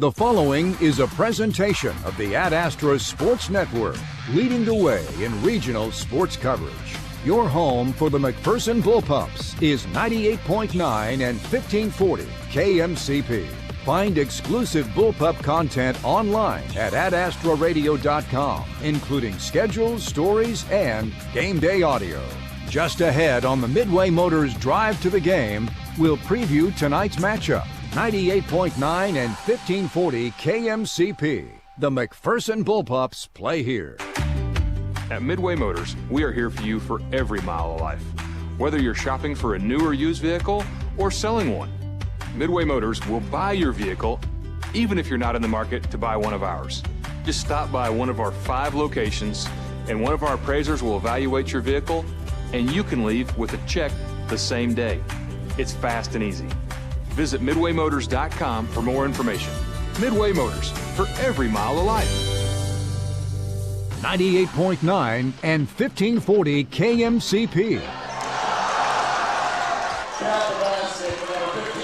The following is a presentation of the Ad Astra Sports Network, leading the way in regional sports coverage. Your home for the McPherson Bullpups is 98.9 and 1540 KMCP. Find exclusive Bullpup content online at adastraradio.com, including schedules, stories, and game day audio. Just ahead on the Midway Motors Drive to the Game, we'll preview tonight's matchup. 98.9 and 1540 KMCP. The McPherson Bullpups play here. At Midway Motors, we are here for you for every mile of life. Whether you're shopping for a new or used vehicle or selling one, Midway Motors will buy your vehicle even if you're not in the market to buy one of ours. Just stop by one of our 5 locations and one of our appraisers will evaluate your vehicle and you can leave with a check the same day. It's fast and easy. Visit MidwayMotors.com for more information. Midway Motors, for every mile of life. 98.9 and 1540 KMCP.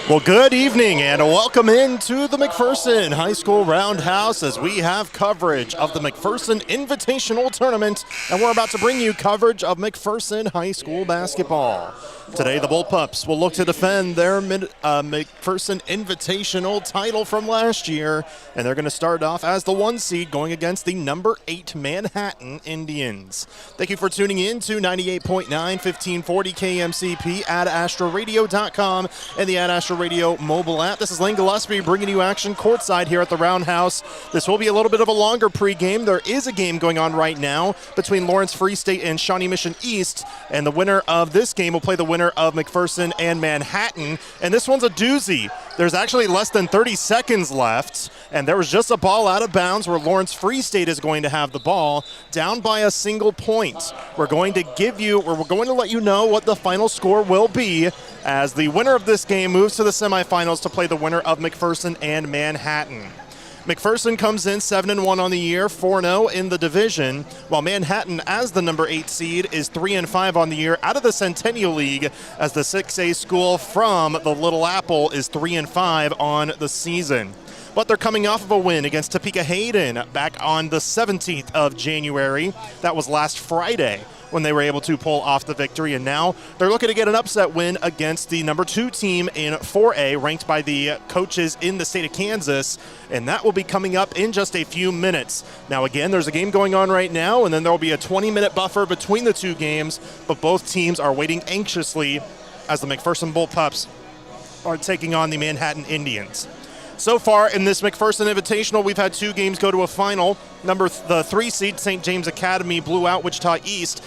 Well, good evening and welcome into the McPherson High School Roundhouse as we have coverage of the McPherson Invitational Tournament, and we're about to bring you coverage of McPherson High School basketball. Today, the Bullpups will look to defend their McPherson Invitational title from last year, and they're going to start off as the 1 seed going against the number 8 Manhattan Indians. Thank you for tuning in to 98.9, 1540 KMCP, adastraradio.com, and the Ad Astra Radio mobile app. This is Lane Gillespie bringing you action courtside here at the Roundhouse. This will be a little bit of a longer pregame. There is a game going on right now between Lawrence Free State and Shawnee Mission East, and the winner of this game will play the winner of McPherson and Manhattan, and this one's a doozy. There's actually less than 30 seconds left, and there was just a ball out of bounds where Lawrence Free State is going to have the ball down by a single point. We're going to let you know what the final score will be as the winner of this game moves to the semifinals to play the winner of McPherson and Manhattan. McPherson comes in 7-1 on the year, 4-0 in the division, while Manhattan, as the number 8 seed, is 3-5 on the year out of the Centennial League, as the 6A school from the Little Apple is 3-5 on the season. But they're coming off of a win against Topeka Hayden back on the 17th of January. That was last Friday when they were able to pull off the victory, and now they're looking to get an upset win against the number 2 team in 4A, ranked by the coaches in the state of Kansas, and that will be coming up in just a few minutes. Now again, there's a game going on right now, and then there will be a 20-minute buffer between the two games, but both teams are waiting anxiously as the McPherson Bullpups are taking on the Manhattan Indians. So far in this McPherson Invitational, we've had 2 games go to a final. The 3 seed, St. James Academy, blew out Wichita East,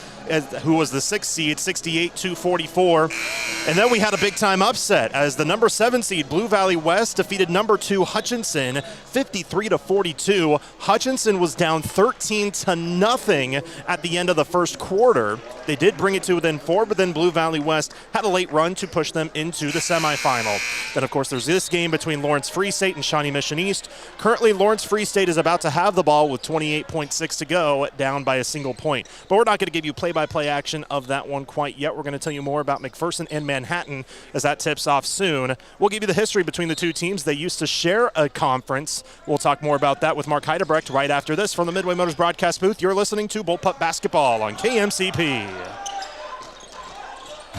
who was the 6 seed, 68-44. And then we had a big-time upset as the number 7 seed, Blue Valley West, defeated number 2 Hutchinson, 53-42. Hutchinson was down 13-0 at the end of the first quarter. They did bring it to within 4, but then Blue Valley West had a late run to push them into the semifinal. Then, of course, there's this game between Lawrence Free State and Shawnee Mission East. Currently, Lawrence Free State is about to have the ball with 28.6 to go, down by a single point. But we're not going to give you play-by-play action of that one quite yet. We're going to tell you more about McPherson and Manhattan as that tips off soon. We'll give you the history between the two teams. They used to share a conference. We'll talk more about that with Mark Heidebrecht right after this. From the Midway Motors broadcast booth, you're listening to Bullpup Basketball on KMCP.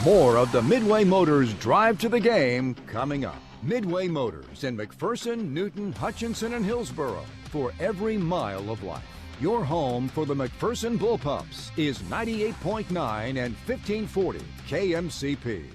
More of the Midway Motors Drive to the Game coming up. Midway Motors in McPherson, Newton, Hutchinson, and Hillsboro for every mile of life. Your home for the McPherson Bullpups is 98.9 and 1540 KMCP.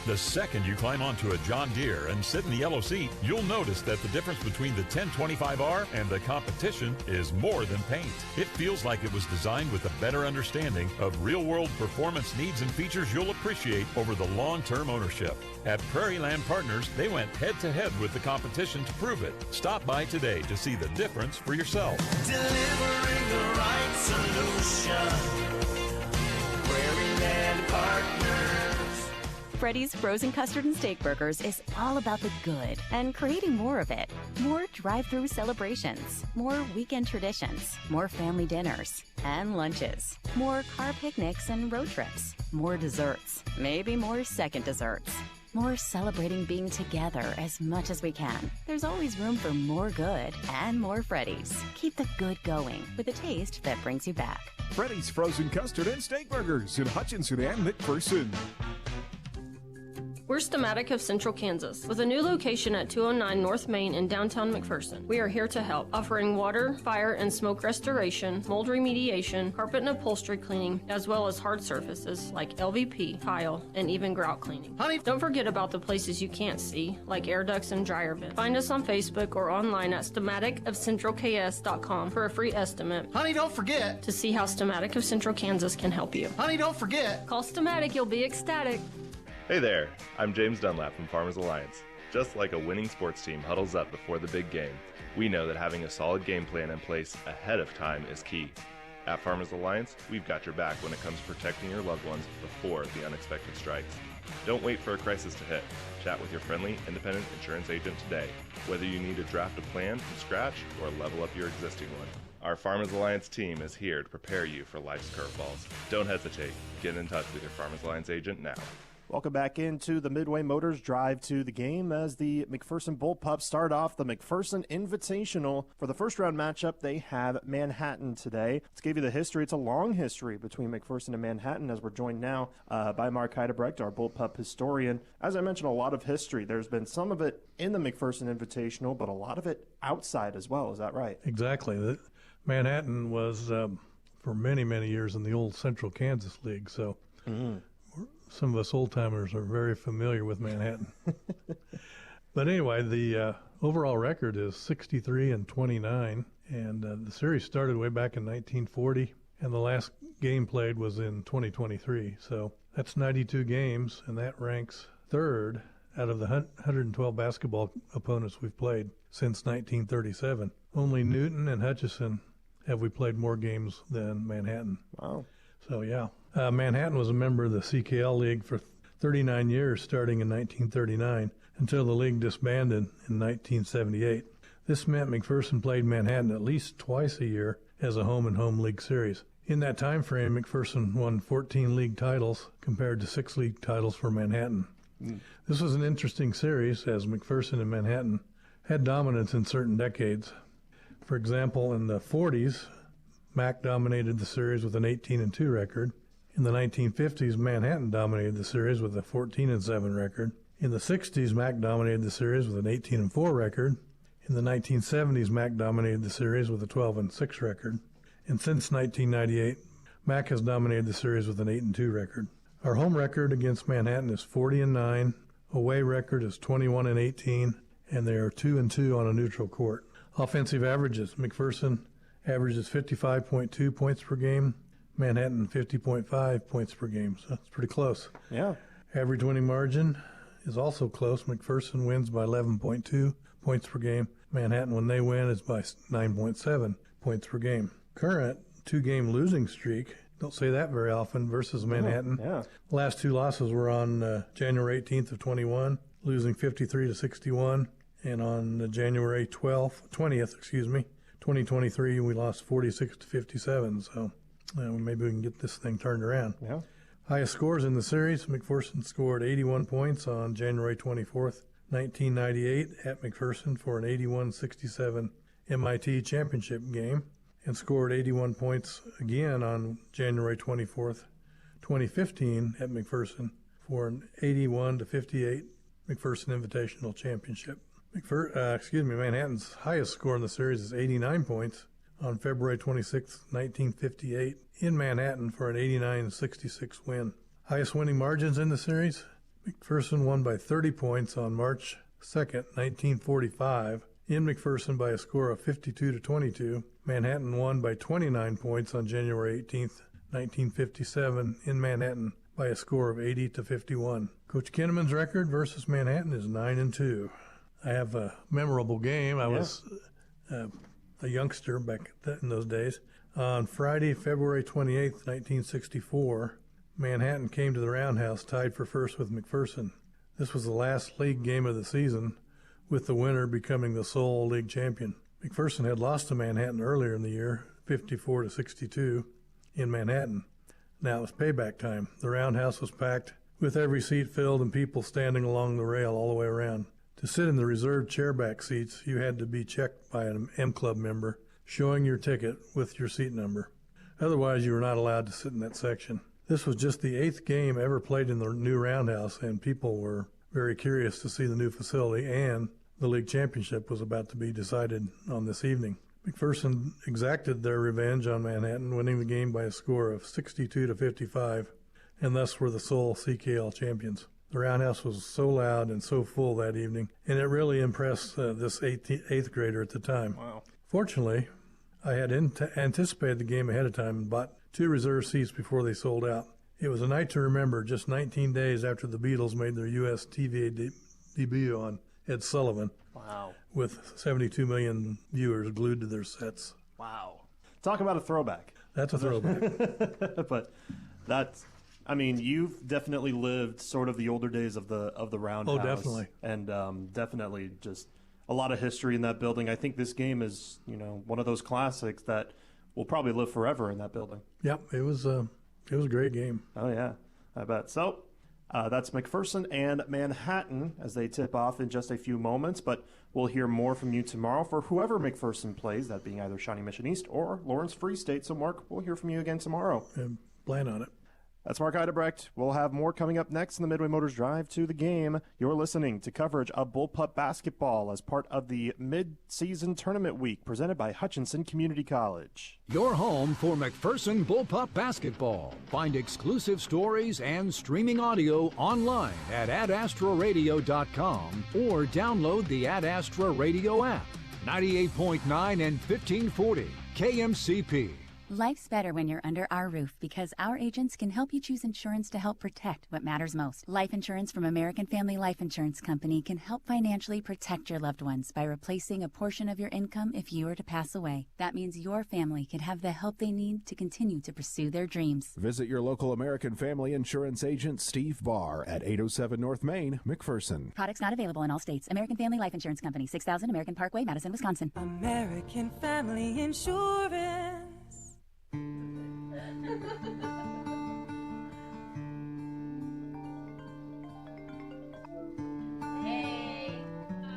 The second you climb onto a John Deere and sit in the yellow seat, you'll notice that the difference between the 1025R and the competition is more than paint. It feels like it was designed with a better understanding of real-world performance needs and features you'll appreciate over the long-term ownership. At Prairie Land Partners, they went head-to-head with the competition to prove it. Stop by today to see the difference for yourself. Delivering the right solution. Prairie Land Partners. Freddy's Frozen Custard and Steak Burgers is all about the good and creating more of it. More drive-through celebrations, more weekend traditions, more family dinners and lunches, more car picnics and road trips, more desserts, maybe more second desserts. more celebrating being together as much as we can. There's always room for more good and more Freddy's. Keep the good going with a taste that brings you back. Freddy's Frozen Custard and Steak Burgers in Hutchinson and McPherson. We're Stematic of Central Kansas, with a new location at 209 North Main in downtown McPherson. We are here to help, offering water, fire, and smoke restoration, mold remediation, carpet and upholstery cleaning, as well as hard surfaces like LVP, tile, and even grout cleaning. Honey, don't forget about the places you can't see, like air ducts and dryer vents. Find us on Facebook or online at stematicofcentralks.com for a free estimate. Honey, don't forget to see how Stematic of Central Kansas can help you. Honey, don't forget. Call Stematic, you'll be ecstatic. Hey there, I'm James Dunlap from Farmers Alliance. Just like a winning sports team huddles up before the big game, we know that having a solid game plan in place ahead of time is key. At Farmers Alliance, we've got your back when it comes to protecting your loved ones before the unexpected strikes. Don't wait for a crisis to hit. Chat with your friendly, independent insurance agent today, whether you need to draft a plan from scratch or level up your existing one. Our Farmers Alliance team is here to prepare you for life's curveballs. Don't hesitate. Get in touch with your Farmers Alliance agent now. Welcome back into the Midway Motors Drive to the Game as the McPherson Bullpups start off the McPherson Invitational. For the first round matchup, they have Manhattan today. Let's give you the history. It's a long history between McPherson and Manhattan, as we're joined now by Mark Heidebrecht, our Bullpup historian. As I mentioned, a lot of history. There's been some of it in the McPherson Invitational, but a lot of it outside as well. Is that right? Exactly. Manhattan was, for many, many years, in the old Central Kansas League, so some of us old-timers are very familiar with Manhattan. But anyway, the overall record is 63-29, and the series started way back in 1940, and the last game played was in 2023. So that's 92 games, and that ranks third out of the 112 basketball opponents we've played since 1937. Only Newton and Hutchinson have we played more games than Manhattan. Wow. So, yeah. Manhattan was a member of the CKL League for 39 years, starting in 1939, until the league disbanded in 1978. This meant McPherson played Manhattan at least twice a year as a home-and-home league series. In that time frame, McPherson won 14 league titles compared to 6 league titles for Manhattan. This was an interesting series, as McPherson and Manhattan had dominance in certain decades. For example, in the 40s, Mac dominated the series with an 18-2 record. In the 1950s, Manhattan dominated the series with a 14-7 record. In the 60s, Mac dominated the series with an 18-4 record. In the 1970s, Mac dominated the series with a 12-6 record. And since 1998, Mac has dominated the series with an 8-2 record. Our home record against Manhattan is 40-9. Away record is 21-18, and they are 2-2 on a neutral court. Offensive averages: McPherson averages 55.2 points per game. Manhattan 50.5 points per game, so it's pretty close. Yeah. Average winning margin is also close. McPherson wins by 11.2 points per game. Manhattan, when they win, is by 9.7 points per game. Current 2-game losing streak, don't say that very often, versus Manhattan. Yeah. Last 2 losses were on January 18th of 21, losing 53-61, and on January 20th, 2023, we lost 46-57, so maybe we can get this thing turned around. Yeah. Highest scores in the series: McPherson scored 81 points on January 24th, 1998 at McPherson for an 81-67 MIT championship game, and scored 81 points again on January 24th, 2015 at McPherson for an 81-58 McPherson Invitational Championship. Manhattan's highest score in the series is 89 points on February 26, 1958, in Manhattan for an 89-66 win. Highest winning margins in the series: McPherson won by 30 points on March 2, 1945, in McPherson by a score of 52-22. Manhattan won by 29 points on January 18, 1957, in Manhattan by a score of 80-51. Coach Kinnaman's record versus Manhattan is 9-2. I have a memorable game. I was a youngster back in those days. On Friday, February 28th, 1964, Manhattan came to the Roundhouse tied for first with McPherson. This was the last league game of the season, with the winner becoming the sole league champion. McPherson had lost to Manhattan earlier in the year, 54-62, in Manhattan. Now it was payback time. The Roundhouse was packed with every seat filled and people standing along the rail all the way around. To sit in the reserved chairback seats, you had to be checked by an M Club member, showing your ticket with your seat number. Otherwise, you were not allowed to sit in that section. This was just the 8th game ever played in the new Roundhouse, and people were very curious to see the new facility, and the league championship was about to be decided on this evening. McPherson exacted their revenge on Manhattan, winning the game by a score of 62-55, and thus were the sole CKL champions. The Roundhouse was so loud and so full that evening, and it really impressed this 8th grader at the time. Wow. Fortunately, I had anticipated the game ahead of time and bought 2 reserve seats before they sold out. It was a night to remember, just 19 days after the Beatles made their U.S. TV debut on Ed Sullivan. Wow. With 72 million viewers glued to their sets. Wow. Talk about a throwback. That's a throwback. But that's, I mean, you've definitely lived sort of the older days of the Roundhouse. Oh, definitely. And definitely just a lot of history in that building. I think this game is, one of those classics that will probably live forever in that building. Yep, it was a great game. Oh, yeah, I bet. So that's McPherson and Manhattan as they tip off in just a few moments, but we'll hear more from you tomorrow for whoever McPherson plays, that being either Shawnee Mission East or Lawrence Free State. So, Mark, we'll hear from you again tomorrow. And plan on it. That's Mark Eidebrecht. We'll have more coming up next in the Midway Motors Drive to the Game. You're listening to coverage of Bullpup basketball as part of the mid-season tournament week presented by Hutchinson Community College. Your home for McPherson Bullpup basketball. Find exclusive stories and streaming audio online at adastroradio.com or download the Ad Astra Radio app. 98.9 and 1540 KMCP. Life's better when you're under our roof because our agents can help you choose insurance to help protect what matters most. Life insurance from American Family Life Insurance Company can help financially protect your loved ones by replacing a portion of your income if you were to pass away. That means your family can have the help they need to continue to pursue their dreams. Visit your local American Family Insurance agent, Steve Barr, at 807 North Main, McPherson. Products not available in all states. American Family Life Insurance Company, 6000 American Parkway, Madison, Wisconsin. American Family Insurance.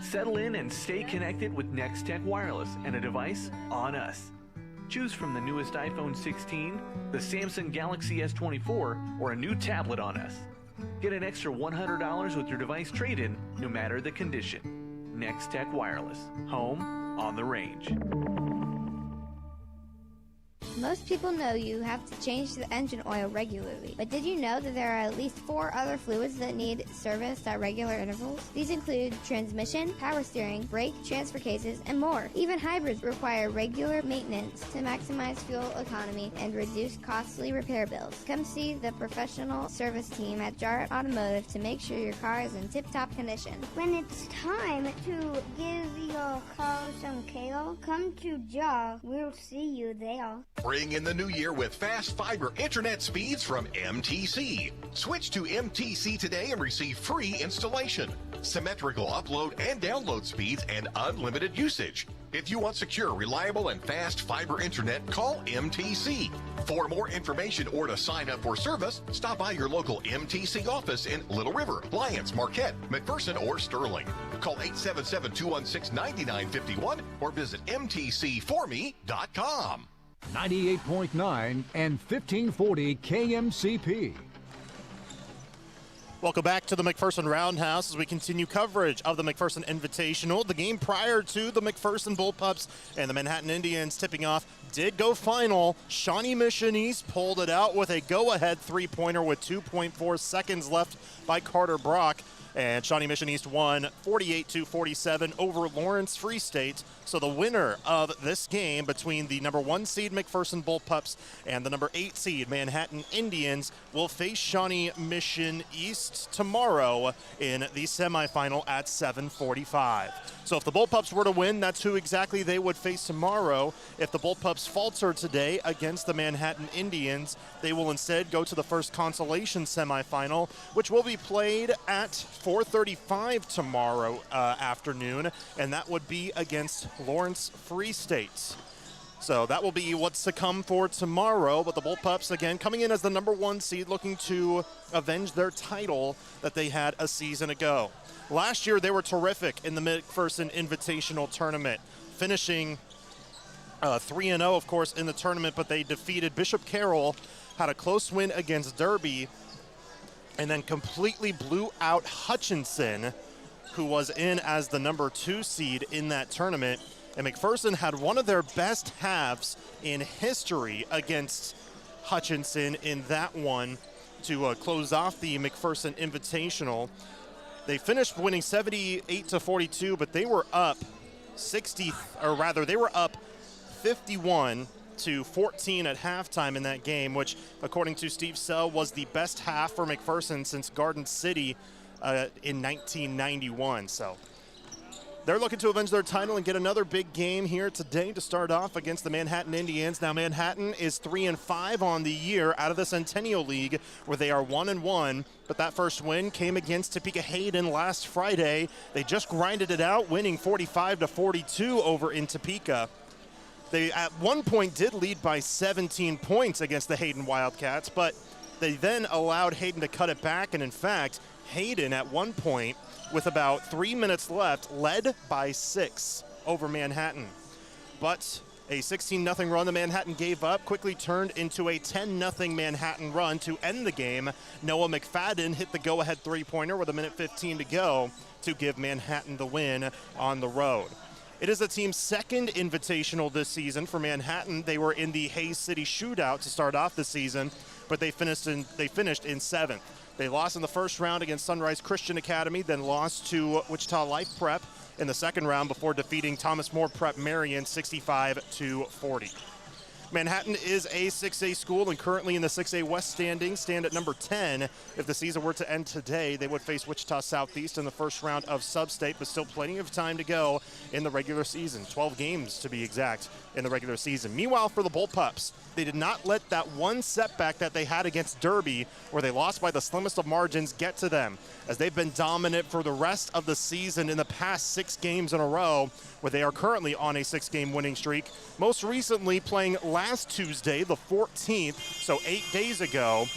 Settle in and stay connected with Nextech Wireless and a device on us. Choose from the newest iPhone 16, the Samsung Galaxy S24, or a new tablet on us. Get an extra $100 with your device trade-in, no matter the condition. Nextech Wireless. Home on the range. Most people know you have to change the engine oil regularly, but did you know that there are at least 4 other fluids that need serviced at regular intervals? These include transmission, power steering, brake, transfer cases, and more. Even hybrids require regular maintenance to maximize fuel economy and reduce costly repair bills. Come see the professional service team at Jarrett Automotive to make sure your car is in tip-top condition. When it's time to give your car some kale, come to Jar. We'll see you there. Bring in the new year with fast fiber internet speeds from MTC. Switch to MTC today and receive free installation, symmetrical upload and download speeds, and unlimited usage. If you want secure, reliable, and fast fiber internet, call MTC. For more information or to sign up for service, stop by your local MTC office in Little River, Lyons, Marquette, McPherson, or Sterling. Call 877-216-9951 or visit mtcforme.com. 98.9 and 1540 KMCP. Welcome back to the McPherson Roundhouse as we continue coverage of the McPherson Invitational. The game prior to the McPherson Bullpups and the Manhattan Indians tipping off did go final. Shawnee Mission East pulled it out with a go-ahead three-pointer with 2.4 seconds left by Carter Brock. And Shawnee Mission East won 48-47 over Lawrence Free State. So the winner of this game between the number 1 seed McPherson Bullpups and the number 8 seed Manhattan Indians will face Shawnee Mission East tomorrow in the semifinal at 7:45. So if the Bullpups were to win, that's who exactly they would face tomorrow. If the Bullpups falter today against the Manhattan Indians, they will instead go to the first consolation semifinal, which will be played at 4:35 tomorrow afternoon, and that would be against Lawrence Free State. So that will be what's to come for tomorrow. But the Bullpups, again, coming in as the #1 seed, looking to avenge their title that they had a season ago. Last year, they were terrific in the McPherson Invitational Tournament, finishing 3-0, of course, in the tournament, but they defeated Bishop Carroll, had a close win against Derby, and then completely blew out Hutchinson, who was in as the #2 seed in that tournament. And McPherson had one of their best halves in history against Hutchinson in that one to close off the McPherson Invitational. They finished winning 78-42, but they were up 51-14 at halftime in that game, which, according to Steve Sell, was the best half for McPherson since Garden City in 1991. So they're looking to avenge their title and get another big game here today to start off against the Manhattan Indians. Now, Manhattan is 3-5 on the year out of the Centennial League, where they are 1-1. But that first win came against Topeka Hayden last Friday. They just grinded it out, winning 45-42 over in Topeka. They at one point did lead by 17 points against the Hayden Wildcats, but they then allowed Hayden to cut it back. And in fact, Hayden at one point, with about 3 minutes left, led by 6 over Manhattan. But a 16-0 run that Manhattan gave up quickly turned into a 10-0 Manhattan run to end the game. Noah McFadden hit the go-ahead three-pointer with 1:15 to go to give Manhattan the win on the road. It is the team's second invitational this season for Manhattan. They were in the Hayes City Shootout to start off the season, but they finished in 7th. They lost in the first round against Sunrise Christian Academy, then lost to Wichita Life Prep in the second round before defeating Thomas More Prep Marion 65-40. Manhattan is a 6A school and currently in the 6A West standings, stand at number 10. If the season were to end today, they would face Wichita Southeast in the first round of Sub-State, but still plenty of time to go in the regular season. 12 games to be exact in the regular season. Meanwhile, for the Bullpups, they did not let that one setback that they had against Derby, where they lost by the slimmest of margins, get to them, as they've been dominant for the rest of the season in the past 6 games in a row, where they are currently on a 6-game winning streak. Most recently playing last Tuesday, the 14th, so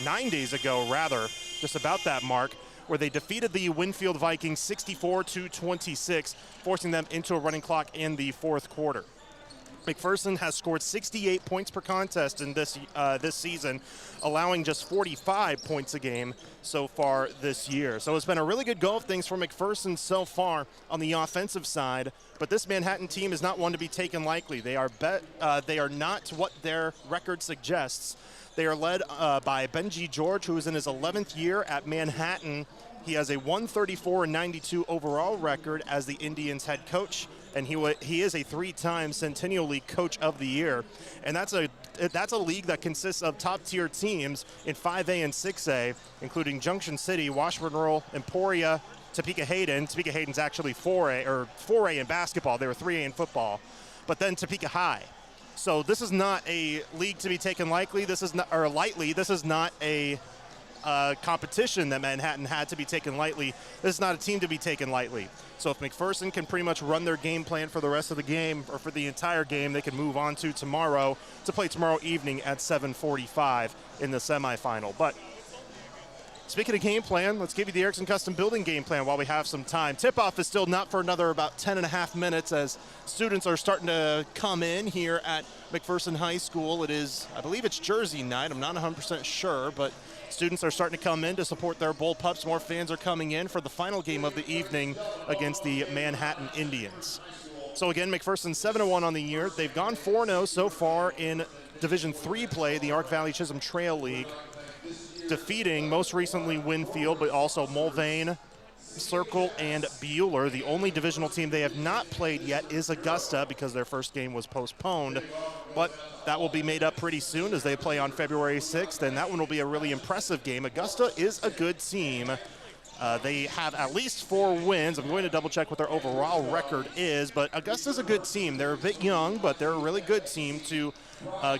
9 days ago rather, just about that mark, where they defeated the Winfield Vikings 64-26, forcing them into a running clock in the fourth quarter. McPherson has scored 68 points per contest in this season, allowing just 45 points a game so far this year. So it's been a really good go of things for McPherson so far on the offensive side, but this Manhattan team is not one to be taken lightly. They are not what their record suggests. They are led by Benji George, who is in his 11th year at Manhattan. He has a 134-92 overall record as the Indians head coach, and he is a 3-time Centennial League Coach of the Year. And that's a league that consists of top-tier teams in 5A and 6A, including Junction City, Washburn Rural, Emporia, Topeka Hayden. Topeka Hayden's actually 4A in basketball. They were 3A in football. But then Topeka High. So this is not a league to be taken lightly. This is not a competition that Manhattan had to be taken lightly. This is not a team to be taken lightly. So if McPherson can pretty much run their game plan for the rest of the game, or for the entire game, they can move on to tomorrow to play tomorrow evening at 7:45 in the semifinal. But speaking of game plan, let's give you the Erickson Custom Building game plan while we have some time. Tip-off is still not for another about 10.5 minutes as students are starting to come in here at McPherson High School. It is, I believe it's Jersey night. I'm not 100% sure, but students are starting to come in to support their Bullpups. More fans are coming in for the final game of the evening against the Manhattan Indians. So again, McPherson 7-1 on the year. They've gone 4-0 so far in Division III play, the Ark Valley Chisholm Trail League, defeating most recently Winfield, but also Mulvane, Circle, and Bueller. The only divisional team they have not played yet is Augusta because their first game was postponed, but that will be made up pretty soon as they play on February 6th, and that one will be a really impressive game. Augusta is a good team. They have at least 4 wins. I'm going to double check what their overall record is, but Augusta's a good team. They're a bit young, but they're a really good team to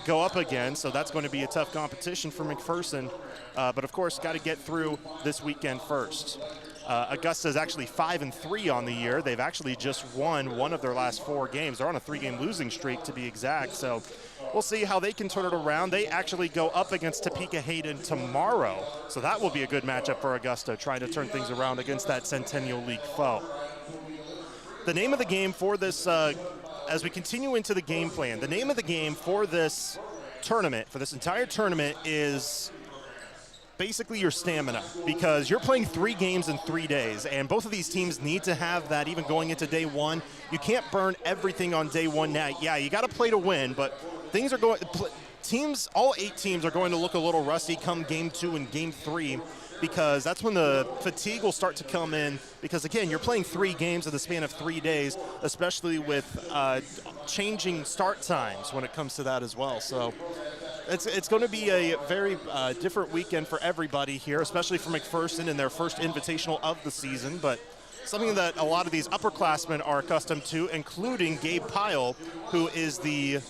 go up against, so that's going to be a tough competition for McPherson. But of course, got to get through this weekend first. Augusta is actually 5-3 on the year. They've actually just won one of their last 4 games. They're on a 3-game losing streak, to be exact. So we'll see how they can turn it around. They actually go up against Topeka Hayden tomorrow. So that will be a good matchup for Augusta, trying to turn things around against that Centennial League foe. The name of the game for this, as we continue into the game plan, the name of the game for this tournament, for this entire tournament, is basically your stamina, because you're playing 3 games in 3 days, and both of these teams need to have that even going into day 1. You can't burn everything on day 1 now. Yeah, you got to play to win, but things are going, all 8 teams are going to look a little rusty come game 2 and game 3, because that's when the fatigue will start to come in, because again, you're playing 3 games in the span of 3 days, especially with changing start times when it comes to that as well. So it's going to be a very different weekend for everybody here, especially for McPherson in their first invitational of the season, but something that a lot of these upperclassmen are accustomed to, including Gabe Pyle, who is the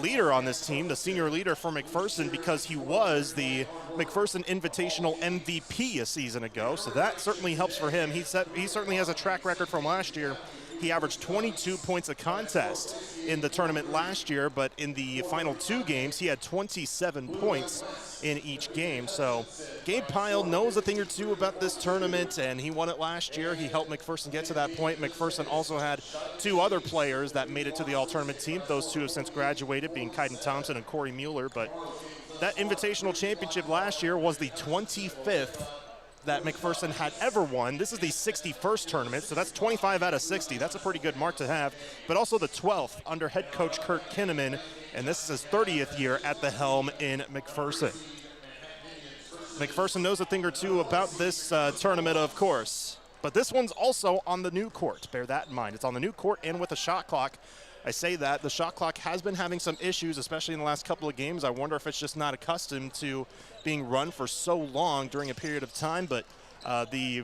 leader on this team, the senior leader for McPherson, because he was the McPherson Invitational MVP a season ago, so that certainly helps for him. He certainly has a track record from last year. He averaged 22 points a contest in the tournament last year, but in the final 2 games, he had 27 points in each game. So Gabe Pyle knows a thing or two about this tournament, and he won it last year. He helped McPherson get to that point. McPherson also had 2 other players that made it to the all-tournament team. Those 2 have since graduated, being Kaiden Thompson and Corey Mueller. But that Invitational Championship last year was the 25th that McPherson had ever won. This is the 61st tournament, so that's 25 out of 60. That's a pretty good mark to have, but also the 12th under head coach Kurt Kinneman, and this is his 30th year at the helm in McPherson. McPherson knows a thing or two about this tournament, of course, but this one's also on the new court. Bear that in mind. It's on the new court and with a shot clock. I say that. The shot clock has been having some issues, especially in the last couple of games. I wonder if it's just not accustomed to being run for so long during a period of time, but the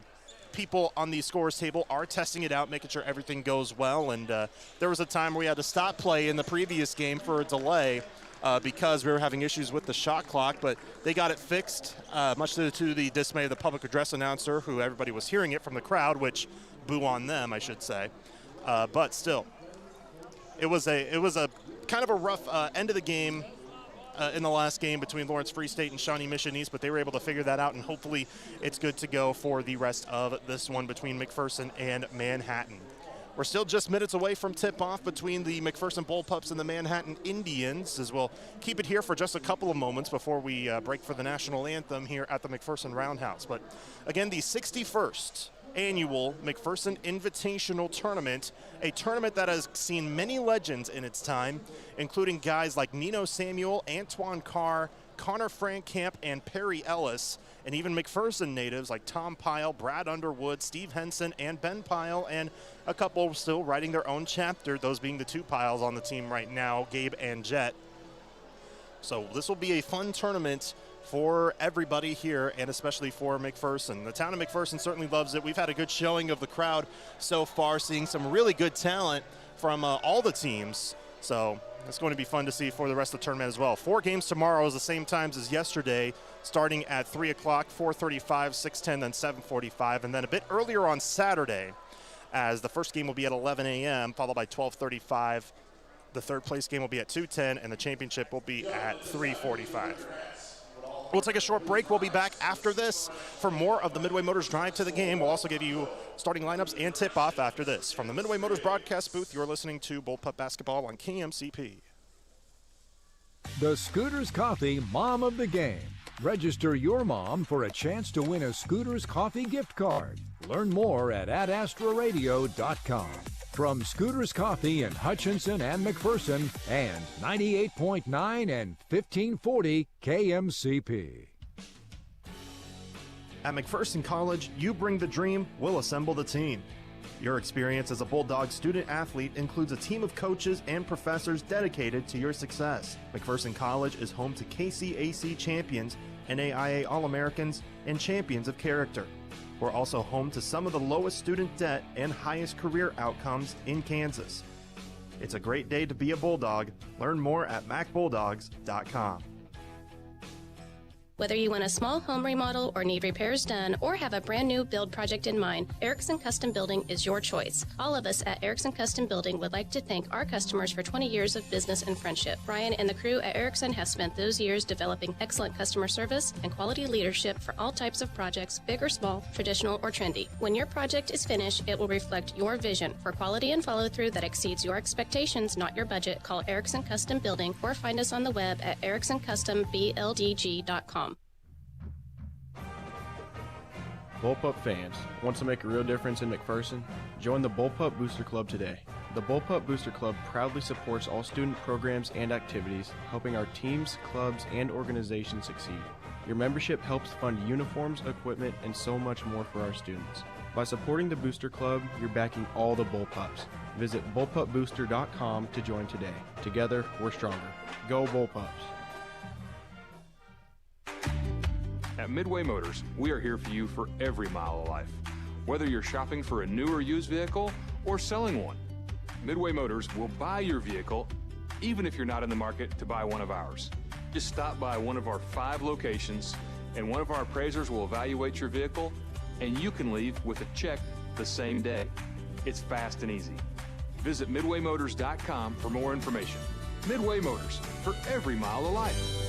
people on the scores table are testing it out, making sure everything goes well, and there was a time where we had to stop play in the previous game for a delay because we were having issues with the shot clock, but they got it fixed, much to the dismay of the public address announcer, who everybody was hearing it from the crowd, which boo on them, I should say, but still. It was a kind of a rough end of the game in the last game between Lawrence Free State and Shawnee Mission East, but they were able to figure that out, and hopefully it's good to go for the rest of this one between McPherson and Manhattan. We're still just minutes away from tip-off between the McPherson Bullpups and the Manhattan Indians, as we'll keep it here for just a couple of moments before we break for the national anthem here at the McPherson Roundhouse. But again, the 61st annual McPherson Invitational Tournament, a tournament that has seen many legends in its time, including guys like Nino Samuel, Antoine Carr, Connor Frankamp, and Perry Ellis, and even McPherson natives like Tom Pyle, Brad Underwood, Steve Henson, and Ben Pyle, and a couple still writing their own chapter, those being the 2 Pyles on the team right now, Gabe and Jet. So this will be a fun tournament for everybody here, and especially for McPherson. The town of McPherson certainly loves it. We've had a good showing of the crowd so far, seeing some really good talent from all the teams. So it's going to be fun to see for the rest of the tournament as well. 4 games tomorrow is the same times as yesterday, starting at 3 o'clock, 4:35, 6:10, then 7:45, and then a bit earlier on Saturday, as the first game will be at 11 a.m., followed by 12:35. The third place game will be at 2:10, and the championship will be at 3:45. We'll take a short break. We'll be back after this for more of the Midway Motors Drive to the Game. We'll also give you starting lineups and tip-off after this. From the Midway Motors broadcast booth, you're listening to Bullpup Basketball on KMCP. The Scooters Coffee Mom of the Game. Register your mom for a chance to win a Scooters Coffee gift card. Learn more at adastraradio.com. From Scooters Coffee in Hutchinson and McPherson, and 98.9 and 1540 KMCP. At McPherson College, you bring the dream, we'll assemble the team. Your experience as a Bulldog student-athlete includes a team of coaches and professors dedicated to your success. McPherson College is home to KCAC champions, NAIA All-Americans, and champions of character. We're also home to some of the lowest student debt and highest career outcomes in Kansas. It's a great day to be a Bulldog. Learn more at macbulldogs.com. Whether you want a small home remodel or need repairs done or have a brand new build project in mind, Erickson Custom Building is your choice. All of us at Erickson Custom Building would like to thank our customers for 20 years of business and friendship. Brian and the crew at Erickson have spent those years developing excellent customer service and quality leadership for all types of projects, big or small, traditional or trendy. When your project is finished, it will reflect your vision for quality and follow-through that exceeds your expectations, not your budget. Call Erickson Custom Building or find us on the web at ericksoncustombldg.com. Bullpup fans, want to make a real difference in McPherson? Join the Bullpup Booster Club today. The Bullpup Booster Club proudly supports all student programs and activities, helping our teams, clubs, and organizations succeed. Your membership helps fund uniforms, equipment, and so much more for our students. By supporting the Booster Club, you're backing all the Bullpups. Visit bullpupbooster.com to join today. Together, we're stronger. Go Bullpups! At Midway Motors, we are here for you for every mile of life. Whether you're shopping for a new or used vehicle or selling one, Midway Motors will buy your vehicle even if you're not in the market to buy one of ours. Just stop by one of our 5 locations and one of our appraisers will evaluate your vehicle and you can leave with a check the same day. It's fast and easy. Visit MidwayMotors.com for more information. Midway Motors, for every mile of life.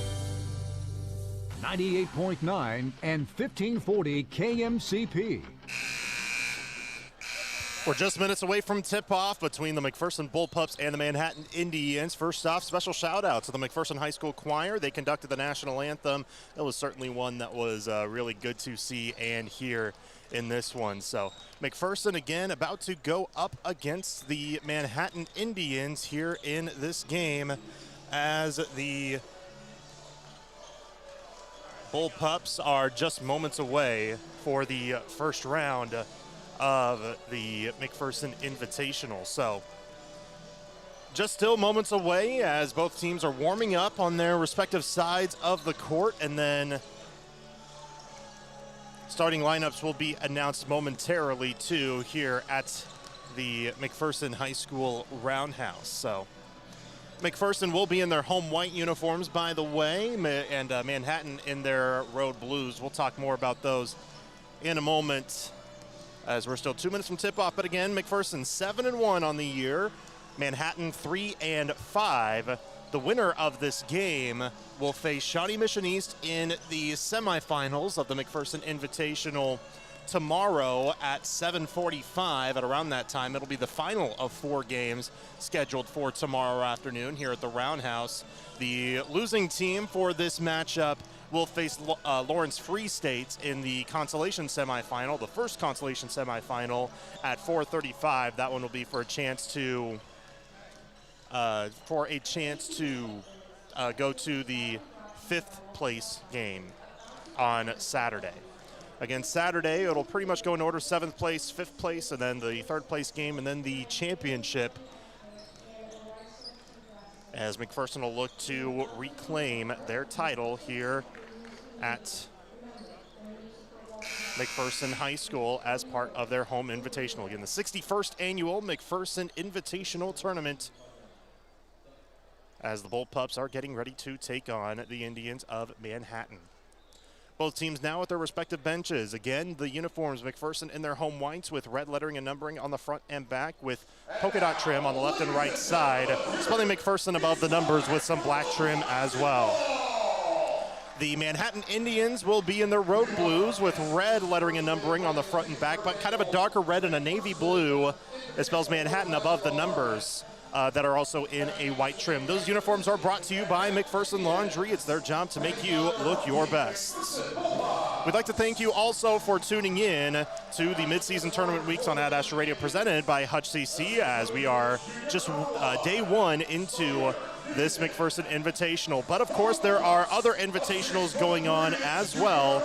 98.9 and 1540 KMCP. We're just minutes away from tip-off between the McPherson Bullpups and the Manhattan Indians. First off, special shout-out to the McPherson High School Choir. They conducted the national anthem. It was certainly one that was really good to see and hear in this one. So McPherson, again, about to go up against the Manhattan Indians here in this game as the Bullpups are just moments away for the first round of the McPherson Invitational. So just still moments away as both teams are warming up on their respective sides of the court, and then starting lineups will be announced momentarily too here at the McPherson High School Roundhouse. So McPherson will be in their home white uniforms, by the way, and Manhattan in their road blues. We'll talk more about those in a moment as we're still 2 minutes from tip-off. But again, McPherson 7-1 on the year, Manhattan 3-5. The winner of this game will face Shawnee Mission East in the semifinals of the McPherson Invitational tomorrow at 7:45. At around that time, it'll be the final of 4 games scheduled for tomorrow afternoon here at the Roundhouse. The losing team for this matchup will face Lawrence Free State in the consolation semifinal, the first consolation semifinal at 4:35. That one will be for a chance to go to the 5th place game on Saturday. Again, Saturday, it'll pretty much go in order: 7th place, 5th place, and then the 3rd place game, and then the championship, as McPherson will look to reclaim their title here at McPherson High School as part of their home invitational. Again, the 61st annual McPherson Invitational Tournament, as the Bullpups are getting ready to take on the Indians of Manhattan. Both teams now at their respective benches. Again, the uniforms, McPherson in their home whites with red lettering and numbering on the front and back with polka dot trim on the left and right side. Spelling McPherson above the numbers with some black trim as well. The Manhattan Indians will be in their road blues with red lettering and numbering on the front and back, but kind of a darker red and a navy blue. It spells Manhattan above the numbers. That are also in a white trim. Those uniforms are brought to you by McPherson Laundry. It's their job to make you look your best. We'd like to thank you also for tuning in to the midseason tournament weeks on Ad-Astra Radio presented by Hutch CC, as we are just day 1 into this McPherson Invitational. But of course, there are other invitationals going on as well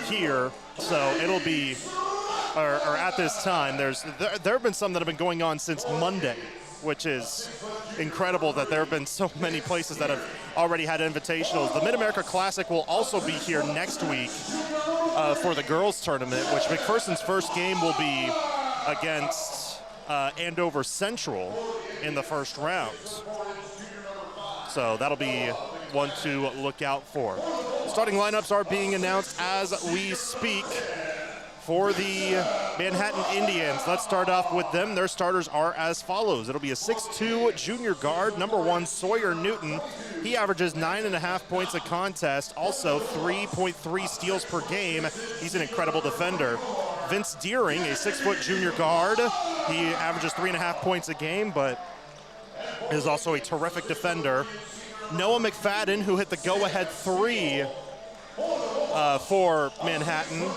here. So it'll be, or at this time, there have been some that have been going on since Monday, which is incredible that there have been so many places that have already had invitationals. The Mid-America Classic will also be here next week for the girls tournament, which McPherson's first game will be against Andover Central in the first round. So that'll be one to look out for. Starting lineups are being announced as we speak for the Manhattan Indians. Let's start off with them. Their starters are as follows. It'll be a 6'2 junior guard, number 1, Sawyer Newton. He averages 9.5 points a contest, also 3.3 steals per game. He's an incredible defender. Vince Deering, a 6-foot junior guard. He averages 3.5 points a game, but is also a terrific defender. Noah McFadden, who hit the go-ahead 3 for Manhattan.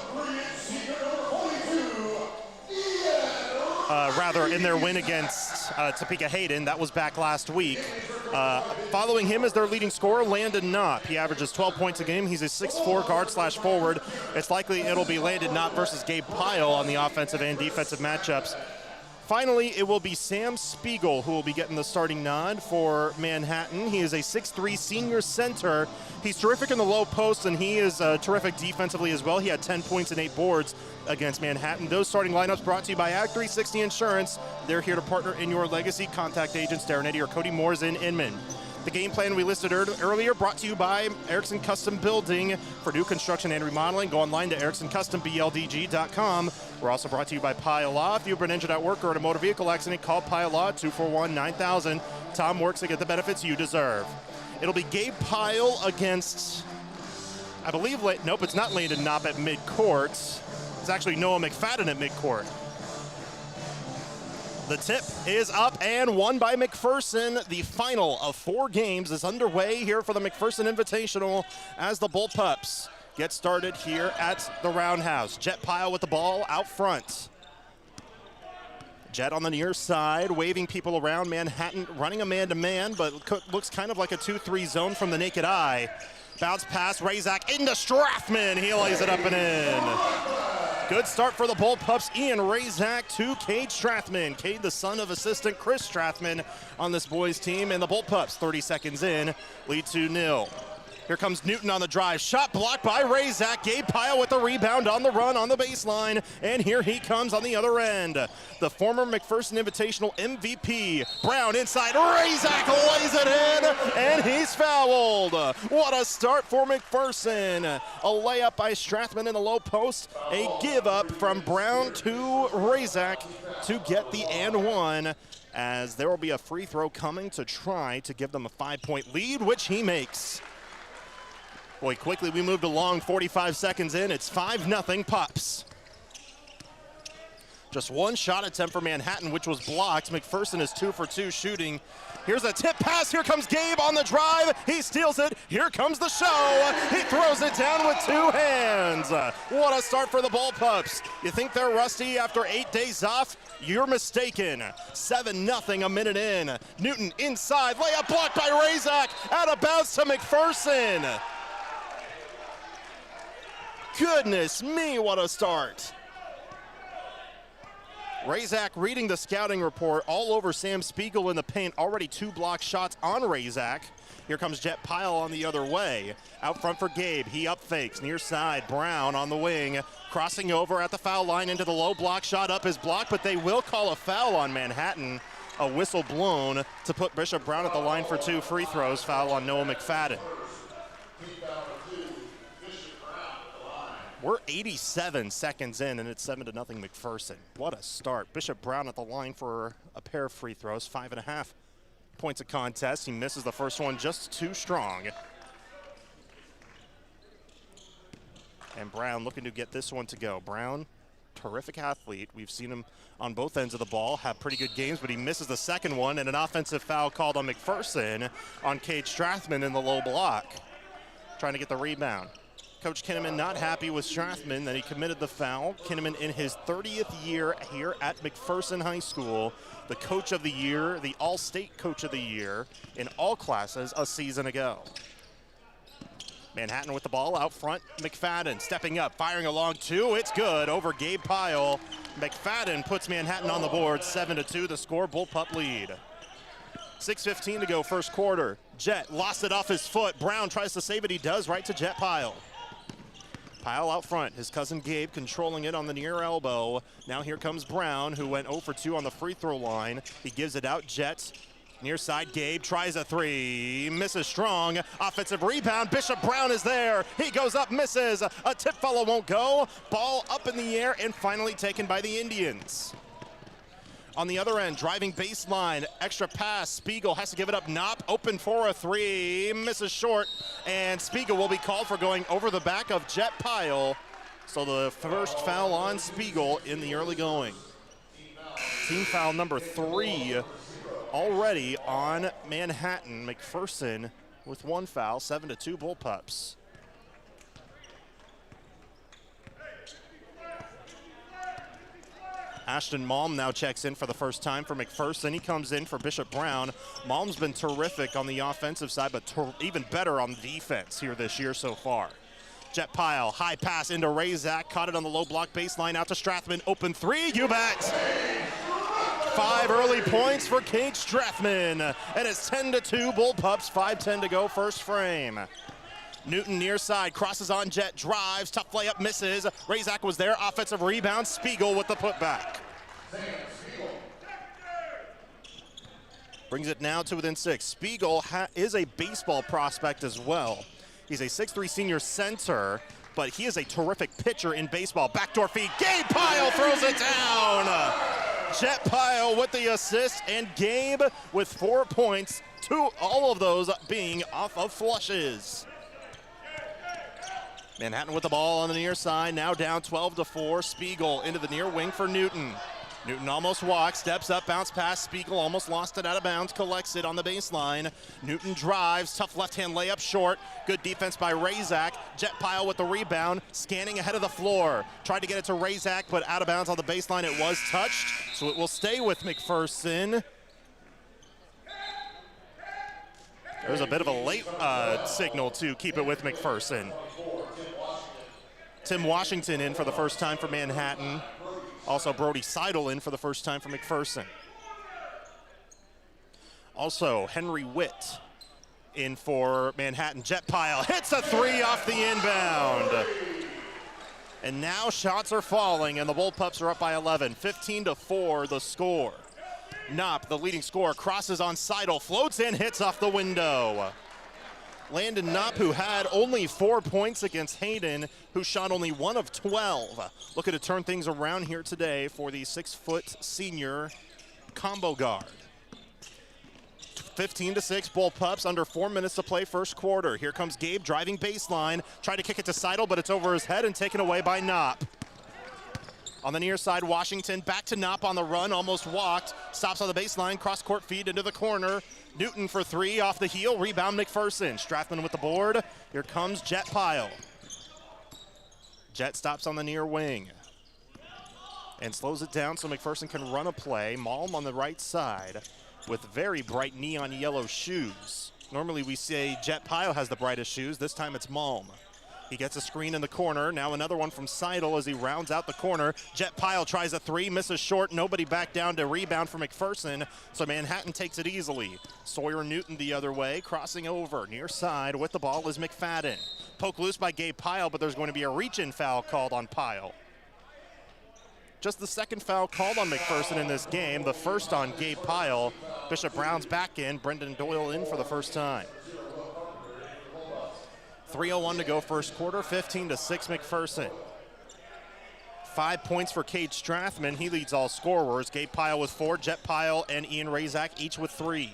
In their win against Topeka Hayden. That was back last week. Following him is their leading scorer, Landon Knopp. He averages 12 points a game. He's a 6'4 guard/forward. It's likely it'll be Landon Knopp versus Gabe Pyle on the offensive and defensive matchups. Finally, it will be Sam Spiegel who will be getting the starting nod for Manhattan. He is a 6'3 senior center. He's terrific in the low post, and he is terrific defensively as well. He had 10 points and 8 boards against Manhattan. Those starting lineups brought to you by Act 360 Insurance. They're here to partner in your legacy. Contact agents Darren Eddy or Cody Moores in Inman. The game plan we listed earlier brought to you by Erickson Custom Building. For new construction and remodeling, go online to ericksoncustombldg.com. We're also brought to you by Pyle Law. If you've been injured at work or in a motor vehicle accident, call Pyle Law at 241-9000. Tom works to get the benefits you deserve. It'll be Gabe Pyle against, I believe, nope, it's not Landon Knopp at midcourt. It's actually Noah McFadden at midcourt. The tip is up and won by McPherson. The final of 4 games is underway here for the McPherson Invitational as the Bullpups get started here at the Roundhouse. Jet Pyle with the ball out front. Jet on the near side, waving people around. Manhattan running a man-to-man, but looks kind of like a 2-3 zone from the naked eye. Bounce pass, Razak into Strathman. He lays it up and in. Good start for the Bullpups. Ian Razak to Cade Strathman. Cade, the son of assistant Chris Strathman on this boys team. And the Bullpups, 30 seconds in, lead 2-0. Here comes Newton on the drive. Shot blocked by Razak. Gabe Pyle with the rebound on the run on the baseline. And here he comes on the other end. The former McPherson Invitational MVP. Brown inside. Razak lays it in. And he's fouled. What a start for McPherson. A layup by Strathman in the low post. A give up from Brown to Razak to get the and one. As there will be a free throw coming to try to give them a 5-point lead, which he makes. Boy, quickly we moved along, 45 seconds in. It's 5-0 Pups. Just one shot attempt for Manhattan, which was blocked. McPherson is 2 for 2 shooting. Here's a tip pass. Here comes Gabe on the drive. He steals it. Here comes the show. He throws it down with 2 hands. What a start for the Bullpups. You think they're rusty after 8 days off? You're mistaken. 7-0 a minute in. Newton inside. Layup blocked by Razak. Out of bounds to McPherson. Goodness me, what a start. Razak reading the scouting report all over Sam Spiegel in the paint. Already 2 block shots on Razak. Here comes Jet Pyle on the other way. Out front for Gabe. He up fakes. Near side. Brown on the wing. Crossing over at the foul line into the low block. Shot up is blocked, but they will call a foul on Manhattan. A whistle blown to put Bishop Brown at the line for 2 free throws. Foul on Noah McFadden. We're 87 seconds in, and it's 7-0 McPherson. What a start. Bishop Brown at the line for a pair of free throws, 5.5 points a contest. He misses the first one just too strong. And Brown looking to get this one to go. Brown, terrific athlete. We've seen him on both ends of the ball, have pretty good games, but he misses the second one, and an offensive foul called on McPherson on Cade Strathman in the low block. Trying to get the rebound. Coach Kinnaman not happy with Strathman that he committed the foul. Kinnaman in his 30th year here at McPherson High School, the coach of the year, the all-state coach of the year in all classes a season ago. Manhattan with the ball out front. McFadden stepping up, firing along 2. It's good over Gabe Pyle. McFadden puts Manhattan on the board, 7-2 the score, Bullpup lead. 6:15 to go first quarter. Jet lost it off his foot. Brown tries to save it. He does, right to Jet Pyle. Pyle out front, his cousin Gabe controlling it on the near elbow. Now here comes Brown, who went 0 for 2 on the free throw line. He gives it out. Jet Near side, Gabe tries a three, misses strong. Offensive rebound, Bishop Brown is there. He goes up, misses. A tip follow won't go. Ball up in the air and finally taken by the Indians. On the other end, driving baseline, extra pass. Spiegel has to give it up. Knopp open for a three, misses short. And Spiegel will be called for going over the back of Jet Pyle. So the first foul on Spiegel in the early going. Team foul number 3 already on Manhattan. McPherson with 1 foul, 7-2 Bullpups. Ashton Malm now checks in for the first time for McPherson. He comes in for Bishop Brown. Malm's been terrific on the offensive side, but even better on defense here this year so far. Jet Pyle, high pass into Razak, caught it on the low block baseline, out to Strathman, open three, you bet! 5 early points for Kate Strathman, and it's 10-2 Bullpups, 5:10 to go first frame. Newton near side, crosses on Jet, drives, tough layup, misses. Razak was there, offensive rebound, Spiegel with the putback. Brings it now to within 6. Spiegel is a baseball prospect as well. He's a 6'3" senior center, but he is a terrific pitcher in baseball. Backdoor feed, Gabe Pyle throws it down. Jet Pyle with the assist, and Gabe with 4 points, all of those being off of flushes. Manhattan with the ball on the near side, now down 12-4. Spiegel into the near wing for Newton. Newton almost walks, steps up, bounce pass. Spiegel almost lost it out of bounds, collects it on the baseline. Newton drives, tough left-hand layup short. Good defense by Razak. Jet Pyle with the rebound, scanning ahead of the floor. Tried to get it to Razak, but out of bounds on the baseline. It was touched, so it will stay with McPherson. There's a bit of a late signal to keep it with McPherson. Tim Washington in for the first time for Manhattan. Also, Brody Seidel in for the first time for McPherson. Also, Henry Witt in for Manhattan. Jet Pyle hits a three off the inbound. And now shots are falling, and the Bullpups are up by 11. 15-4 the score. Knopp, the leading scorer, crosses on Seidel, floats in, hits off the window. Landon Knopp, who had only 4 points against Hayden, who shot only 1 of 12. Looking to turn things around here today for the 6-foot senior combo guard. 15-6 Bullpups, under 4 minutes to play first quarter. Here comes Gabe driving baseline, tried to kick it to Seidel, but it's over his head and taken away by Knopp. On the near side, Washington back to Knopp on the run, almost walked, stops on the baseline, cross-court feed into the corner. Newton for 3 off the heel, rebound McPherson. Strathman with the board. Here comes Jet Pyle. Jet stops on the near wing and slows it down so McPherson can run a play. Malm on the right side with very bright neon yellow shoes. Normally we say Jet Pyle has the brightest shoes. This time it's Malm. He gets a screen in the corner. Now another one from Seidel as he rounds out the corner. Jet Pyle tries a 3, misses short. Nobody back down to rebound for McPherson, so Manhattan takes it easily. Sawyer Newton the other way, crossing over. Near side with the ball is McFadden. Poke loose by Gabe Pyle, but there's going to be a reach-in foul called on Pyle. Just the second foul called on McPherson in this game. The first on Gabe Pyle. Bishop Brown's back in. Brendan Doyle in for the first time. 3:01 to go first quarter, 15-6 McPherson. 5 points for Cade Strathman. He leads all scorers. Gabe Pyle with 4, Jet Pyle and Ian Razak each with 3.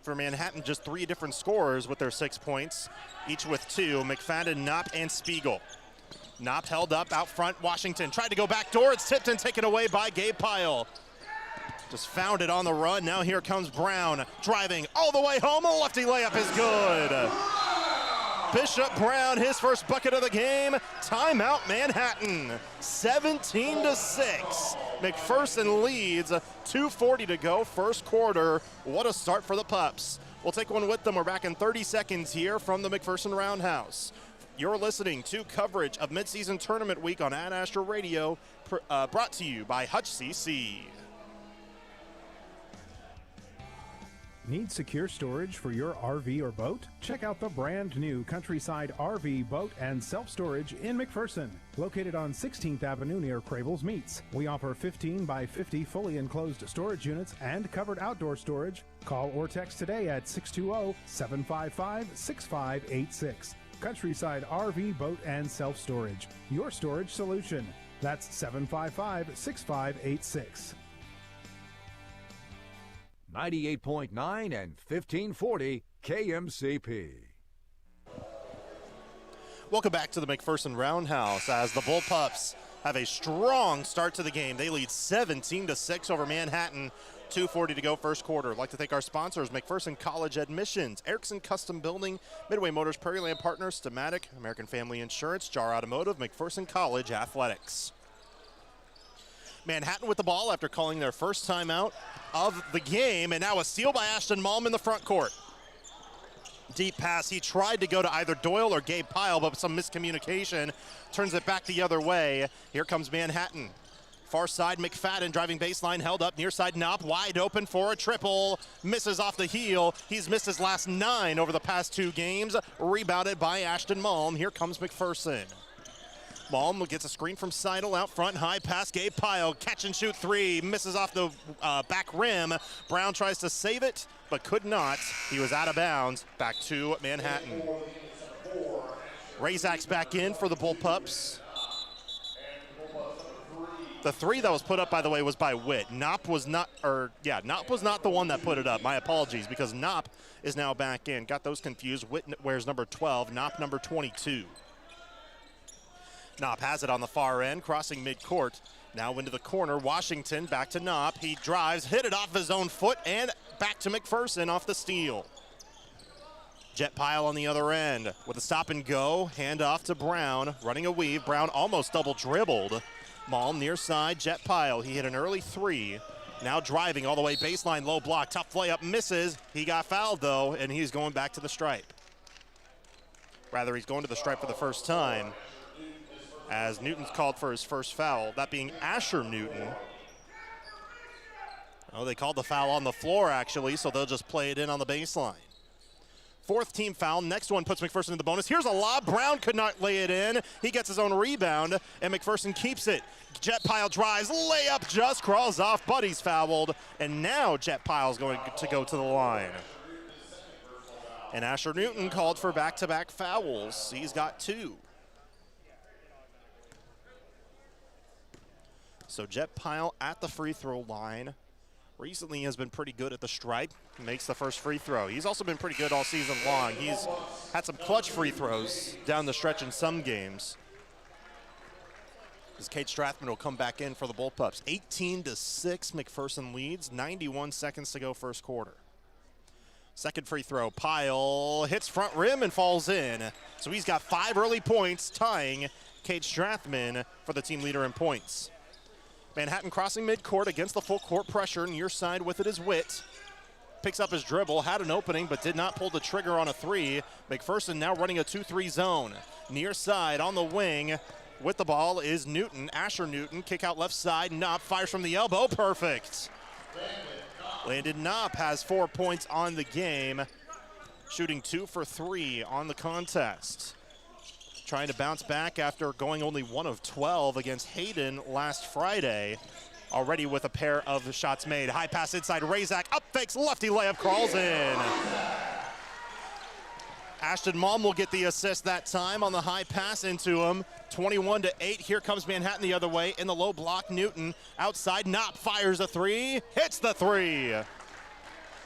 For Manhattan, just 3 different scorers with their 6 points, each with 2. McFadden, Knopp, and Spiegel. Knopp held up out front. Washington tried to go back door. It's tipped and taken away by Gabe Pyle. Just found it on the run. Now here comes Brown driving all the way home. A lefty layup is good. Bishop Brown, his first bucket of the game. Timeout Manhattan, 17-6. McPherson leads, 2:40 to go, first quarter. What a start for the Pups. We'll take one with them. We're back in 30 seconds here from the McPherson Roundhouse. You're listening to coverage of Midseason Tournament Week on Ad Astra Radio, brought to you by Hutch CC. Need secure storage for your RV or boat? Check out the brand new Countryside RV, Boat, and Self-Storage in McPherson. Located on 16th Avenue near Crable's Meats. We offer 15 by 50 fully enclosed storage units and covered outdoor storage. Call or text today at 620-755-6586. Countryside RV, Boat, and Self-Storage. Your storage solution. That's 755-6586. 98.9 and 1540 KMCP. Welcome back to the McPherson Roundhouse as the Bullpups have a strong start to the game. They lead 17-6 over Manhattan. 2:40 to go first quarter. I'd like to thank our sponsors, McPherson College Admissions, Erickson Custom Building, Midway Motors, Prairie Land Partners, Stamatic, American Family Insurance, Jar Automotive, McPherson College Athletics. Manhattan with the ball after calling their first timeout of the game, and now a steal by Ashton Malm in the front court. Deep pass. He tried to go to either Doyle or Gabe Pyle, but some miscommunication turns it back the other way. Here comes Manhattan. Far side, McFadden driving baseline, held up near side. Knopp wide open for a triple. Misses off the heel. He's missed his last 9 over the past 2 games. Rebounded by Ashton Malm. Here comes McPherson. Malm gets a screen from Seidel out front. High pass, Gabe Pyle. Catch and shoot 3. Misses off the back rim. Brown tries to save it, but could not. He was out of bounds. Back to Manhattan. Razak's back in for the Bullpups. The 3 that was put up, by the way, was by Witt. Knopp was not the one that put it up. My apologies, because Knopp is now back in. Got those confused. Witt wears number 12, Knopp number 22. Knopp has it on the far end, crossing midcourt. Now into the corner, Washington back to Knopp. He drives, hit it off his own foot, and back to McPherson off the steal. Jet Pyle on the other end with a stop and go. Hand off to Brown, running a weave. Brown almost double dribbled. Malm near side, Jet Pyle. He hit an early 3. Now driving all the way baseline, low block. Tough layup, misses. He got fouled though, and he's going back to the stripe. Rather, he's going to the stripe for the first time, as Newton's called for his first foul, that being Asher Newton. Oh, they called the foul on the floor, actually, so they'll just play it in on the baseline. 4th team foul. Next one puts McPherson in the bonus. Here's a lob. Brown could not lay it in. He gets his own rebound, and McPherson keeps it. Jet Pyle drives. Layup just crawls off, but he's fouled. And now Jet Pyle's going to go to the line. And Asher Newton called for back-to-back fouls. He's got 2. So Jet Pyle at the free throw line. Recently has been pretty good at the stripe. Makes the first free throw. He's also been pretty good all season long. He's had some clutch free throws down the stretch in some games. As Kate Strathman will come back in for the Bullpups. 18-6, McPherson leads. 91 seconds to go first quarter. Second free throw, Pyle hits front rim and falls in. So he's got 5 early points, tying Kate Strathman for the team leader in points. Manhattan crossing midcourt against the full court pressure. Near side with it is Witt. Picks up his dribble, had an opening, but did not pull the trigger on a 3. McPherson now running a 2-3 zone. Near side on the wing with the ball is Newton, Asher Newton. Kick out left side, Knopp fires from the elbow, perfect. Landon Knopp has 4 points on the game, shooting 2 for 3 on the contest. Trying to bounce back after going only 1 of 12 against Hayden last Friday. Already with a pair of shots made. High pass inside, Razak up fakes, lefty layup, crawls in. Ashton Malm will get the assist that time on the high pass into him. 21-8, here comes Manhattan the other way in the low block. Newton outside, Knopp fires a 3, hits the 3.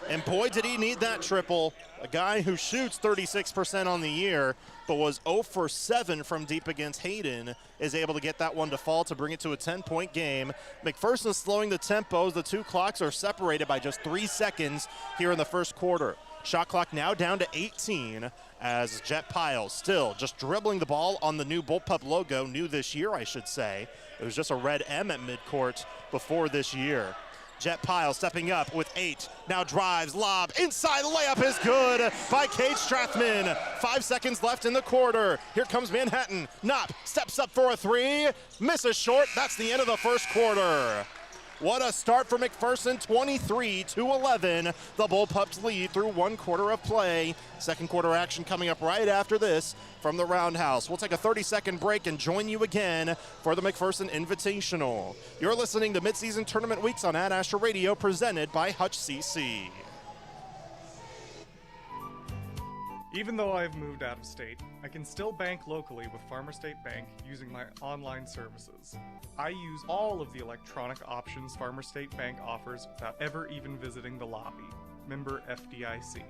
And boy, did he need that triple. A guy who shoots 36% on the year, but was 0 for 7 from deep against Hayden, is able to get that one to fall to bring it to a 10-point game. McPherson slowing the tempo. The 2 clocks are separated by just 3 seconds here in the first quarter. Shot clock now down to 18 as Jet Pyle still just dribbling the ball on the new Bullpup logo, new this year, I should say. It was just a red M at midcourt before this year. Jet Pyle stepping up with 8. Now drives, lob, inside layup is good by Kate Strathman. 5 seconds left in the quarter. Here comes Manhattan. Knopp steps up for a 3, misses short. That's the end of the first quarter. What a start for McPherson, 23-11. The Bullpups lead through 1 quarter of play. Second quarter action coming up right after this from the Roundhouse. We'll take a 30-second break and join you again for the McPherson Invitational. You're listening to Midseason Tournament Weeks on Ad Astra Radio, presented by Hutch CC. Even though I've moved out of state, I can still bank locally with Farmer State Bank using my online services. I use all of the electronic options Farmer State Bank offers without ever even visiting the lobby. Member FDIC.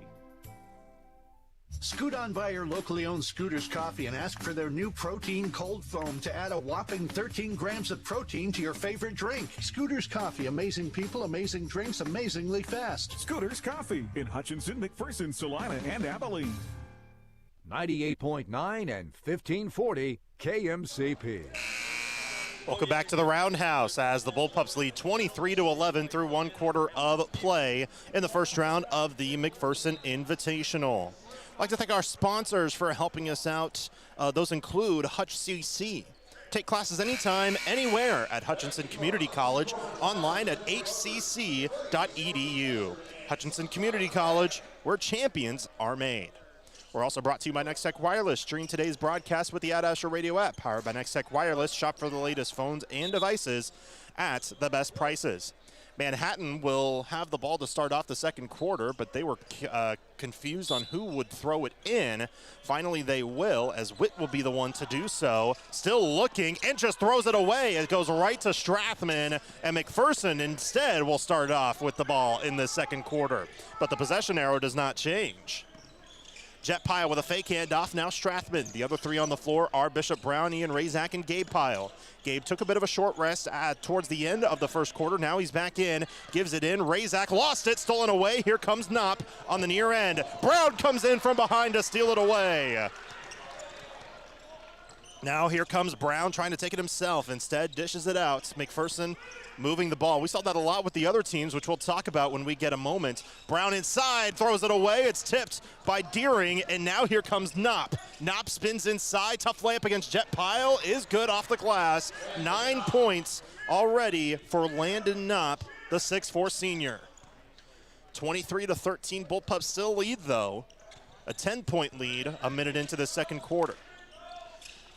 Scoot on by your locally owned Scooters Coffee and ask for their new protein cold foam to add a whopping 13 grams of protein to your favorite drink. Scooters Coffee, amazing people, amazing drinks, amazingly fast. Scooters Coffee in Hutchinson, McPherson, Salina, and Abilene. 98.9 and 1540 KMCP. Welcome back to the Roundhouse as the Bullpups lead 23-11 through 1 quarter of play in the first round of the McPherson Invitational. I'd like to thank our sponsors for helping us out. Those include Hutch CC. Take classes anytime, anywhere at Hutchinson Community College, online at hcc.edu. Hutchinson Community College, where champions are made. We're also brought to you by Nextech Wireless. Stream today's broadcast with the Ad Astra Radio app, powered by Nextech Wireless. Shop for the latest phones and devices at the best prices. Manhattan will have the ball to start off the second quarter, but they were confused on who would throw it in. Finally, they will, as Witt will be the one to do so. Still looking, and just throws it away. It goes right to Strathman, and McPherson instead will start off with the ball in the second quarter. But the possession arrow does not change. Jet Pyle with a fake handoff, now Strathman. The other three on the floor are Bishop Brown, Ian Razak, and Gabe Pyle. Gabe took a bit of a short rest towards the end of the first quarter. Now he's back in, gives it in. Razak lost it, stolen away. Here comes Knopp on the near end. Brown comes in from behind to steal it away. Now here comes Brown trying to take it himself. Instead, dishes it out. McPherson moving the ball. We saw that a lot with the other teams, which we'll talk about when we get a moment. Brown inside, throws it away. It's tipped by Deering, and now here comes Knopp. Knopp spins inside. Tough layup against Jet Pyle is good off the glass. 9 points already for Landon Knopp, the 6'4 senior. 23-13, Bullpups still lead, though. A 10-point lead a minute into the second quarter.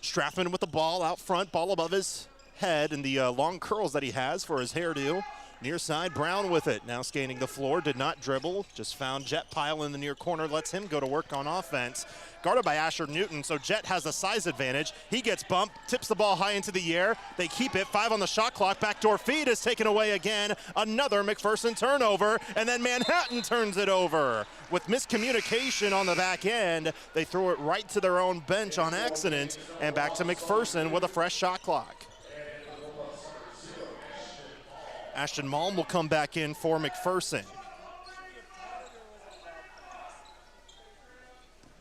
Strathman with the ball out front, ball above his head and the long curls that he has for his hairdo. Near side, Brown with it. Now scanning the floor, did not dribble, just found Jet Pyle in the near corner, lets him go to work on offense. Guarded by Asher Newton, so Jet has the size advantage. He gets bumped, tips the ball high into the air. They keep it, 5 on the shot clock. Backdoor feed is taken away again. Another McPherson turnover, and then Manhattan turns it over. With miscommunication on the back end, they throw it right to their own bench on accident, and back to McPherson with a fresh shot clock. Ashton Malm will come back in for McPherson.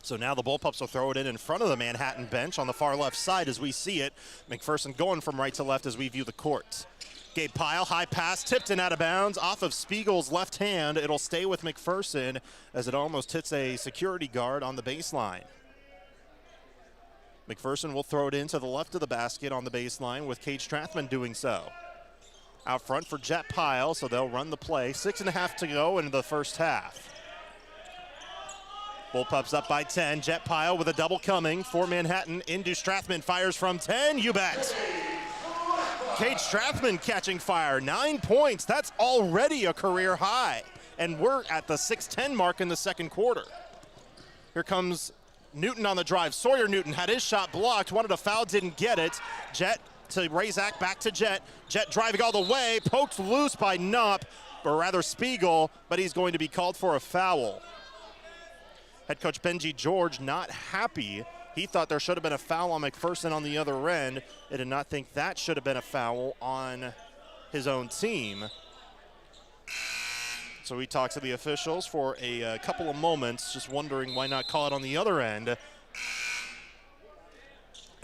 So now the Bullpups will throw it in front of the Manhattan bench on the far left side as we see it. McPherson going from right to left as we view the court. Gabe Pyle, high pass, tipped and out of bounds off of Spiegel's left hand. It'll stay with McPherson as it almost hits a security guard on the baseline. McPherson will throw it into the left of the basket on the baseline with Cade Strathman doing so. Out front for Jet Pyle, so they'll run the play. 6.5 to go in the first half. Bullpups up by 10. Jet Pyle with a double coming for Manhattan. Into Strathman, fires from 10. You bet. Cade Strathman catching fire. 9 points. That's already a career high. And we're at the 6:10 mark in the second quarter. Here comes Newton on the drive. Sawyer Newton had his shot blocked. Wanted a foul, didn't get it. Jet to Razak, back to Jet. Jet driving all the way, poked loose by Knopp, or rather Spiegel, but he's going to be called for a foul. Head coach Benji George not happy. He thought there should have been a foul on McPherson on the other end. He did not think that should have been a foul on his own team. So he talked to the officials for a couple of moments, just wondering why not call it on the other end.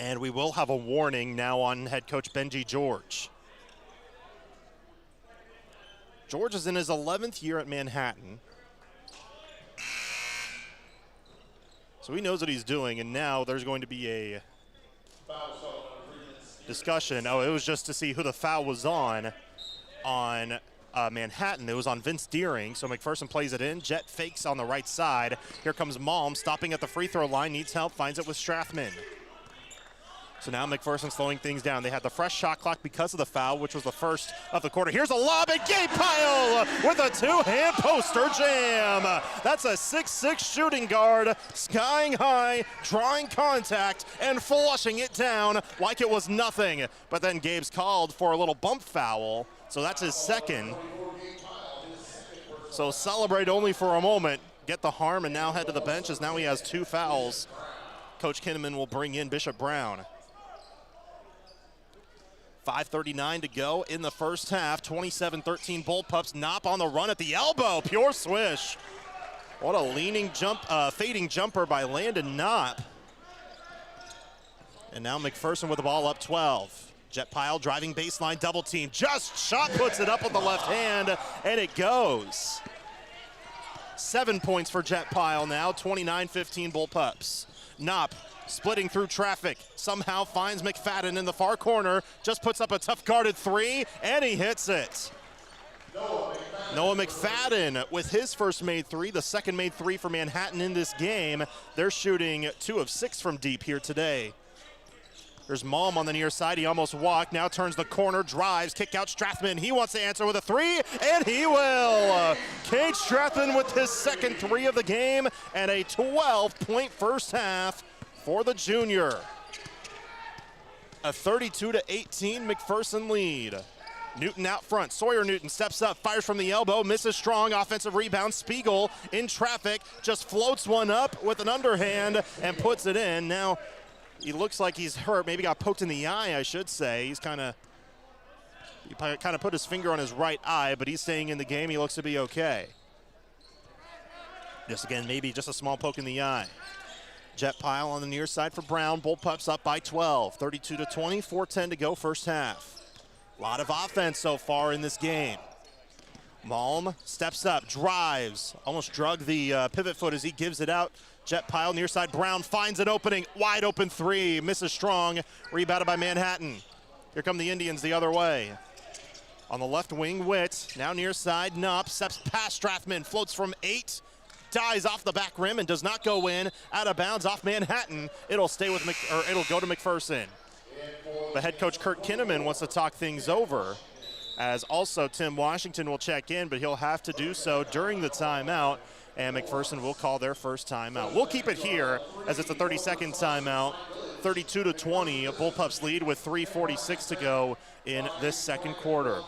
And we will have a warning now on head coach Benji George. George is in his 11th year at Manhattan. So he knows what he's doing, and now there's going to be a discussion. Oh, it was just to see who the foul was on on Manhattan. It was on Vince Deering, so McPherson plays it in. Jet fakes on the right side. Here comes Malm, stopping at the free throw line, needs help, finds it with Strathman. So now McPherson slowing things down. They had the fresh shot clock because of the foul, which was the first of the quarter. Here's a lob, and Gabe Pyle with a two-hand poster jam. That's a 6'6" shooting guard, skying high, drawing contact, and flushing it down like it was nothing. But then Gabe's called for a little bump foul, so that's his second. So celebrate only for a moment, get the harm, and now head to the bench as now he has 2 fouls. Coach Kinnaman will bring in Bishop Brown. 5:39 to go in the first half. 27-13 Bullpups. Knopp on the run at the elbow. Pure swish. What a leaning jump, fading jumper by Landon Knopp. And now McPherson with the ball up 12. Jet Pyle driving baseline, double team. Just shot puts it up with the left hand, and it goes. 7 points for Jet Pyle now. 29-15 Bullpups. Knopp splitting through traffic, somehow finds McFadden in the far corner, just puts up a tough guarded 3, and he hits it. Noah McFadden with his first made 3, the second made 3 for Manhattan in this game. They're shooting 2 of 6 from deep here today. There's Malm on the near side, he almost walked, now turns the corner, drives, kick out Strathman. He wants to answer with a 3, and he will. Cade Strathman with his second 3 of the game, and a 12-point first half for the junior. A 32-18 McPherson lead. Newton out front. Sawyer Newton steps up, fires from the elbow, misses strong. Offensive rebound. Spiegel in traffic, just floats one up with an underhand and puts it in. Now he looks like he's hurt. Maybe got poked in the eye, I should say. He kind of put his finger on his right eye, but he's staying in the game. He looks to be okay. Just again, maybe just a small poke in the eye. Jet Pyle on the near side for Brown. Bullpups up by 12. 32-20, 4:10 to go first half. A lot of offense so far in this game. Malm steps up, drives, almost drug the pivot foot as he gives it out. Jet Pyle near side. Brown finds an opening, wide open 3, misses strong, rebounded by Manhattan. Here come the Indians the other way. On the left wing, Witt, now near side. Knopp steps past Strathman, floats from 8. Dies off the back rim and does not go in. Out of bounds off Manhattan. It'll stay with it'll go to McPherson. The head coach Kurt Kinnaman wants to talk things over, as also Tim Washington will check in, but he'll have to do so during the timeout, and McPherson will call their first timeout. We'll keep it here as it's a 30-second timeout. 32-20, Bullpups lead with 3:46 to go in this second quarter.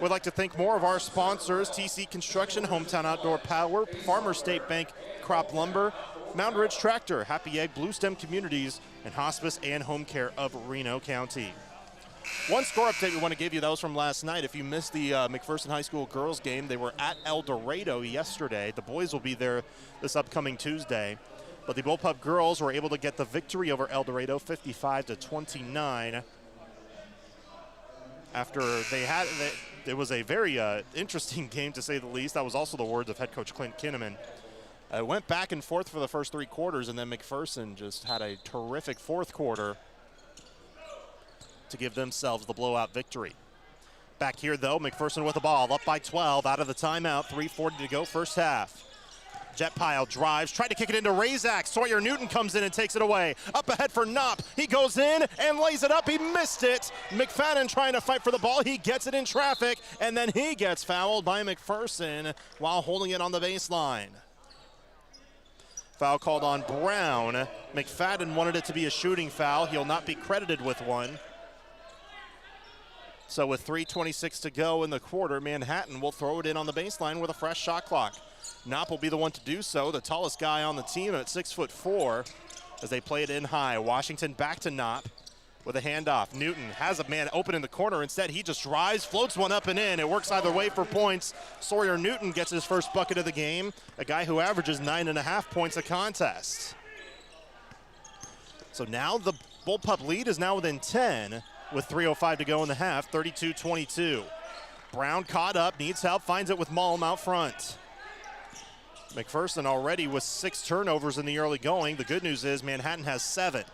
We'd like to thank more of our sponsors: TC Construction, Hometown Outdoor Power, Farmers State Bank, Crop Lumber, Mountain Ridge Tractor, Happy Egg, Blue Stem Communities, and Hospice and Home Care of Reno County. One score update we want to give you, that was from last night. If you missed the McPherson High School girls game, they were at El Dorado yesterday. The boys will be there this upcoming Tuesday. But the Bullpup girls were able to get the victory over El Dorado, 55-29. After it was a very interesting game, to say the least. That was also the words of head coach Clint Kinnaman. It went back and forth for the first 3 quarters, and then McPherson just had a terrific fourth quarter to give themselves the blowout victory. Back here, though, McPherson with the ball, up by 12, out of the timeout, 3:40 to go, first half. Jet Pyle drives, tried to kick it into Razak. Sawyer Newton comes in and takes it away. Up ahead for Knopp. He goes in and lays it up. He missed it. McFadden trying to fight for the ball. He gets it in traffic, and then he gets fouled by McPherson while holding it on the baseline. Foul called on Brown. McFadden wanted it to be a shooting foul. He'll not be credited with one. So with 3:26 to go in the quarter, Manhattan will throw it in on the baseline with a fresh shot clock. Knopp will be the one to do so, the tallest guy on the team at 6'4", as they play it in high. Washington back to Knopp with a handoff. Newton has a man open in the corner. Instead, he just drives, floats one up and in. It works either way for points. Sawyer Newton gets his first bucket of the game, a guy who averages 9.5 points a contest. So now the Bullpup lead is now within 10 with 3:05 to go in the half, 32-22. Brown caught up, needs help, finds it with Malm out front. McPherson already with 6 turnovers in the early going. The good news is Manhattan has 7.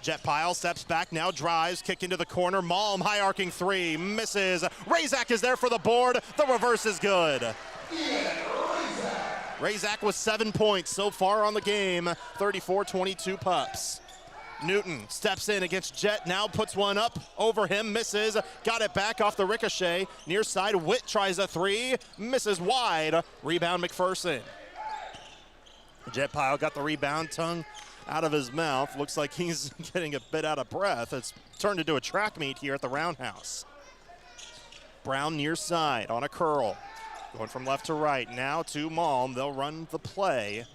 Jet Pyle steps back, now drives, kick into the corner. Malm, high arcing three, misses. Razak is there for the board. The reverse is good. Razak with 7 points so far on the game. 34-22 Pups. Newton steps in against Jet, now puts one up over him, misses. Got it back off the ricochet. Near side, Witt tries a three, misses wide. Rebound McPherson. Jet Pyle got the rebound, tongue out of his mouth. Looks like he's getting a bit out of breath. It's turned into a track meet here at the Roundhouse. Brown near side on a curl. Going from left to right, now to Malm. They'll run the play.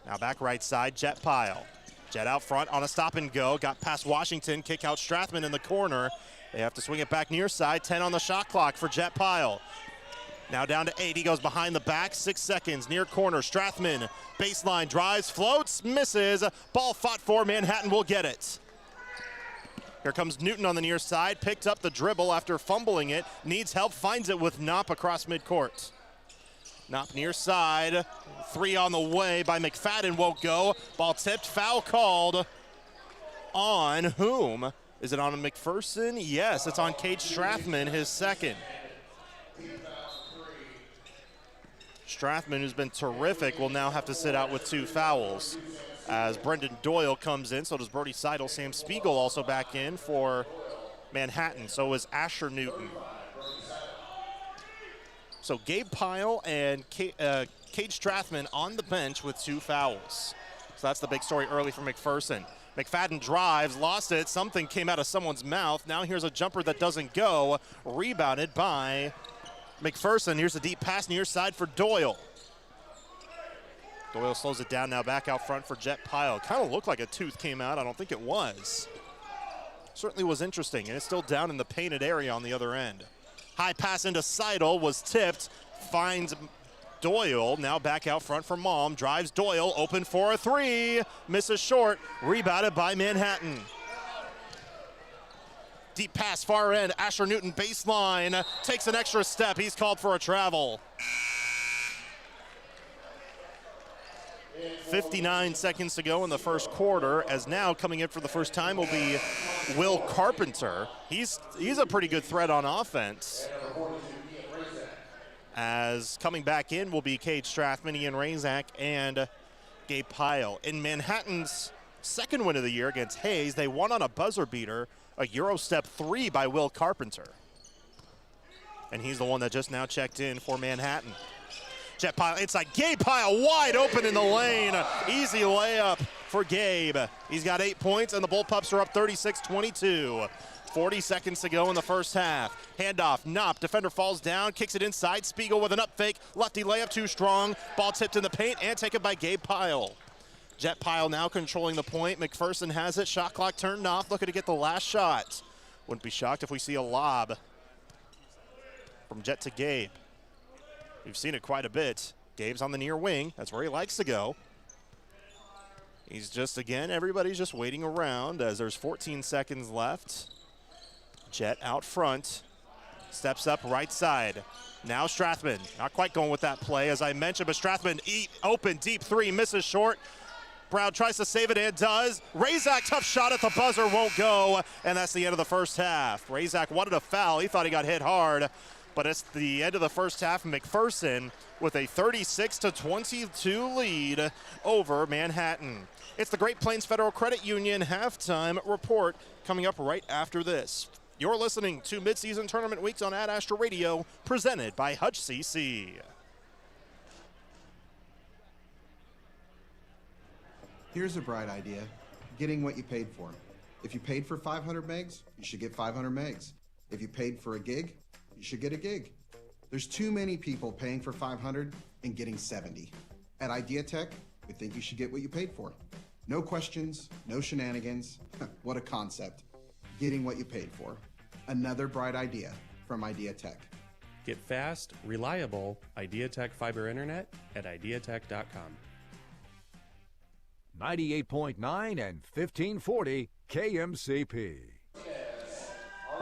Now back right side, Jet Pyle. Jet out front on a stop and go. Got past Washington, kick out Strathman in the corner. They have to swing it back near side. 10 on the shot clock for Jet Pyle. Now down to 8, he goes behind the back, 6 seconds, near corner, Strathman, baseline, drives, floats, misses, ball fought for, Manhattan will get it. Here comes Newton on the near side, picked up the dribble after fumbling it, needs help, finds it with Knopp across midcourt. Knopp near side, 3 on the way by McFadden, won't go, ball tipped, foul called on whom? Is it on McPherson? Yes, it's on Cade Strathman, his second. Strathman, who's been terrific, will now have to sit out with 2 fouls. As Brendan Doyle comes in, so does Brody Seidel. Sam Spiegel also back in for Manhattan. So is Asher Newton. So Gabe Pyle and Cade Strathman on the bench with 2 fouls. So that's the big story early for McPherson. McFadden drives, lost it. Something came out of someone's mouth. Now here's a jumper that doesn't go. Rebounded by McPherson. Here's a deep pass near side for Doyle. Doyle slows it down now, back out front for Jet Pyle. Kind of looked like a tooth came out. I don't think it was. Certainly was interesting, and it's still down in the painted area on the other end. High pass into Seidel was tipped. Finds Doyle, now back out front for Malm. Drives Doyle, open for a 3. Misses short, rebounded by Manhattan. Deep pass, far end, Asher Newton baseline, takes an extra step, he's called for a travel. 59 seconds to go in the first quarter, as now coming in for the first time will be Will Carpenter. He's a pretty good threat on offense. As coming back in will be Cade Strathman, Ian Razak, and Gabe Pyle. In Manhattan's second win of the year against Hayes, they won on a buzzer beater, a Euro step 3 by Will Carpenter. And he's the one that just now checked in for Manhattan. Jet Pyle inside, Gabe Pyle wide open in the lane. Easy layup for Gabe. He's got 8 points, and the Bull Pups are up 36-22. 40 seconds to go in the first half. Handoff, Knopp, defender falls down, kicks it inside. Spiegel with an up fake, lefty layup too strong. Ball tipped in the paint and taken by Gabe Pyle. Jet Pyle now controlling the point. McPherson has it, shot clock turned off, looking to get the last shot. Wouldn't be shocked if we see a lob from Jet to Gabe. We've seen it quite a bit. Gabe's on the near wing. That's where he likes to go. He's just, again, everybody's just waiting around as there's 14 seconds left. Jet out front. Steps up right side. Now Strathman. Not quite going with that play, as I mentioned, but Strathman open, deep 3, misses short. Brown tries to save it and does. Razak, tough shot at the buzzer, won't go. And that's the end of the first half. Razak wanted a foul. He thought he got hit hard. But it's the end of the first half. McPherson with a 36-22 lead over Manhattan. It's the Great Plains Federal Credit Union halftime report coming up right after this. You're listening to Midseason Tournament Weeks on Ad Astra Radio, presented by Hutch CC. Here's a bright idea, getting what you paid for. If you paid for 500 megs, you should get 500 megs. If you paid for a gig, you should get a gig. There's too many people paying for 500 and getting 70. At IdeaTech, we think you should get what you paid for. No questions, no shenanigans. What a concept. Getting what you paid for. Another bright idea from IdeaTech. Get fast, reliable IdeaTech fiber internet at ideatech.com. 98.9 and 1540 KMCP.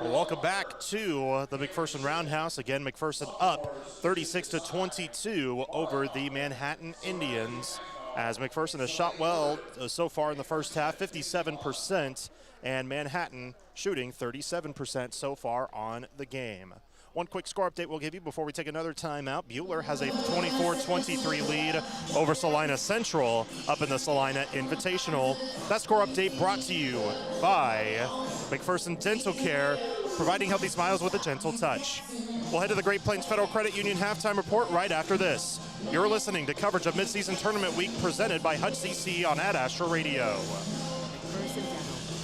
Well, welcome back to the McPherson Roundhouse. Again, McPherson up 36-22 over the Manhattan Indians. as McPherson has shot well so far in the first half, 57%, and Manhattan shooting 37% so far on the game. One quick score update we'll give you before we take another timeout. Buhler has a 24-23 lead over Salina Central up in the Salina Invitational. That score update brought to you by McPherson Dental Care, providing healthy smiles with a gentle touch. We'll head to the Great Plains Federal Credit Union halftime report right after this. You're listening to coverage of Midseason Tournament Week presented by Hutch CC on Ad Astra Radio.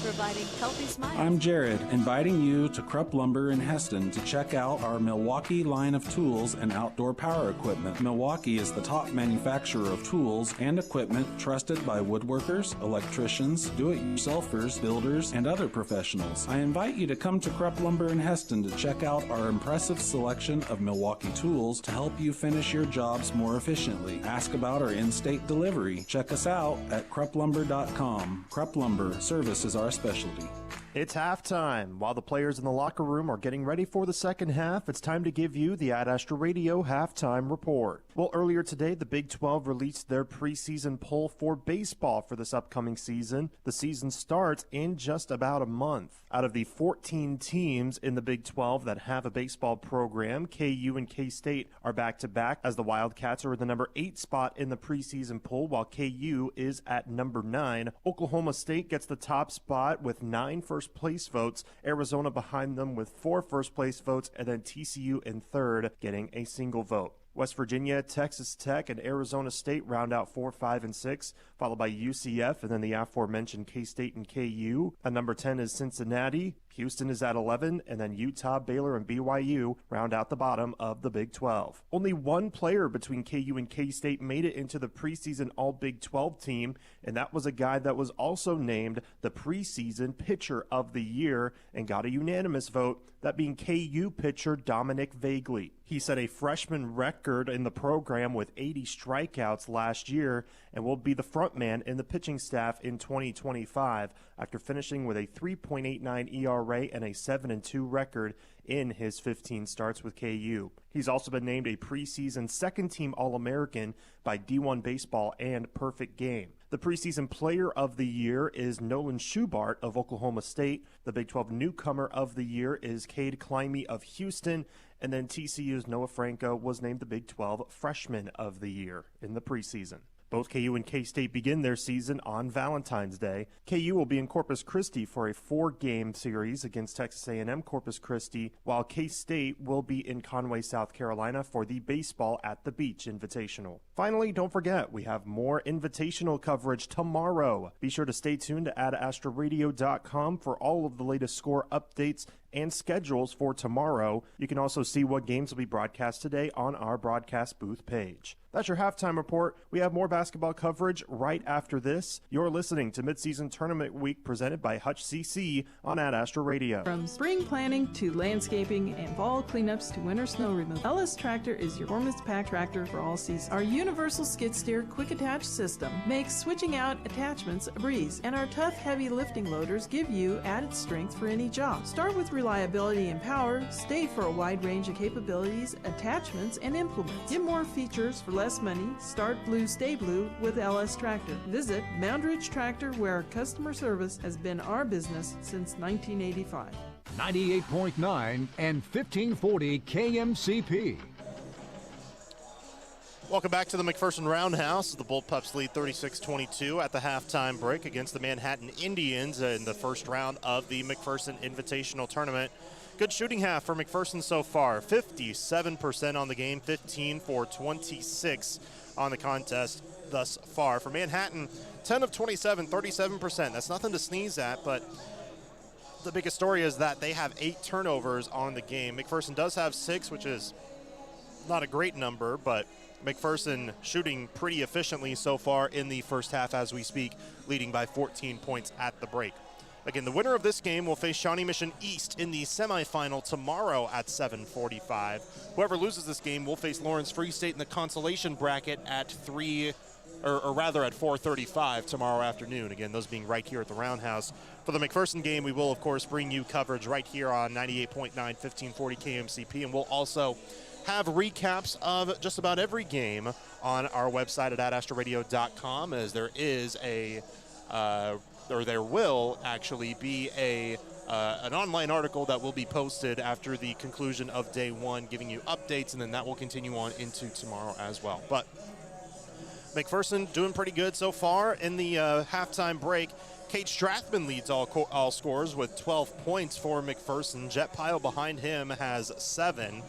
Providing healthy smiles. I'm Jared, inviting you to Krupp Lumber in Heston to check out our Milwaukee line of tools and outdoor power equipment. Milwaukee is the top manufacturer of tools and equipment trusted by woodworkers, electricians, do-it-yourselfers, builders, and other professionals. I invite you to come to Krupp Lumber in Heston to check out our impressive selection of Milwaukee tools to help you finish your jobs more efficiently. Ask about our in-state delivery. Check us out at krupplumber.com. Krupp Lumber, service is our specialty. It's halftime. While the players in the locker room are getting ready for the second half, it's time to give you the Ad Astra Radio halftime report. Well, earlier today, the Big 12 released their preseason poll for baseball for this upcoming season. The season starts in just about a month. Out of the 14 teams in the Big 12 that have a baseball program, KU and K-State are back-to-back as the Wildcats are in the number 8 spot in the preseason poll, while KU is at number 9. Oklahoma State gets the top spot with 9 first-place votes, Arizona behind them with 4 first-place votes, and then TCU in third, getting a single vote. West Virginia, Texas Tech, and Arizona State round out 4, 5, and 6, followed by UCF, and then the aforementioned K-State and KU. At number 10 is Cincinnati. Houston is at 11, and then Utah, Baylor, and BYU round out the bottom of the Big 12. Only one player between KU and K-State made it into the preseason All-Big 12 team, and that was a guy that was also named the preseason Pitcher of the Year and got a unanimous vote, that being KU pitcher Dominic Vagley. He set a freshman record in the program with 80 strikeouts last year and will be the front man in the pitching staff in 2025 after finishing with a 3.89 ERA and a 7-2 record in his 15 starts with KU. He's also been named a preseason second-team All-American by D1 Baseball and Perfect Game. The preseason player of the year is Nolan Schubart of Oklahoma State. The Big 12 newcomer of the year is Cade Climby of Houston. And then TCU's Noah Franco was named the Big 12 freshman of the year in the preseason. Both KU and K-State begin their season on Valentine's Day. KU will be in Corpus Christi for a 4-game series against Texas A&M Corpus Christi, while K-State will be in Conway, South Carolina for the Baseball at the Beach Invitational. Finally, don't forget, we have more invitational coverage tomorrow. Be sure to stay tuned to adastraradio.com for all of the latest score updates and schedules for tomorrow. You can also see what games will be broadcast today on our broadcast booth page. That's your halftime report. We have more basketball coverage right after this. You're listening to Midseason Tournament Week presented by Hutch CC on Ad Astra Radio. From spring planning to landscaping and fall cleanups to winter snow removal, LS Tractor is your performance pack tractor for all seasons. Our universal skid steer quick attach system makes switching out attachments a breeze, and our tough heavy lifting loaders give you added strength for any job. Start with reliability and power, stay for a wide range of capabilities, attachments, and implements. Get more features for less money. Start blue, stay blue with LS Tractor. Visit Moundridge Tractor, where customer service has been our business since 1985. 98.9 and 1540 KMCP. Welcome back to the McPherson Roundhouse. The Bullpups lead 36-22 at the halftime break against the Manhattan Indians in the first round of the McPherson Invitational Tournament. Good shooting half for McPherson so far. 57% on the game, 15 for 26 on the contest thus far. For Manhattan, 10 of 27, 37%. That's nothing to sneeze at, but the biggest story is that they have 8 turnovers on the game. McPherson does have 6, which is not a great number, but McPherson shooting pretty efficiently so far in the first half as we speak, leading by 14 points at the break. Again, the winner of this game will face Shawnee Mission East in the semifinal tomorrow at 7:45. Whoever loses this game will face Lawrence Free State in the consolation bracket at 4:35 tomorrow afternoon. Again, those being right here at the Roundhouse. For the McPherson game, we will, of course, bring you coverage right here on 98.9, 1540 KMCP, and we'll also have recaps of just about every game on our website at adastroradio.com, as there is there will actually be an online article that will be posted after the conclusion of day one, giving you updates, and then that will continue on into tomorrow as well. But McPherson doing pretty good so far in the halftime break. Kate Strathman leads all scores with 12 points for McPherson. Jet Pyle behind him has 7.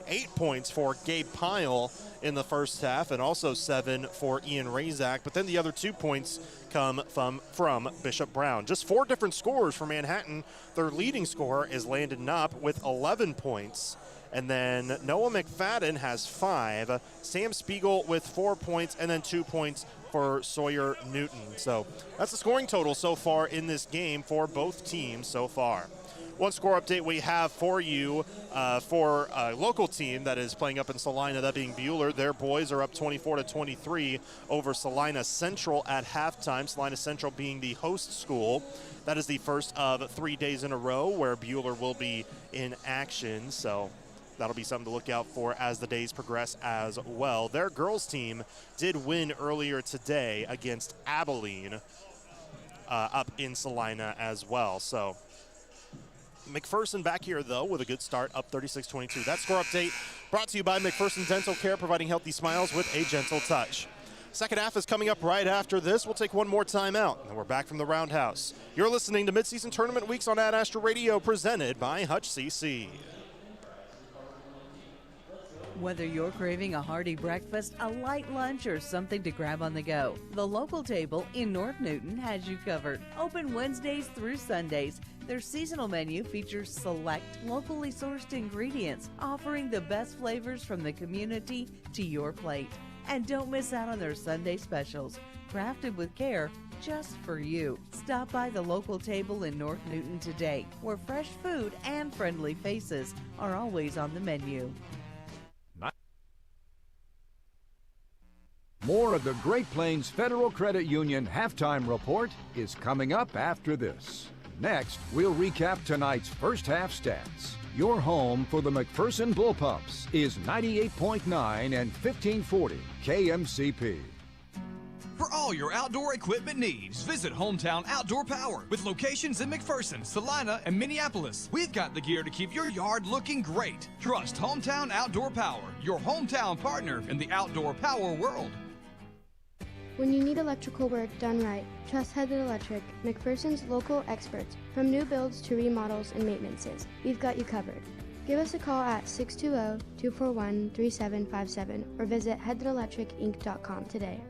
8 points for Gabe Pyle in the first half, and also 7 for Ian Razak. But then the other 2 points come from Bishop Brown. Just 4 different scorers for Manhattan. Their leading scorer is Landon Knopp with 11 points. And then Noah McFadden has 5. Sam Spiegel with 4 points, and then 2 points for Sawyer Newton. So that's the scoring total so far in this game for both teams so far. One score update we have for you for a local team that is playing up in Salina, that being Buhler. Their boys are up 24-23 over Salina Central at halftime. Salina Central being the host school. That is the first of 3 days in a row where Buhler will be in action. So that'll be something to look out for as the days progress as well. Their girls team did win earlier today against Abilene up in Salina as well. So McPherson back here, though, with a good start, up 36-22. That score update brought to you by McPherson Dental Care, providing healthy smiles with a gentle touch. Second half is coming up right after this. We'll take one more time out, and then we're back from the Roundhouse. You're listening to Midseason Tournament Weeks on Ad Astra Radio, presented by Hutch CC. Whether you're craving a hearty breakfast, a light lunch, or something to grab on the go, the local table in North Newton has you covered. Open Wednesdays through Sundays. Their seasonal menu features select, locally sourced ingredients, offering the best flavors from the community to your plate. And don't miss out on their Sunday specials, crafted with care just for you. Stop by the local table in North Newton today, where fresh food and friendly faces are always on the menu. More of the Great Plains Federal Credit Union halftime report is coming up after this. Next, we'll recap tonight's first half stats. Your home for the McPherson Bullpups is 98.9 and 1540 KMCP. For all your outdoor equipment needs, visit Hometown Outdoor Power with locations in McPherson, Salina, and Minneapolis. We've got the gear to keep your yard looking great. Trust Hometown Outdoor Power, your hometown partner in the outdoor power world. When you need electrical work done right, trust Headed Electric, McPherson's local experts. From new builds to remodels and maintenances, we've got you covered. Give us a call at 620-241-3757 or visit headedelectricinc.com today.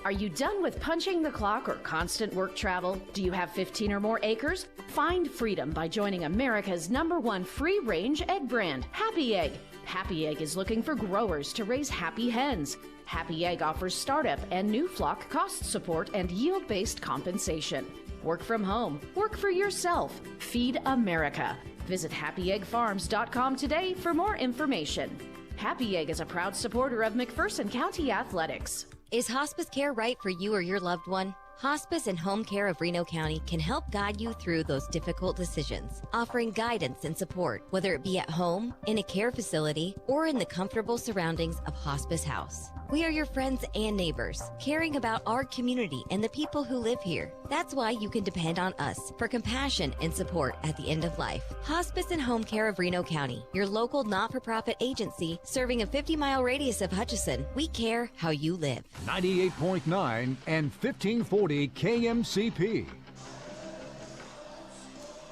Are you done with punching the clock or constant work travel? Do you have 15 or more acres? Find freedom by joining America's #1 free-range egg brand, Happy Egg. Happy Egg is looking for growers to raise happy hens. Happy Egg offers startup and new flock cost support and yield-based compensation. Work from home. Work for yourself. Feed America. Visit happyeggfarms.com today for more information. Happy Egg is a proud supporter of McPherson County Athletics. Is hospice care right for you or your loved one? Hospice and Home Care of Reno County can help guide you through those difficult decisions, offering guidance and support, whether it be at home, in a care facility, or in the comfortable surroundings of Hospice House. We are your friends and neighbors, caring about our community and the people who live here. That's why you can depend on us for compassion and support at the end of life. Hospice and Home Care of Reno County, your local not-for-profit agency serving a 50-mile radius of Hutchinson. We care how you live. 98.9 and 1540 KMCP.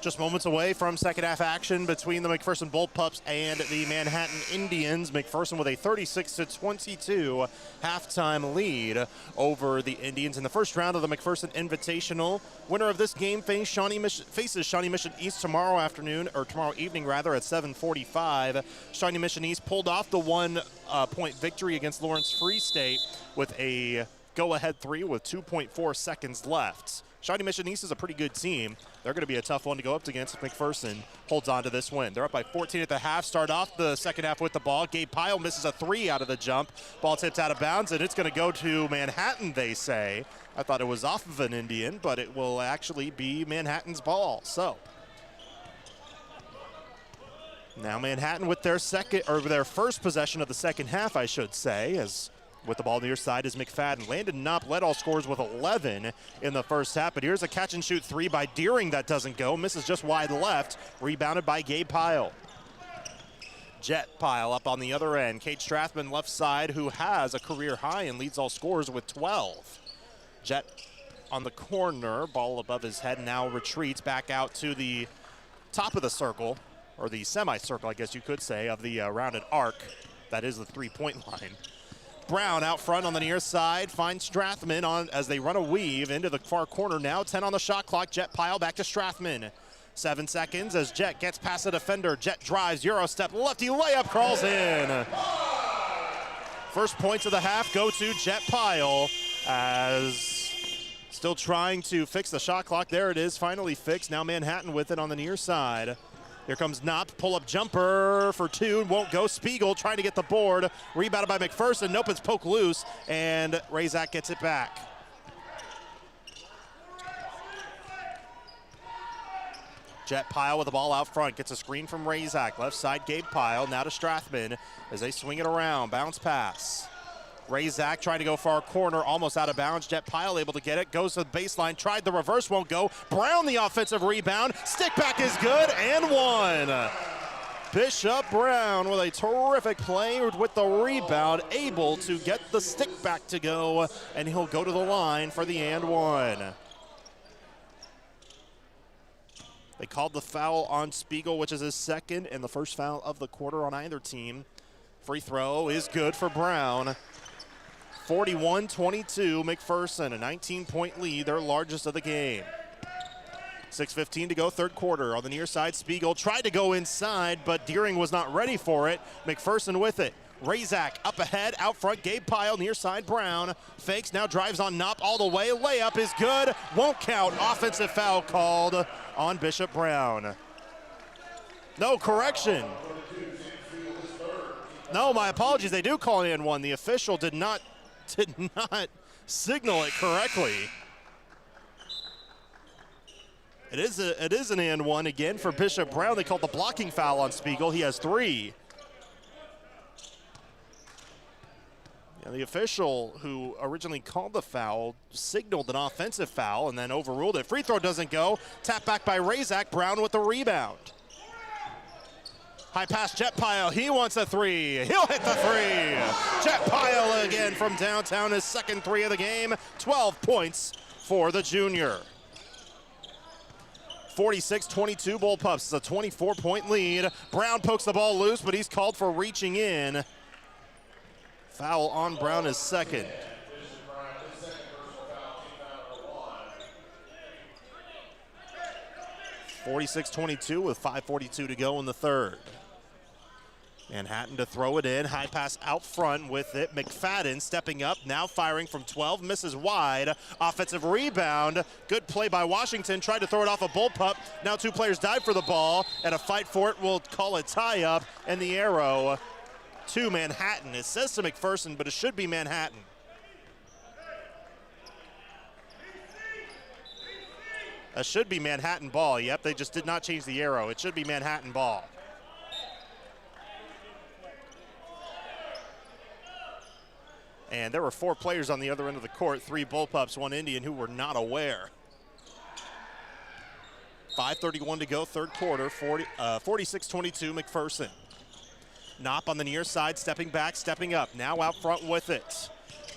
Just moments away from second half action between the McPherson Bullpups and the Manhattan Indians. McPherson with a 36-22 halftime lead over the Indians in the first round of the McPherson Invitational. Winner of this game faces Shawnee Mission East tomorrow evening at 7:45. Shawnee Mission East pulled off the 1-point victory against Lawrence Free State with a go-ahead 3 with 2.4 seconds left. Shawnee Mission East is a pretty good team. They're going to be a tough one to go up against if McPherson holds on to this win. They're up by 14 at the half. Start off the second half with the ball. Gabe Pyle misses a 3 out of the jump. Ball tipped out of bounds, and it's going to go to Manhattan, they say. I thought it was off of an Indian, but it will actually be Manhattan's ball. So Now Manhattan with their first possession of the second half, I should say, as with the ball near side is McFadden. Landon Knopp led all scorers with 11 in the first half, but here's a catch and shoot three by Deering that doesn't go. Misses just wide left, rebounded by Gabe Pyle. Jet Pyle up on the other end. Kate Strathman left side, who has a career high and leads all scorers with 12. Jet on the corner, ball above his head, now retreats back out to the top of the circle, or the semicircle, I guess you could say, of the rounded arc. That is the three-point line. Brown out front on the near side, finds Strathman on as they run a weave into the far corner now. 10 on the shot clock. Jet Pyle back to Strathman. 7 seconds as Jet gets past the defender. Jet drives, Euro step, lefty layup, crawls in. First points of the half go to Jet Pyle as still trying to fix the shot clock. There it is, finally fixed. Now Manhattan with it on the near side. Here comes Knopp, pull-up jumper for two, won't go. Spiegel trying to get the board, rebounded by McPherson. Nope, it's poked loose, and Razak gets it back. Jet Pyle with the ball out front, gets a screen from Razak. Left side, Gabe Pyle, now to Strathman as they swing it around, bounce pass. Razak trying to go far corner, almost out of bounds. Jet Pyle able to get it, goes to the baseline, tried the reverse, won't go. Brown the offensive rebound, stick back is good, and one. Bishop Brown with a terrific play with the rebound, able to get the stick back to go, and he'll go to the line for the and one. They called the foul on Spiegel, which is his second and the first foul of the quarter on either team. Free throw is good for Brown. 41-22, McPherson, a 19-point lead, their largest of the game. 6:15 to go, third quarter. On the near side, Spiegel tried to go inside, but Deering was not ready for it. McPherson with it. Razak up ahead, out front, Gabe Pyle, near side, Brown. Fakes, now drives on Knopp all the way. Layup is good, won't count. Offensive foul called on Bishop Brown. No correction. No, my apologies, they do call it and one. The official did not signal it correctly. It is an and one again for Bishop Brown. They called the blocking foul on Spiegel. He has 3. And the official who originally called the foul signaled an offensive foul and then overruled it. Free throw doesn't go. Tap back by Razak. Brown with the rebound. High pass, Jet Pyle, he wants a 3. He'll hit the 3. Jet Pyle again from downtown, his second 3 of the game. 12 points for the junior. 46-22 Bullpups, it's a 24-point lead. Brown pokes the ball loose, but he's called for reaching in. Foul on Brown is second. (46-22) with 5:42 to go in the third. Manhattan to throw it in. High pass out front with it. McFadden stepping up, now firing from 12, misses wide. Offensive rebound. Good play by Washington. Tried to throw it off a Bullpup. Now 2 players dive for the ball, and a fight for it will call a tie-up, and the arrow to Manhattan. It says to McPherson, but it should be Manhattan. That should be Manhattan ball. Yep, they just did not change the arrow. It should be Manhattan ball. And there were 4 players on the other end of the court, 3 Bullpups, 1 Indian, who were not aware. 5:31 to go, third quarter, 46-22 McPherson. Knopp on the near side, stepping back, stepping up. Now out front with it.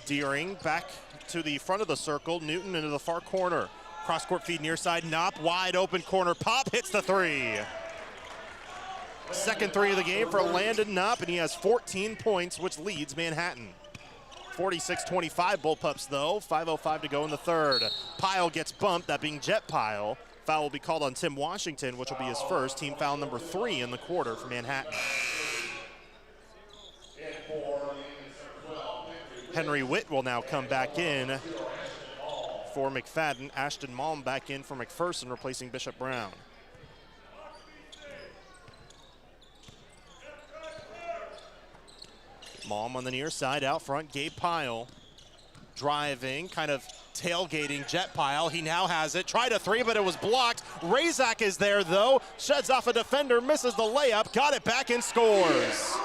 Deering back to the front of the circle. Newton into the far corner. Cross-court feed near side. Knopp, wide open corner. Pop hits the 3. Second 3 of the game for Landon Knopp, and he has 14 points, which leads Manhattan. 46-25 Bullpups, though. 5:05 to go in the third. Pyle gets bumped, that being Jet Pyle. Foul will be called on Tim Washington, which will be his first. Team foul number 3 in the quarter for Manhattan. Henry Witt will now come back in for McFadden. Ashton Malm back in for McPherson, replacing Bishop Brown. Malm on the near side, out front, Gabe Pyle driving, kind of tailgating Jet Pile. He now has it. Tried a three, but it was blocked. Razak is there, though. Sheds off a defender, misses the layup, got it back and scores.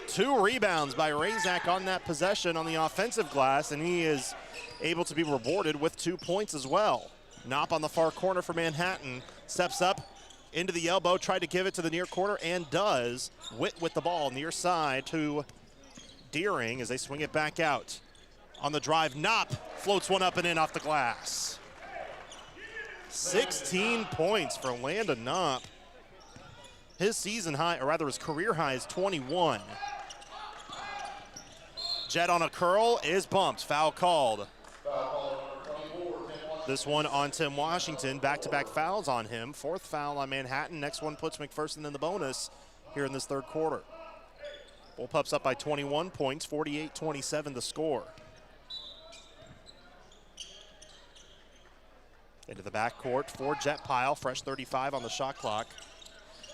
2 rebounds by Razak on that possession on the offensive glass, and he is able to be rewarded with 2 points as well. Knopp on the far corner for Manhattan. Steps up into the elbow, tried to give it to the near corner, and does. Witt with the ball near side to Deering as they swing it back out. On the drive, Knopp floats one up and in off the glass. 16 points for Landon Knopp. His season high, or rather his career high, is 21. Jet on a curl is bumped, foul called. This one on Tim Washington, back-to-back fouls on him. 4th foul on Manhattan. Next one puts McPherson in the bonus here in this 3rd quarter. Bullpups up by 21 points, 48-27 the score. Into the backcourt for Jet Pile, fresh 35 on the shot clock.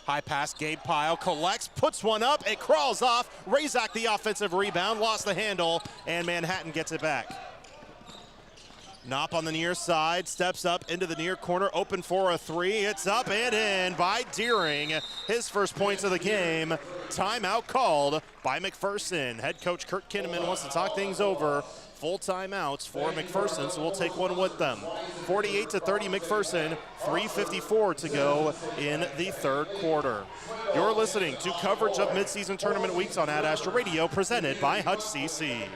High pass, Gabe Pile collects, puts one up, it crawls off. Razak the offensive rebound, lost the handle, and Manhattan gets it back. Knopp on the near side, steps up into the near corner, open for a three. It's up and in by Deering. His first points of the game. Timeout called by McPherson. Head coach Kurt Kinnaman wants to talk things over. Full timeouts for McPherson, so we'll take one with them. 48-30 McPherson, 3:54 to go in the 3rd quarter. You're listening to coverage of midseason tournament weeks on Ad Astra Radio, presented by Hutch CC.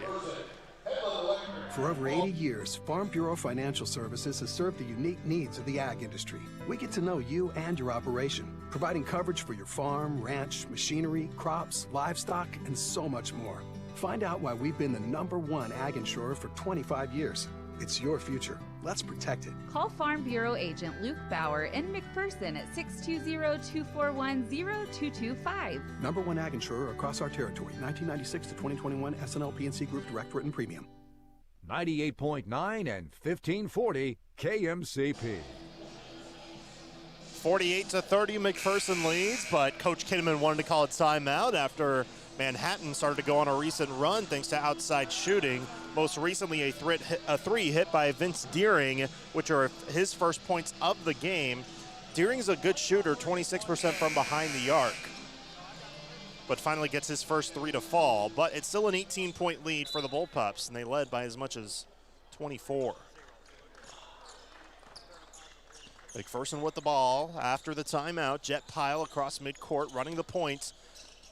For over 80 years, Farm Bureau Financial Services has served the unique needs of the ag industry. We get to know you and your operation, providing coverage for your farm, ranch, machinery, crops, livestock, and so much more. Find out why we've been the #1 ag insurer for 25 years. It's your future. Let's protect it. Call Farm Bureau agent Luke Bauer in McPherson at 620-241-0225. #1 ag insurer across our territory. 1996 to 2021 SNL P&C Group Direct Written Premium. 98.9 and 1540 KMCP. 48-30 McPherson leads, but Coach Kinnaman wanted to call a timeout after Manhattan started to go on a recent run thanks to outside shooting. Most recently a three hit by Vince Deering, which are his first points of the game. Deering's a good shooter, 26% from behind the arc, but finally gets his first three to fall. But it's still an 18-point lead for the Bullpups, and they led by as much as 24. McPherson with the ball after the timeout. Jet Pile across midcourt running the point.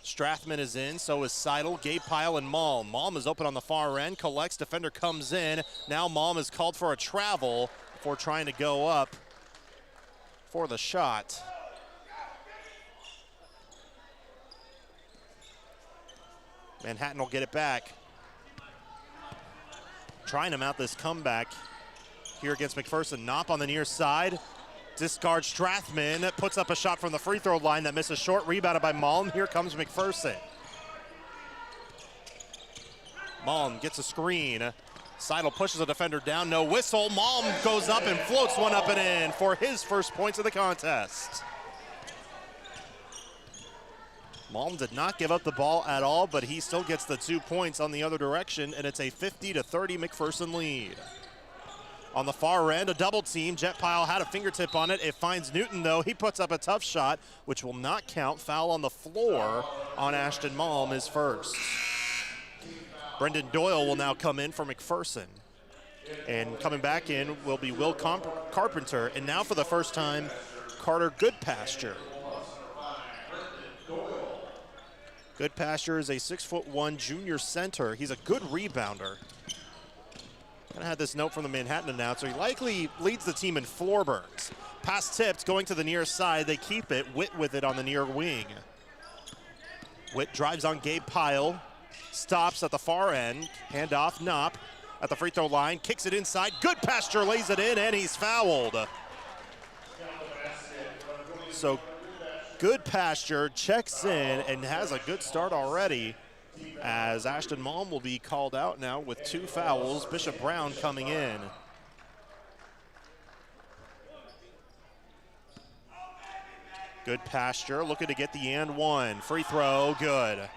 Strathman is in, so is Seidel, Gabe Pile, and Malm. Malm is open on the far end, collects, defender comes in. Now Malm is called for a travel before trying to go up for the shot. Manhattan will get it back. Trying to mount this comeback here against McPherson. Knopp on the near side. Discards Strathman, puts up a shot from the free throw line that misses short, rebounded by Malm. Here comes McPherson. Malm gets a screen. Seidel pushes a defender down, no whistle. Malm goes up and floats one up and in for his first points of the contest. Malm did not give up the ball at all, but he still gets the 2 points on the other direction, and it's a 50-30 McPherson lead. On the far end, a double team. Jet Pile had a fingertip on it. It finds Newton, though. He puts up a tough shot, which will not count. Foul on the floor on Ashton Malm, his first. Brendan Doyle will now come in for McPherson. And coming back in will be Will Carpenter. And now for the first time, Carter Goodpasture. Goodpasture is a 6'1" junior center. He's a good rebounder. I had this note from the Manhattan announcer. He likely leads the team in floor burns. Pass tipped, going to the near side. They keep it. Witt with it on the near wing. Witt drives on Gabe Pile. Stops at the far end. Handoff, Knopp at the free throw line. Kicks it inside. Goodpasture lays it in, and he's fouled. So Goodpasture checks in and has a good start already, as Ashton Malm will be called out now with 2 fouls. Bishop Brown coming in. Goodpasture looking to get the and one. Free throw, good.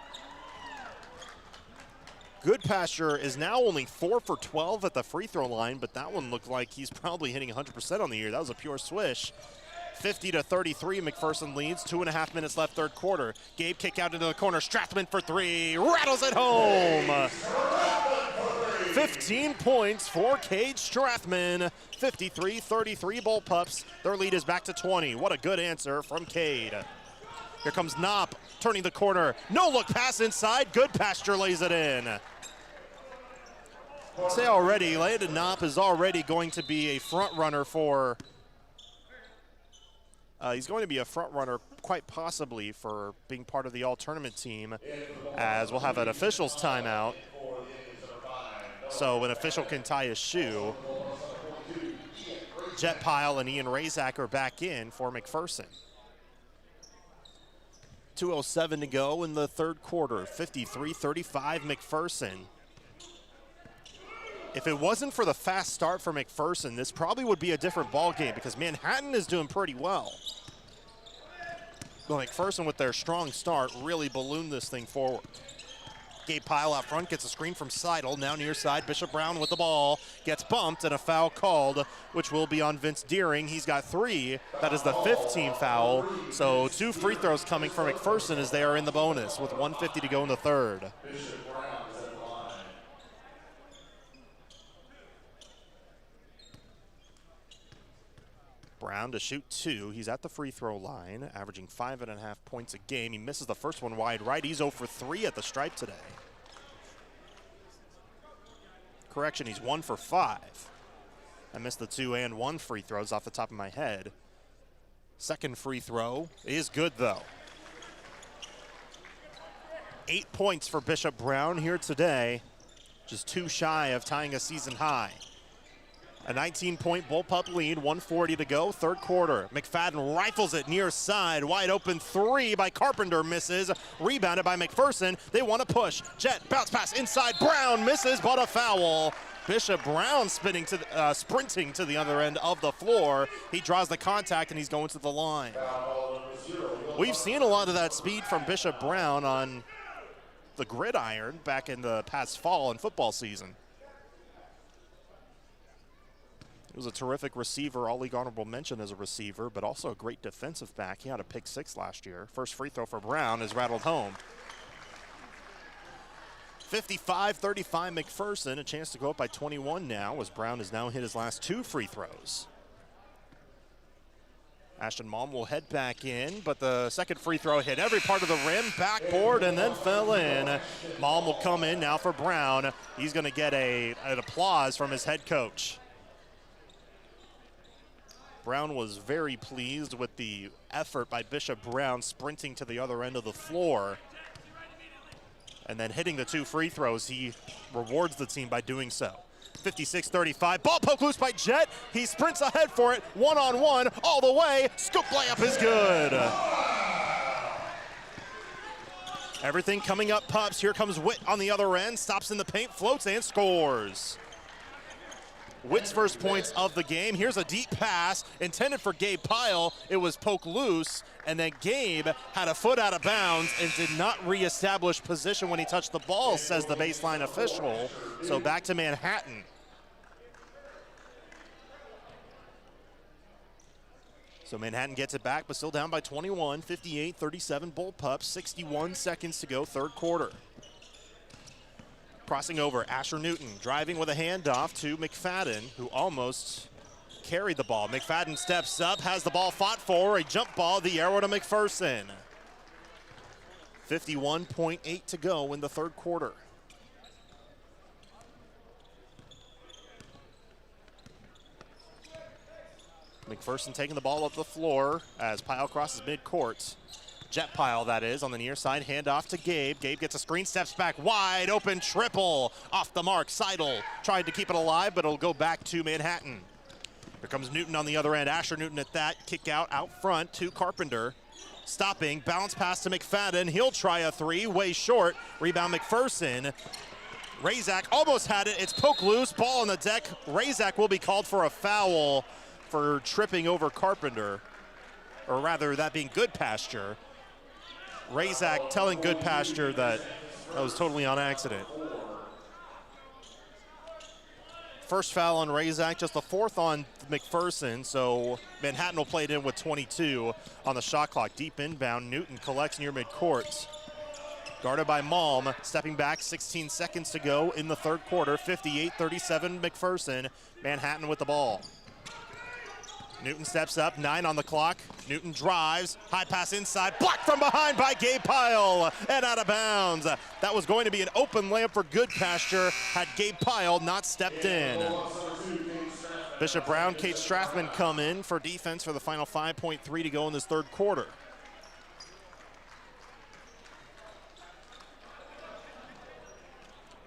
Good Pasture is now only 4 for 12 at the free throw line, but that one looked like he's probably hitting 100% on the year. That was a pure swish. 50-33, McPherson leads. 2.5 minutes left, third quarter. Gabe kick out into the corner. Strathman for three. Rattles it home. 15 points for Cade Strathman. 53-33 Bullpups. Their lead is back to 20. What a good answer from Cade. Here comes Knopp turning the corner. No look pass inside. Good Pasture lays it in. I'll say already, Landon Knopp is already going to be a front runner for he's going to be a front runner quite possibly for being part of the all-tournament team, as we'll have an official's timeout. So an official can tie his shoe. Jet Pyle and Ian Razak are back in for McPherson. 2:07 to go in the third quarter. 53-35 McPherson. If it wasn't for the fast start for McPherson, this probably would be a different ball game because Manhattan is doing pretty well. But McPherson, with their strong start, really ballooned this thing forward. Gabe Pyle out front gets a screen from Seidel. Now near side, Bishop Brown with the ball. Gets bumped and a foul called, which will be on Vince Deering. He's got 3. That is the 5th team foul. So 2 free throws coming from McPherson as they are in the bonus with 1:50 to go in the third. Brown to shoot 2. He's at the free throw line, averaging 5.5 points a game. He misses the first one wide right. He's 0 for 3 at the stripe today. Correction, he's 1 for 5. I missed the 2 and 1 free throws off the top of my head. Second free throw is good, though. 8 points for Bishop Brown here today. Just 2 shy of tying a season high. A 19-point Bullpup lead, 1:40 to go, third quarter. McFadden rifles it near side, wide open 3 by Carpenter, misses. Rebounded by McPherson. They want to push. Jet bounce pass inside. Brown misses, but a foul. Bishop Brown sprinting to the other end of the floor. He draws the contact and he's going to the line. We've seen a lot of that speed from Bishop Brown on the gridiron back in the past fall and football season. He was a terrific receiver, all-league honorable mention as a receiver, but also a great defensive back. He had a pick 6 last year. First free throw for Brown is rattled home. 55-35 McPherson, a chance to go up by 21 now, as Brown has now hit his last 2 free throws. Ashton Malm will head back in, but the second free throw hit every part of the rim, backboard, and then fell in. Malm will come in now for Brown. He's going to get an applause from his head coach. Brown was very pleased with the effort by Bishop Brown sprinting to the other end of the floor and then hitting the 2 free throws. He rewards the team by doing so. 56-35, ball poked loose by Jet. He sprints ahead for it, one-on-one, all the way. Scoop layup is good. Everything coming up, Pups. Here comes Witt on the other end, stops in the paint, floats, and scores. Witt's first points of the game. Here's a deep pass intended for Gabe Pyle. It was poked loose, and then Gabe had a foot out of bounds and did not reestablish position when he touched the ball, says the baseline official. So back to Manhattan. So Manhattan gets it back, but still down by 21, 58-37 Bullpups, 61 seconds to go, third quarter. Crossing over, Asher Newton driving with a handoff to McFadden, who almost carried the ball. McFadden steps up, has the ball fought for, a jump ball, the arrow to McPherson. 51.8 to go in the third quarter. McPherson taking the ball up the floor as Pyle crosses midcourt. Jet Pyle, that is, on the near side, handoff to Gabe. Gabe gets a screen, steps back, wide open triple. Off the mark, Seidel tried to keep it alive, but it'll go back to Manhattan. Here comes Newton on the other end. Asher Newton at that, kick out front to Carpenter. Stopping, bounce pass to McFadden. He'll try a 3, way short. Rebound McPherson. Razak almost had it. It's poked loose, ball on the deck. Razak will be called for a foul for tripping over Carpenter, or rather that being Good Pasture. Razak telling Good Pasture that was totally on accident. first foul on Razak, just the fourth on McPherson, so Manhattan will play it in with 22 on the shot clock. Deep inbound, Newton collects near midcourt. Guarded by Malm, stepping back, 16 seconds to go in the third quarter. 58-37 McPherson. Manhattan with the ball. Newton steps up, 9 on the clock. Newton drives, high pass inside, blocked from behind by Gabe Pyle, and out of bounds. That was going to be an open layup for Goodpasture had Gabe Pyle not stepped in. Bishop Brown, Kate Strathman come in for defense for the final 5.3 to go in this third quarter.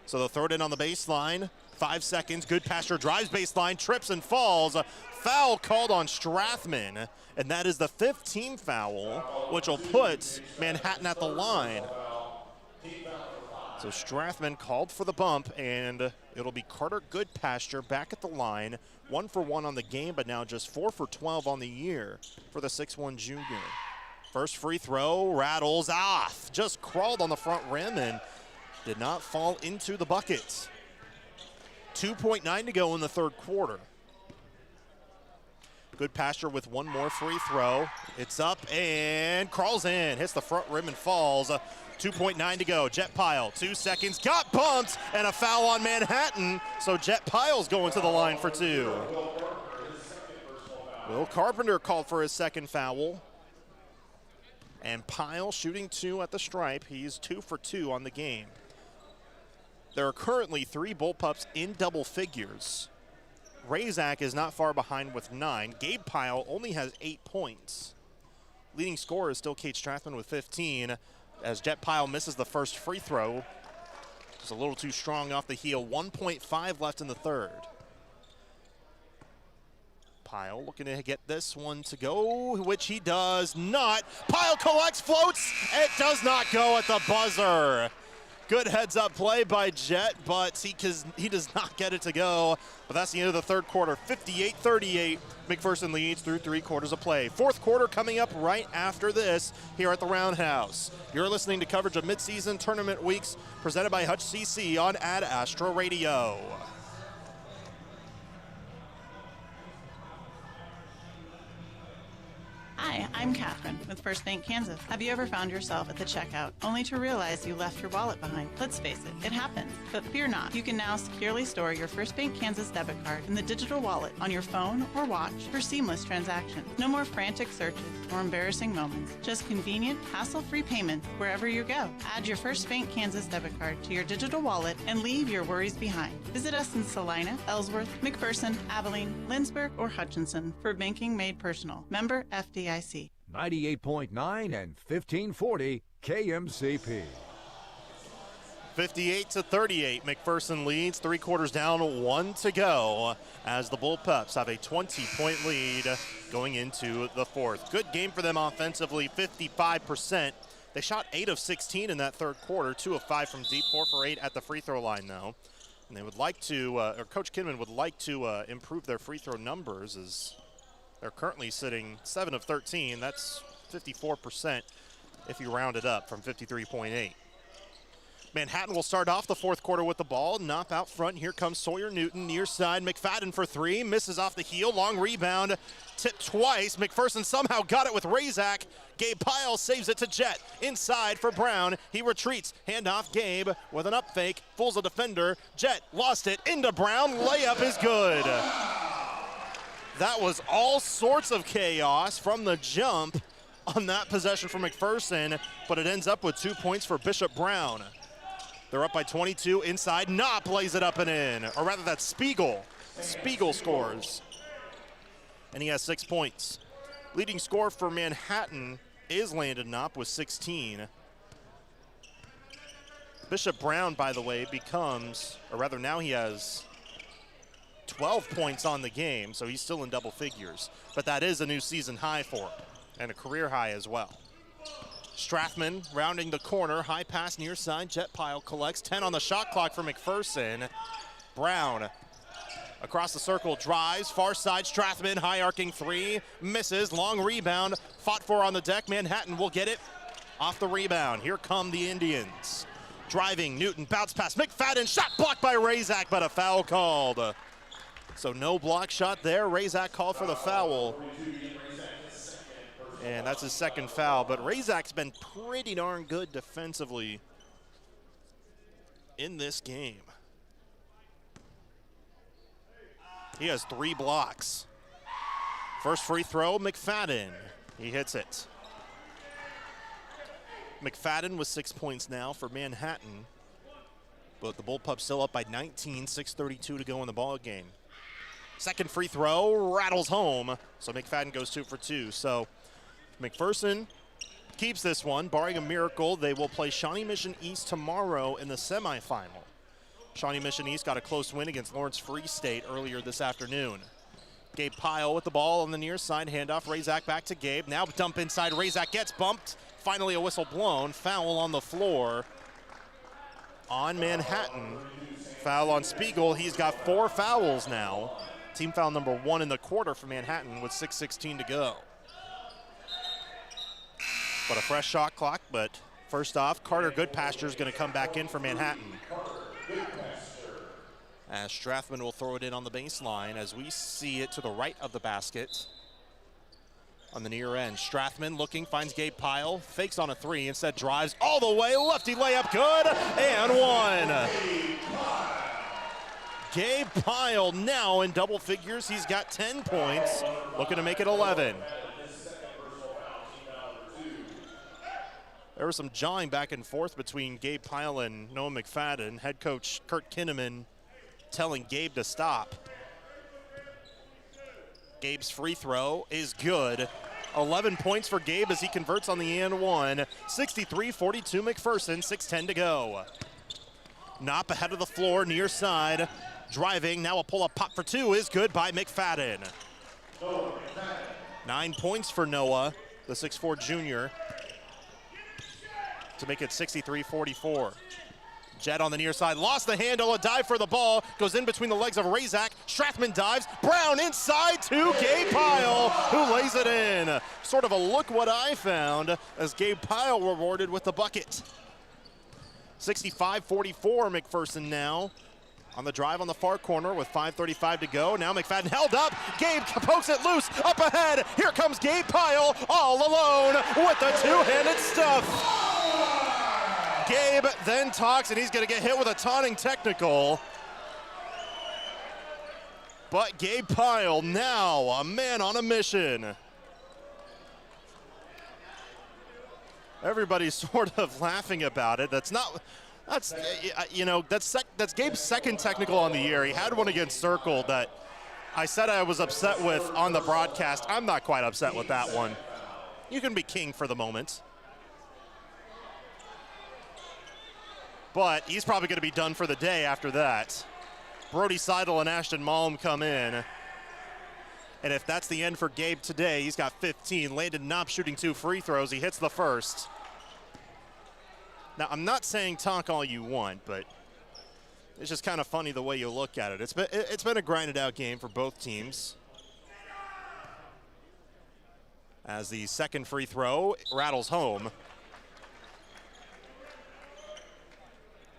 So they'll throw it in on the baseline. 5 seconds. Goodpasture drives baseline, trips and falls. Foul called on Strathman, and that is the 15th foul, which will put Manhattan at the line. So Strathman called for the bump, and it'll be Carter Goodpasture back at the line. 1 for 1 on the game, but now just 4 for 12 on the year for the 6'1 junior. First free throw rattles off. Just crawled on the front rim and did not fall into the bucket. 2.9 to go in the third quarter. Goodpasture with one more free throw. It's up and crawls in, hits the front rim and falls. 2.9 to go. Jet Pyle, 2 seconds, got bumped, and a foul on Manhattan. So Jet Pyle's going to the line for 2. Will Carpenter called for his second foul. And Pyle shooting 2 at the stripe. He's 2 for 2 on the game. There are currently 3 Bullpups in double figures. Razak is not far behind with 9. Gabe Pyle only has 8 points. Leading scorer is still Kate Strathman with 15, as Jet Pyle misses the first free throw. Just a little too strong off the heel. 1.5 left in the third. Pyle looking to get this one to go, which he does not. Pyle collects, floats. It does not go at the buzzer. Good heads-up play by Jet, but he does not get it to go. But that's the end of the third quarter. 58-38. McPherson leads through 3 quarters of play. Fourth quarter coming up right after this here at the Roundhouse. You're listening to coverage of midseason tournament weeks presented by Hutch CC on Ad Astra Radio. Hi, I'm Catherine with First Bank Kansas. Have you ever found yourself at the checkout only to realize you left your wallet behind? Let's face it, it happens. But fear not. You can now securely store your First Bank Kansas debit card in the digital wallet on your phone or watch for seamless transactions. No more frantic searches or embarrassing moments. Just convenient, hassle-free payments wherever you go. Add your First Bank Kansas debit card to your digital wallet and leave your worries behind. Visit us in Salina, Ellsworth, McPherson, Abilene, Lindsborg, or Hutchinson for banking made personal. Member FDIC. 98.9 and 1540 KMCP. 58-38, McPherson leads, 3 quarters down, 1 to go, as the Bullpups have a 20-point lead going into the fourth. Good game for them offensively, 55%. They shot 8 of 16 in that third quarter, 2 of 5 from deep, 4 for 8 at the free throw line, though. And they would like to, or Coach Kinman would like to improve their free throw numbers, as they're currently sitting 7 of 13. That's 54% if you round it up from 53.8. Manhattan will start off the fourth quarter with the ball. Knock out front. Here comes Sawyer Newton. Near side, McFadden for 3. Misses off the heel. Long rebound. Tipped twice. McPherson somehow got it with Razak. Gabe Pyle saves it to Jet. Inside for Brown. He retreats. Handoff Gabe with an up fake. Fools a defender. Jet lost it into Brown. Layup is good. That was all sorts of chaos from the jump on that possession for McPherson, but it ends up with 2 points for Bishop Brown. They're up by 22 inside. Knopp lays it up and in, or rather that's Spiegel. Spiegel scores, and he has 6 points. Leading scorer for Manhattan is Landon Knopp with 16. Bishop Brown, by the way, becomes, or rather now he has 12 points on the game, so he's still in double figures. But that is a new season high for him, and a career high as well. Strathman rounding the corner, high pass near side. Jet Pyle collects, 10 on the shot clock for McPherson. Brown across the circle, drives, far side, Strathman, high arcing 3, misses, long rebound, fought for on the deck. Manhattan will get it off the rebound. Here come the Indians. Driving, Newton, bounce pass, McFadden, shot blocked by Razak, but a foul called. So no block shot there. Razak called for the foul. And that's his second foul. But Razak's been pretty darn good defensively in this game. He has 3 blocks. First free throw, McFadden. He hits it. McFadden with 6 points now for Manhattan. But the Bullpups still up by 19, 6:32 to go in the ball game. Second free throw rattles home. So McFadden goes 2 for 2. So McPherson keeps this one. Barring a miracle, they will play Shawnee Mission East tomorrow in the semifinal. Shawnee Mission East got a close win against Lawrence Free State earlier this afternoon. Gabe Pyle with the ball on the near side. Handoff, Razak back to Gabe. Now dump inside, Razak gets bumped. Finally a whistle blown. Foul on the floor on Manhattan. Foul on Spiegel. He's got 4 fouls now. Team foul number 1 in the quarter for Manhattan with 6:16 to go. But a fresh shot clock, but first off, Carter Goodpasture is going to come back in for Manhattan. As Strathman will throw it in on the baseline as we see it to the right of the basket. On the near end, Strathman looking, finds Gabe Pyle, fakes on a 3, instead drives all the way, lefty layup good, and 1. Gabe Pyle now in double figures. He's got 10 points, looking to make it 11. There was some jawing back and forth between Gabe Pyle and Noah McFadden. Head coach Kurt Kinnaman telling Gabe to stop. Gabe's free throw is good. 11 points for Gabe as he converts on the and 1. 63-42 McPherson, 6:10 to go. Knopp ahead of the floor, near side. Driving, now a pull-up pop for 2 is good by McFadden. 9 points for Noah, the 6'4 junior, to make it 63-44. Jett on the near side, lost the handle, a dive for the ball, goes in between the legs of Razak. Strathman dives, Brown inside to Gabe Pyle, who lays it in. Sort of a look what I found as Gabe Pyle rewarded with the bucket. 65-44 McPherson now. On the drive on the far corner with 5:35 to go. Now McFadden held up. Gabe pokes it loose. Up ahead. Here comes Gabe Pyle all alone with the two-handed stuff. Gabe then talks, and he's going to get hit with a taunting technical. But Gabe Pyle now a man on a mission. Everybody's sort of laughing about it. That's Gabe's second technical on the year. He had one against Circle that I said I was upset with on the broadcast. I'm not quite upset with that one. You can be king for the moment. But he's probably going to be done for the day after that. Brody Seidel and Ashton Malm come in. And if that's the end for Gabe today, he's got 15. Landon Knopp shooting 2 free throws. He hits the first. Now, I'm not saying talk all you want, but it's just kind of funny the way you look at it. It's been a grinded out game for both teams. As the second free throw rattles home.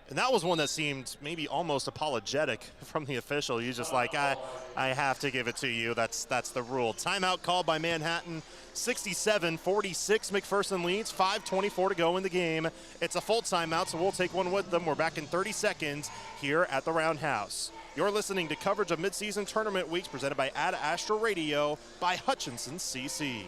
And that was one that seemed maybe almost apologetic from the official. He's just like, I have to give it to you. That's the rule. Timeout called by Manhattan. 67-46 McPherson leads. 5:24 to go in the game. It's a full timeout, so we'll take one with them. We're back in 30 seconds here at the Roundhouse. You're listening to coverage of midseason tournament weeks presented by Ad Astra Radio by Hutchinson CC.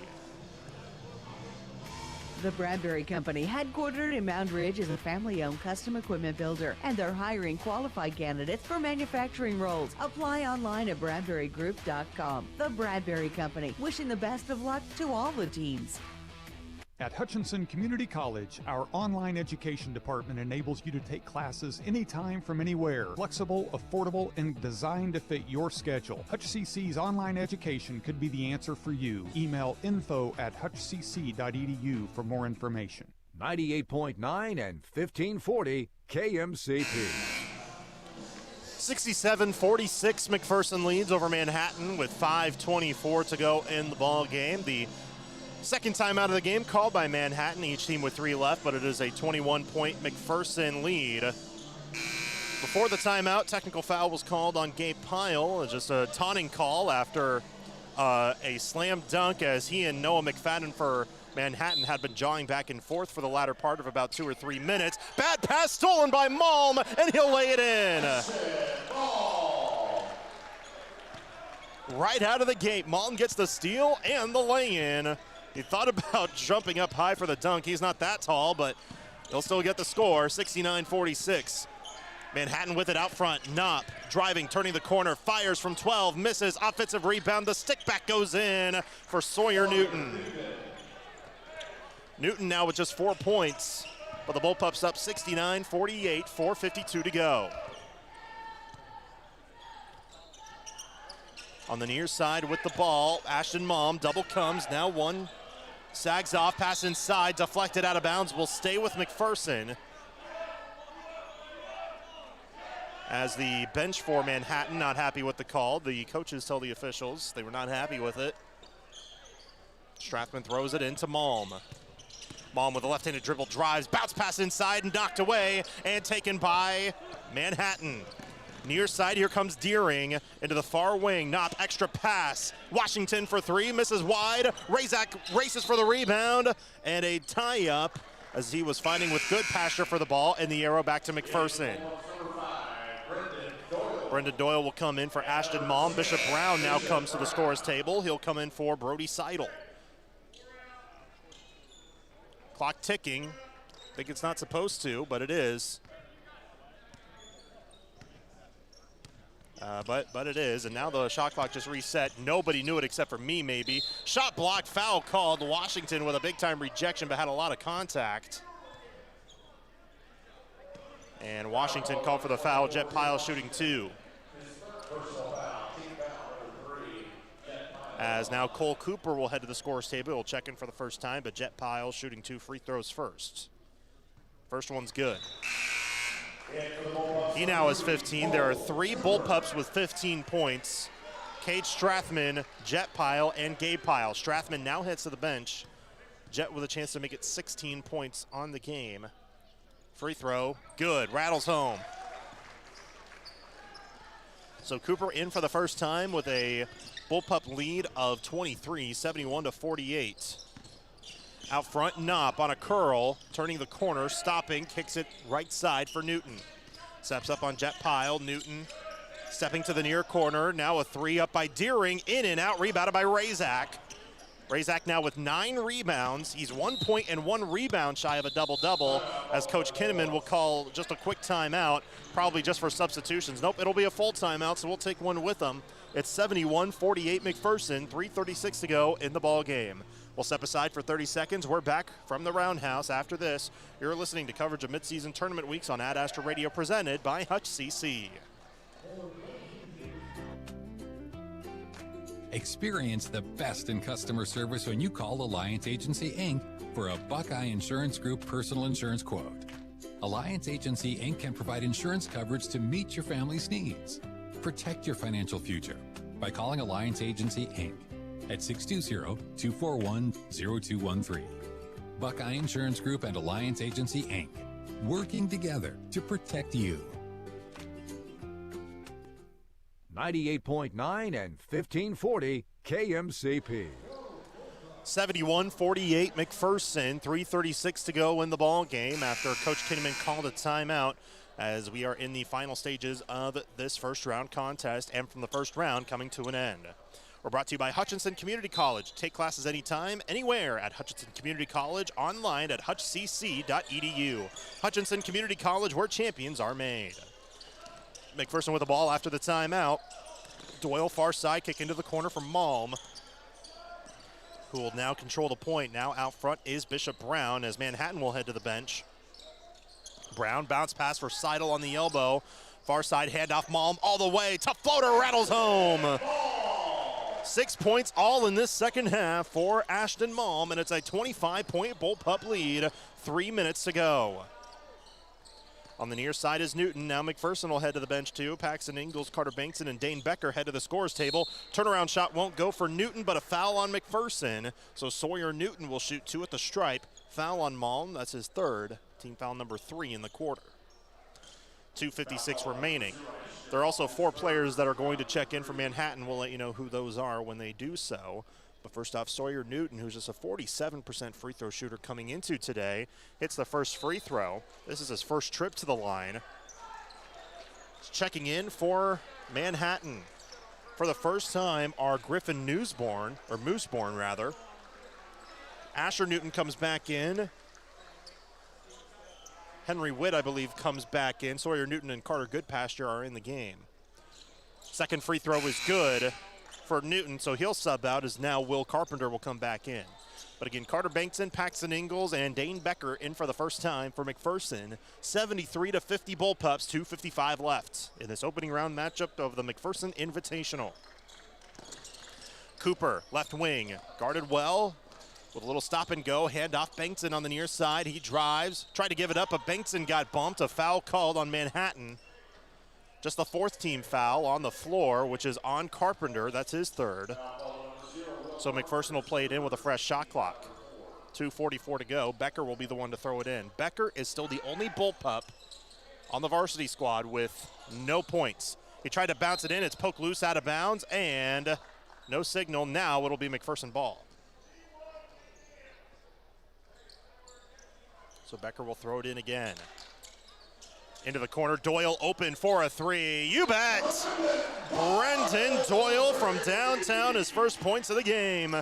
The Bradbury Company, headquartered in Mound Ridge, is a family-owned custom equipment builder, and they're hiring qualified candidates for manufacturing roles. Apply online at BradburyGroup.com. The Bradbury Company, wishing the best of luck to all the teams. At Hutchinson Community College, our online education department enables you to take classes anytime from anywhere. Flexible, affordable, and designed to fit your schedule. HutchCC's online education could be the answer for you. Email info@hutchcc.edu for more information. 98.9 and 1540 KMCP. 67-46 McPherson leads over Manhattan with 5:24 to go in the ball game. The second time out of the game called by Manhattan, each team with 3 left, but it is a 21-point McPherson lead. Before the timeout, technical foul was called on Gabe Pyle. Just a taunting call after a slam dunk as he and Noah McFadden for Manhattan had been jawing back and forth for the latter part of about 2 or 3 minutes. Bad pass stolen by Malm, and he'll lay it in. Right out of the gate, Malm gets the steal and the lay-in. He thought about jumping up high for the dunk. He's not that tall, but he'll still get the score, 69-46. Manhattan with it out front. Knopp driving, turning the corner, fires from 12, misses, offensive rebound. The stick back goes in for Sawyer Newton. Newton now with just 4 points, but the Bullpups up 69-48, 4:52 to go. On the near side with the ball, Ashton Malm, double comes, now one. Sags off, pass inside, deflected out of bounds, will stay with McPherson. As the bench for Manhattan not happy with the call, the coaches tell the officials they were not happy with it. Strathman throws it into Malm. Malm with a left-handed dribble drives, bounce pass inside and knocked away and taken by Manhattan. Near side, here comes Deering into the far wing. Knopp, extra pass. Washington for 3, misses wide. Razak races for the rebound and a tie-up as he was fighting with good pasture for the ball, and the arrow back to McPherson. Brendan Doyle will come in for Ashton Malm. Bishop Brown now comes to the scorer's table. He'll come in for Brody Seidel. Clock ticking. I think it's not supposed to, but it is. But it is, and now the shot clock just reset. Nobody knew it except for me, maybe. Shot blocked, foul called. Washington with a big-time rejection, but had a lot of contact. And Washington called for the foul. Jet Pyle shooting 2. As now Cole Cooper will head to the scorer's table. He'll check in for the first time, but Jet Pyle shooting 2 free throws first. First one's good. He now has 15. There are 3 Bullpups with 15 points. Cade Strathman, Jet Pyle, and Gabe Pyle. Strathman now heads to the bench. Jet with a chance to make it 16 points on the game. Free throw, good, rattles home. So Cooper in for the first time with a Bullpup lead of 23, 71-48. Out front, Knopp on a curl, turning the corner, stopping, kicks it right side for Newton. Steps up on Jet Pyle, Newton stepping to the near corner, now a 3 up by Deering, in and out, rebounded by Razak. Razak now with 9 rebounds. He's 1 point and 1 rebound shy of a double-double, as Coach Kinnaman will call just a quick timeout, probably just for substitutions. Nope, it'll be a full timeout, so we'll take one with them. It's 71-48 McPherson, 3:36 to go in the ball game. We'll step aside for 30 seconds. We're back from the Roundhouse after this. You're listening to coverage of midseason tournament weeks on Ad Astra Radio, presented by Hutch CC. Experience the best in customer service when you call Alliance Agency, Inc. for a Buckeye Insurance Group personal insurance quote. Alliance Agency, Inc. can provide insurance coverage to meet your family's needs. Protect your financial future by calling Alliance Agency, Inc. at 620-241-0213. Buckeye Insurance Group and Alliance Agency, Inc. working together to protect you. 98.9 and 1540 KMCP. 71-48 McPherson, 3:36 to go in the ball game after Coach Kinnaman called a timeout, as we are in the final stages of this first round contest, and from the first round coming to an end. We're brought to you by Hutchinson Community College. Take classes anytime, anywhere at Hutchinson Community College, online at hutchcc.edu. Hutchinson Community College, where champions are made. McPherson with the ball after the timeout. Doyle far side, kick into the corner from Malm, who will now control the point. Now out front is Bishop Brown, as Manhattan will head to the bench. Brown, bounce pass for Seidel on the elbow. Far side handoff, Malm all the way. Tough floater, rattles home. 6 points all in this second half for Ashton Malm, and it's a 25-point Bullpup lead. 3 minutes to go. On the near side is Newton. Now McPherson will head to the bench too. Paxton Ingalls, Carter Bankson, and Dane Becker head to the scorer's table. Turnaround shot won't go for Newton, but a foul on McPherson. So Sawyer Newton will shoot 2 at the stripe. Foul on Malm, that's his 3rd. Team foul number 3 in the quarter. 2:56 remaining. There are also 4 players that are going to check in for Manhattan. We'll let you know who those are when they do so. But first off, Sawyer Newton, who's just a 47% free throw shooter coming into today, hits the first free throw. This is his first trip to the line. Checking in for Manhattan. For the first time are Griffin Mooseborn rather. Asher Newton comes back in. Henry Witt, I believe, comes back in. Sawyer Newton and Carter Goodpasture are in the game. Second free throw is good for Newton, so he'll sub out as now Will Carpenter will come back in. But again, Carter Bankson, Paxton Ingalls, and Dane Becker in for the first time for McPherson. 73-50 Bullpups, 2:55 left in this opening round matchup of the McPherson Invitational. Cooper, left wing, guarded well with a little stop and go. Handoff Bankson on the near side. He drives, tried to give it up, but Bankson got bumped. A foul called on Manhattan. Just the 4th team foul on the floor, which is on Carpenter. That's his 3rd. So McPherson will play it in with a fresh shot clock. 2:44 to go. Becker will be the one to throw it in. Becker is still the only Bullpup on the varsity squad with no points. He tried to bounce it in. It's poked loose out of bounds, and no signal. Now it'll be McPherson ball. So Becker will throw it in again. Into the corner, Doyle open for a 3. You bet! Brendan Doyle from downtown, his first points of the game.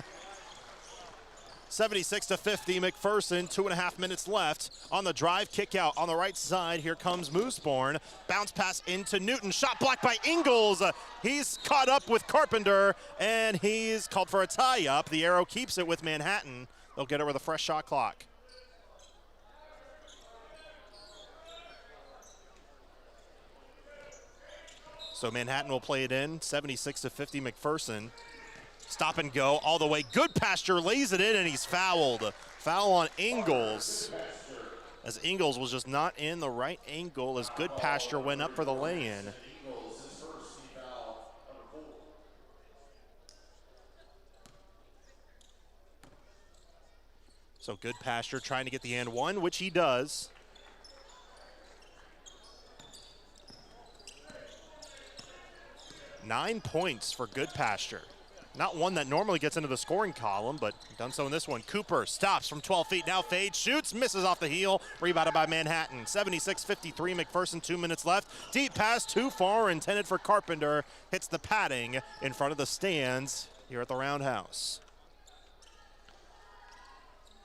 76-50, McPherson, 2.5 minutes left. On the drive, kick out on the right side. Here comes Mooseborn. Bounce pass into Newton. Shot blocked by Ingalls. He's caught up with Carpenter, and he's called for a tie-up. The arrow keeps it with Manhattan. They'll get it with a fresh shot clock. So Manhattan will play it in, 76-50 McPherson. Stop and go all the way. Goodpasture lays it in, and he's fouled. Foul on Ingalls, as Ingalls was just not in the right angle as Goodpasture went up for the lay-in. So Goodpasture trying to get the and one, which he does. Nine points for Goodpasture. Not one that normally gets into the scoring column, but done so in this one. Cooper stops from 12 feet, now fades, shoots, misses off the heel, rebounded by Manhattan. 76-53 McPherson, 2 minutes left. Deep pass too far, intended for Carpenter. Hits the padding in front of the stands here at the Roundhouse.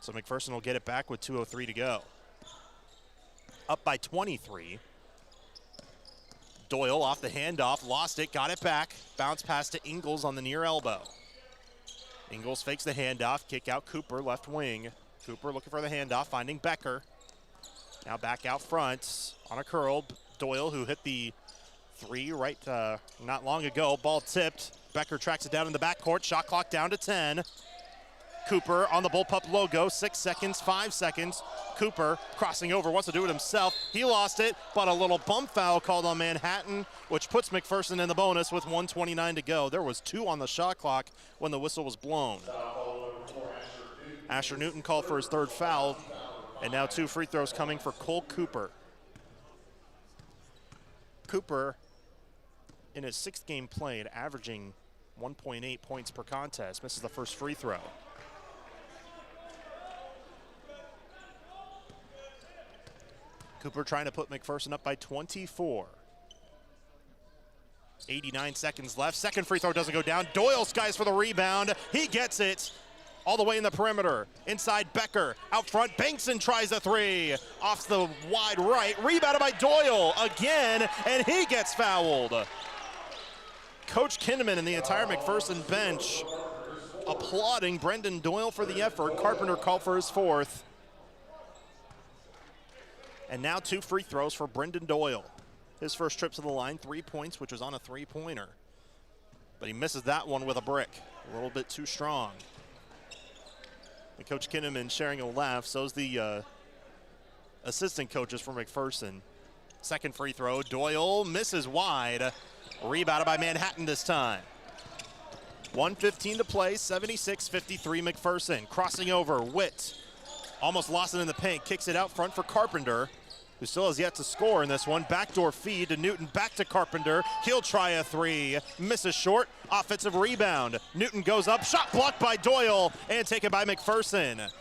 So McPherson will get it back with 2:03 to go. Up by 23. Doyle off the handoff, lost it, got it back. Bounce pass to Ingalls on the near elbow. Ingalls fakes the handoff, kick out Cooper, left wing. Cooper looking for the handoff, finding Becker. Now back out front on a curl. Doyle, who hit the 3 right not long ago, ball tipped. Becker tracks it down in the backcourt, shot clock down to 10. Cooper on the Bullpup logo, 6 seconds, 5 seconds. Cooper crossing over, wants to do it himself. He lost it, but a little bump foul called on Manhattan, which puts McPherson in the bonus with 1:29 to go. There was 2 on the shot clock when the whistle was blown. Asher Newton called for his 3rd foul, and now 2 free throws coming for Cole Cooper. Cooper, in his 6th game played, averaging 1.8 points per contest, misses the first free throw. Cooper trying to put McPherson up by 24. 89 seconds left. Second free throw doesn't go down. Doyle skies for the rebound. He gets it all the way in the perimeter. Inside Becker. Out front, Bankson tries a 3. Off the wide right. Rebounded by Doyle again, and he gets fouled. Coach Kinnaman and the entire McPherson bench applauding Brendan Doyle for the effort. Carpenter called for his 4th. And now 2 free throws for Brendan Doyle. His first trip to the line, 3 points, which was on a 3-pointer. But he misses that one with a brick. A little bit too strong. And Coach Kinnaman sharing a laugh. So's the assistant coaches for McPherson. Second free throw, Doyle misses wide. Rebounded by Manhattan this time. 1:15 to play, 76-53 McPherson. Crossing over, Witt. Almost lost it in the paint, kicks it out front for Carpenter, who still has yet to score in this one. Backdoor feed to Newton, back to Carpenter. He'll try a three, misses short. Offensive rebound. Newton goes up, shot blocked by Doyle, and taken by McPherson.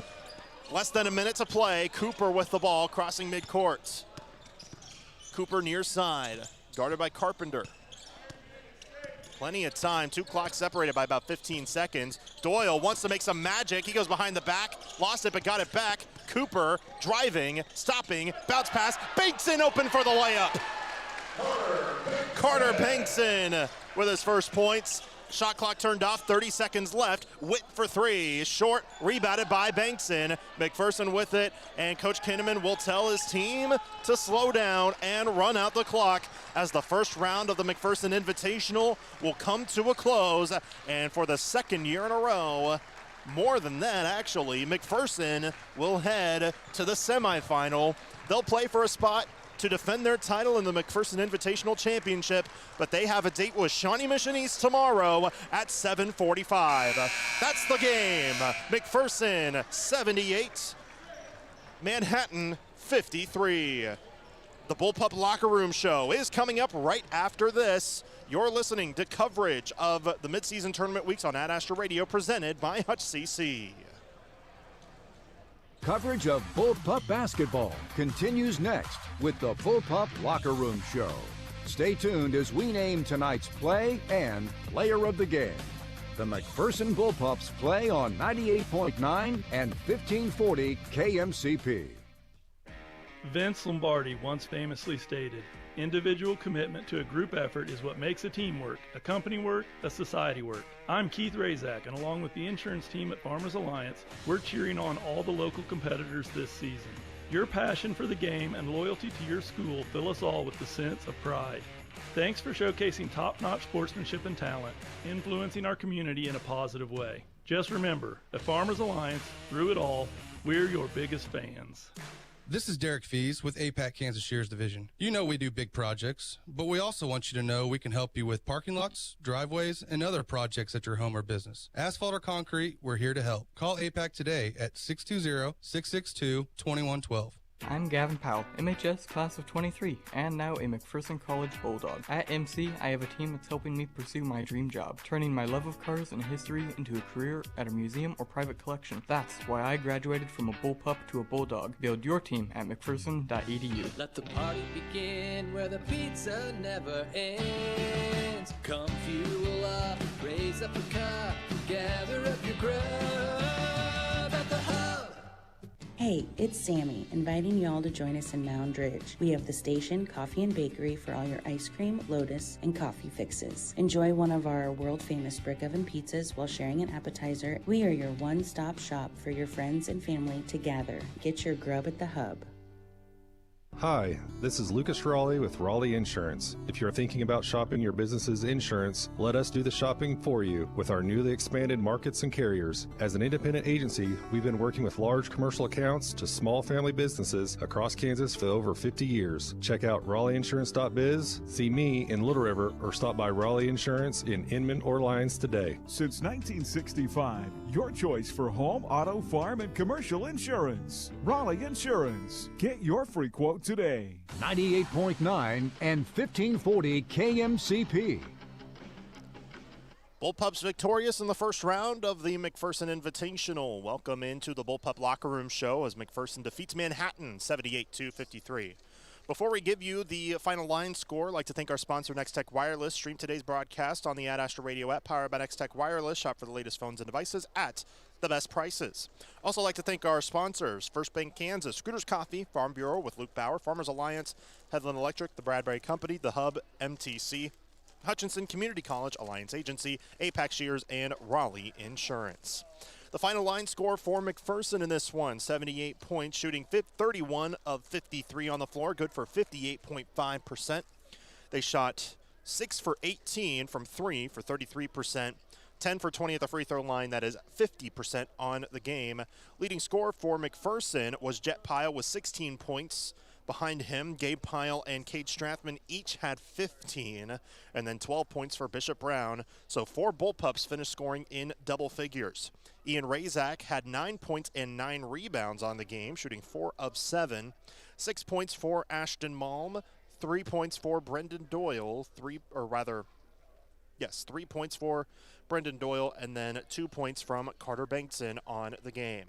Less than a minute to play. Cooper with the ball, crossing midcourt. Cooper near side, guarded by Carpenter. Plenty of time, 2 clocks separated by about 15 seconds. Doyle wants to make some magic. He goes behind the back, lost it but got it back. Cooper driving, stopping, bounce pass. Bankson open for the layup. Carter Bankson with his first points. Shot clock turned off, 30 seconds left. Witt for three, short, rebounded by Bankson. McPherson with it, and Coach Kinnaman will tell his team to slow down and run out the clock as the first round of the McPherson Invitational will come to a close. And for the second year in a row, more than that actually, McPherson will head to the semifinal. They'll play for a spot to defend their title in the McPherson Invitational Championship, but they have a date with Shawnee Mission East tomorrow at 7:45. That's the game. McPherson 78, Manhattan 53. The Bullpup Locker Room Show is coming up right after this. You're listening to coverage of the midseason tournament weeks on Ad Astra Radio, presented by Hutch CC. Coverage of Bullpup basketball continues next with the Bullpup Locker Room Show. Stay tuned as we name tonight's play and player of the game. The McPherson Bullpups play on 98.9 and 1540 KMCP. Vince Lombardi once famously stated, "Individual commitment to a group effort is what makes a team work, a company work, a society work." I'm Keith Razak, and along with the insurance team at Farmers Alliance, we're cheering on all the local competitors this season. Your passion for the game and loyalty to your school fill us all with the sense of pride. Thanks for showcasing top-notch sportsmanship and talent, influencing our community in a positive way. Just remember, at Farmers Alliance, through it all, we're your biggest fans. This is Derek Fees with APAC Kansas Shears Division. You know we do big projects, but we also want you to know we can help you with parking lots, driveways, and other projects at your home or business. Asphalt or concrete, we're here to help. Call APAC today at 620-662-2112. I'm Gavin Powell, MHS class of 23, and now a McPherson College Bulldog. At MC, I have a team that's helping me pursue my dream job, turning my love of cars and history into a career at a museum or private collection. That's why I graduated from a bullpup to a bulldog. Build your team at mcpherson.edu. Let the party begin where the pizza never ends. Come fuel up, raise up a cup, gather up your grub at the hub. Hey, it's Sammy, inviting y'all to join us in Mound Ridge. We have the station, coffee and bakery for all your ice cream, lotus, and coffee fixes. Enjoy one of our world-famous brick oven pizzas while sharing an appetizer. We are your one-stop shop for your friends and family to gather. Get your grub at the hub. Hi, this is Lucas Raleigh with Raleigh Insurance. If you're thinking about shopping your business's insurance, let us do the shopping for you with our newly expanded markets and carriers. As an independent agency, we've been working with large commercial accounts to small family businesses across Kansas for over 50 years. Check out RaleighInsurance.biz, see me in Little River, or stop by Raleigh Insurance in Inman or Lyons today. Since 1965, your choice for home, auto, farm, and commercial insurance. Raleigh Insurance. Get your free quote today. 98.9 and 1540 KMCP. Bullpups victorious in the first round of the McPherson Invitational. Welcome into the Bullpup Locker Room Show as McPherson defeats Manhattan 78-53. Before we give you the final line score, I'd like to thank our sponsor, Next Tech Wireless. Stream today's broadcast on the Ad Astra Radio app, powered by Next Tech Wireless. Shop for the latest phones and devices at the best prices. Also like to thank our sponsors, First Bank Kansas, Scooters Coffee, Farm Bureau with Luke Bauer, Farmers Alliance, Headland Electric, the Bradbury Company, The Hub, MTC, Hutchinson Community College, Alliance Agency, APAC Shears, and Raleigh Insurance. The final line score for McPherson in this one, 78 points, shooting 31 of 53 on the floor, good for 58.5%. They shot 6 for 18 from 3 for 33%. 10 for 20 at the free throw line. That is 50% on the game. Leading scorer for McPherson was Jet Pyle with 16 points. Behind him, Gabe Pyle and Cade Strathman each had 15, and then 12 points for Bishop Brown. So 4 Bullpups finished scoring in double figures. Ian Razak had 9 points and 9 rebounds on the game, shooting 4 of 7. 6 points for Ashton Malm, 3 points for Brendan Doyle, 3 points for Brendan Doyle, and then 2 points from Carter Bankson on the game.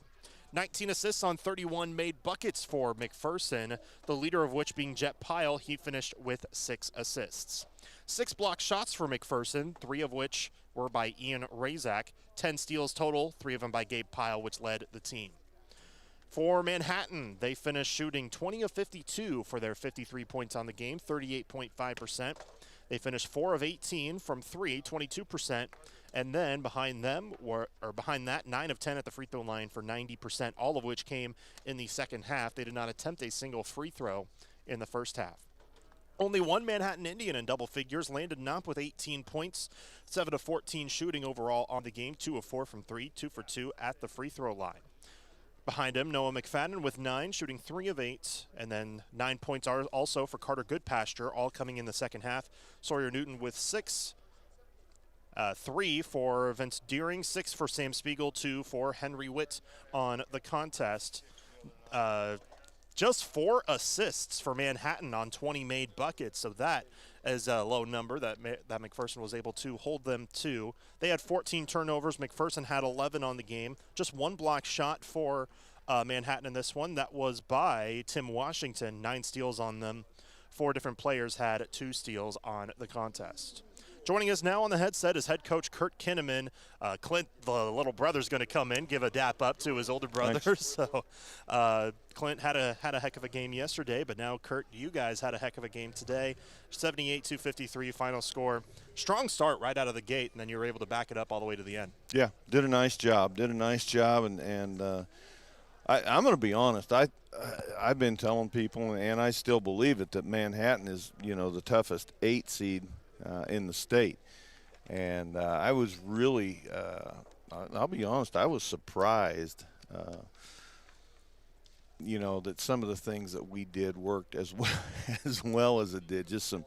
19 assists on 31 made buckets for McPherson, the leader of which being Jet Pyle. He finished with 6 assists. 6 block shots for McPherson, 3 of which were by Ian Razak. 10 steals total, 3 of them by Gabe Pyle, which led the team. For Manhattan, they finished shooting 20 of 52 for their 53 points on the game, 38.5%. They finished 4 of 18 from 3, 22%. And then behind that, 9 of 10 at the free throw line for 90%, all of which came in the second half. They did not attempt a single free throw in the first half. Only one Manhattan Indian in double figures, Landon Knopp with 18 points, 7 of 14 shooting overall on the game, 2 of 4 from 3, 2 for 2 at the free throw line. Behind him, Noah McFadden with 9, shooting 3 of 8, and then 9 points are also for Carter Goodpasture, all coming in the second half. Sawyer Newton with 6, 3 for Vince Deering, 6 for Sam Spiegel, 2 for Henry Witt on the contest. Just 4 assists for Manhattan on 20 made buckets, so that is a low number that McPherson was able to hold them to. They had 14 turnovers. McPherson had 11 on the game. Just 1 block shot for Manhattan in this one. That was by Tim Washington, 9 steals on them. 4 different players had 2 steals on the contest. Joining us now on the headset is head coach Kurt Kinneman. Clint, the little brother's going to come in, give a dap up to his older brother. Thanks. So Clint had a heck of a game yesterday, but now Kurt, you guys had a heck of a game today. 78-53 final score. Strong start right out of the gate, and then you were able to back it up all the way to the end. Yeah, did a nice job. And I'm going to be honest. I've been telling people, and I still believe it, that Manhattan is, the toughest 8 seed in the state. And I was really, I'll be honest, I was surprised, that some of the things that we did worked as well as it did. Just some,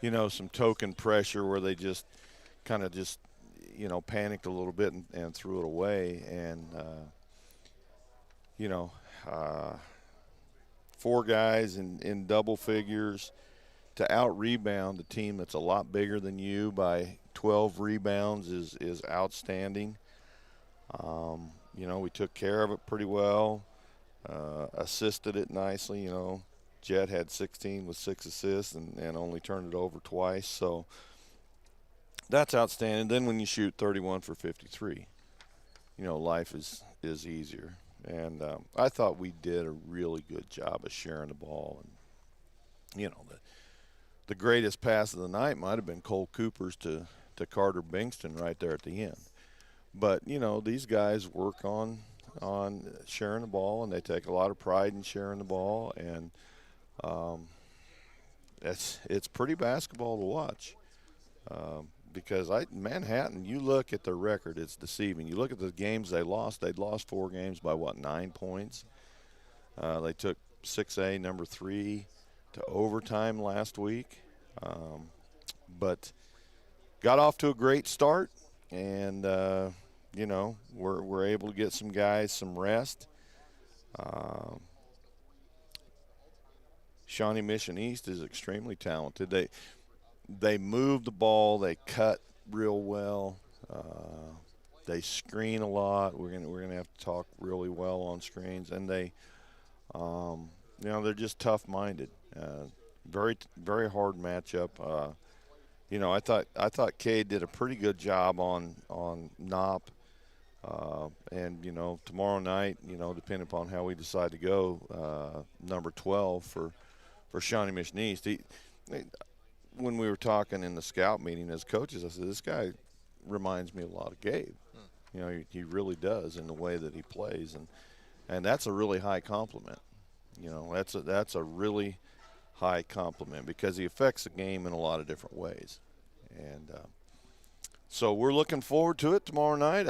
some token pressure where they just kind of panicked a little bit and threw it away. And, 4 guys in double figures to out-rebound a team that's a lot bigger than you by 12 rebounds is outstanding. We took care of it pretty well, assisted it nicely. Jet had 16 with 6 assists and only turned it over twice. So that's outstanding. Then when you shoot 31 for 53, life is easier. And I thought we did a really good job of sharing the ball. And, the greatest pass of the night might have been Cole Cooper's to Carter Bingston right there at the end. But, these guys work on sharing the ball, and they take a lot of pride in sharing the ball. And it's pretty basketball to watch. Because Manhattan, you look at their record, it's deceiving. You look at the games they'd lost 4 games by, 9 points. They took 6A, number 3, to overtime last week. But got off to a great start, and, we're able to get some guys some rest. Shawnee Mission East is extremely talented. They move the ball. They cut real well. They screen a lot. We're gonna have to talk really well on screens. And they, they're just tough-minded. Very, very hard matchup. I thought Cade did a pretty good job on Knopp. And tomorrow night, depending upon how we decide to go, number 12 for Shawnee Mission East. When we were talking in the scout meeting as coaches, I said, this guy reminds me a lot of Gabe. He really does in the way that he plays. And that's a really high compliment. That's a really high compliment because he affects the game in a lot of different ways. And so we're looking forward to it tomorrow night.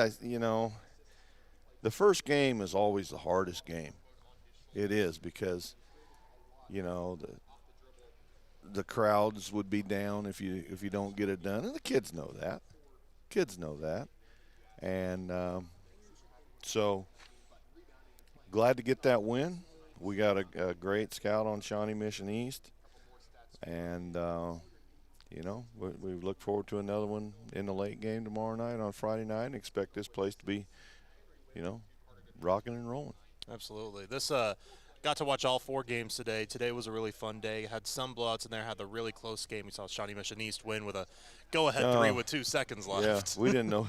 The first game is always the hardest game. It is because, the crowds would be down if you don't get it done, and the kids know that. And So glad to get that win. We got a great scout on Shawnee Mission East, and we look forward to another one in the late game tomorrow night on Friday night, and expect this place to be, rocking and rolling. Absolutely. This got to watch all 4 games today. Today was a really fun day. Had some blowouts in there. Had the really close game. We saw Shawnee Mission East win with a go-ahead 3 with 2 seconds left. Yeah, we didn't know.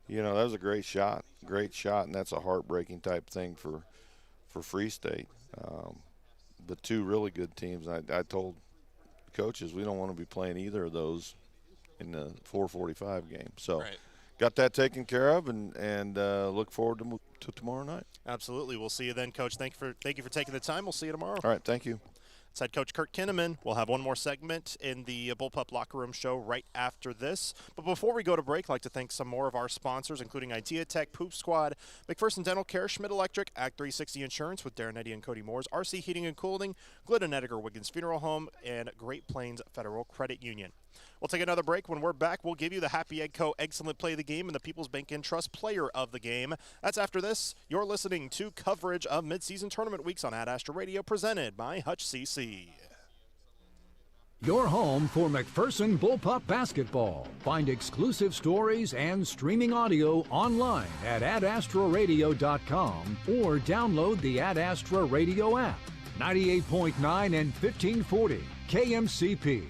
That was a great shot, and that's a heartbreaking type thing for Free State. The 2 really good teams. I told coaches we don't want to be playing either of those in the 4:45 game. So got that taken care of, and look forward to tomorrow night. Absolutely. We'll see you then, Coach. Thank you for taking the time. We'll see you tomorrow. All right, thank you. It's head coach Kurt Kinnaman. We'll have one more segment in the Bullpup Locker Room Show right after this. But before we go to break, I'd like to thank some more of our sponsors, including Idea Tech, Poop Squad, McPherson Dental Care, Schmidt Electric, Act 360 Insurance with Darren Eddy and Cody Moores, RC Heating and Cooling, Glidden Edgar Wiggins Funeral Home, and Great Plains Federal Credit Union. We'll take another break. When we're back, we'll give you the Happy Egg Co. Excellent Play of the Game and the People's Bank and Trust Player of the Game. That's after this. You're listening to coverage of midseason tournament weeks on Ad Astra Radio, presented by Hutch CC. Your home for McPherson Bullpup Basketball. Find exclusive stories and streaming audio online at adastraradio.com or download the Ad Astra Radio app. 98.9 and 1540 KMCP.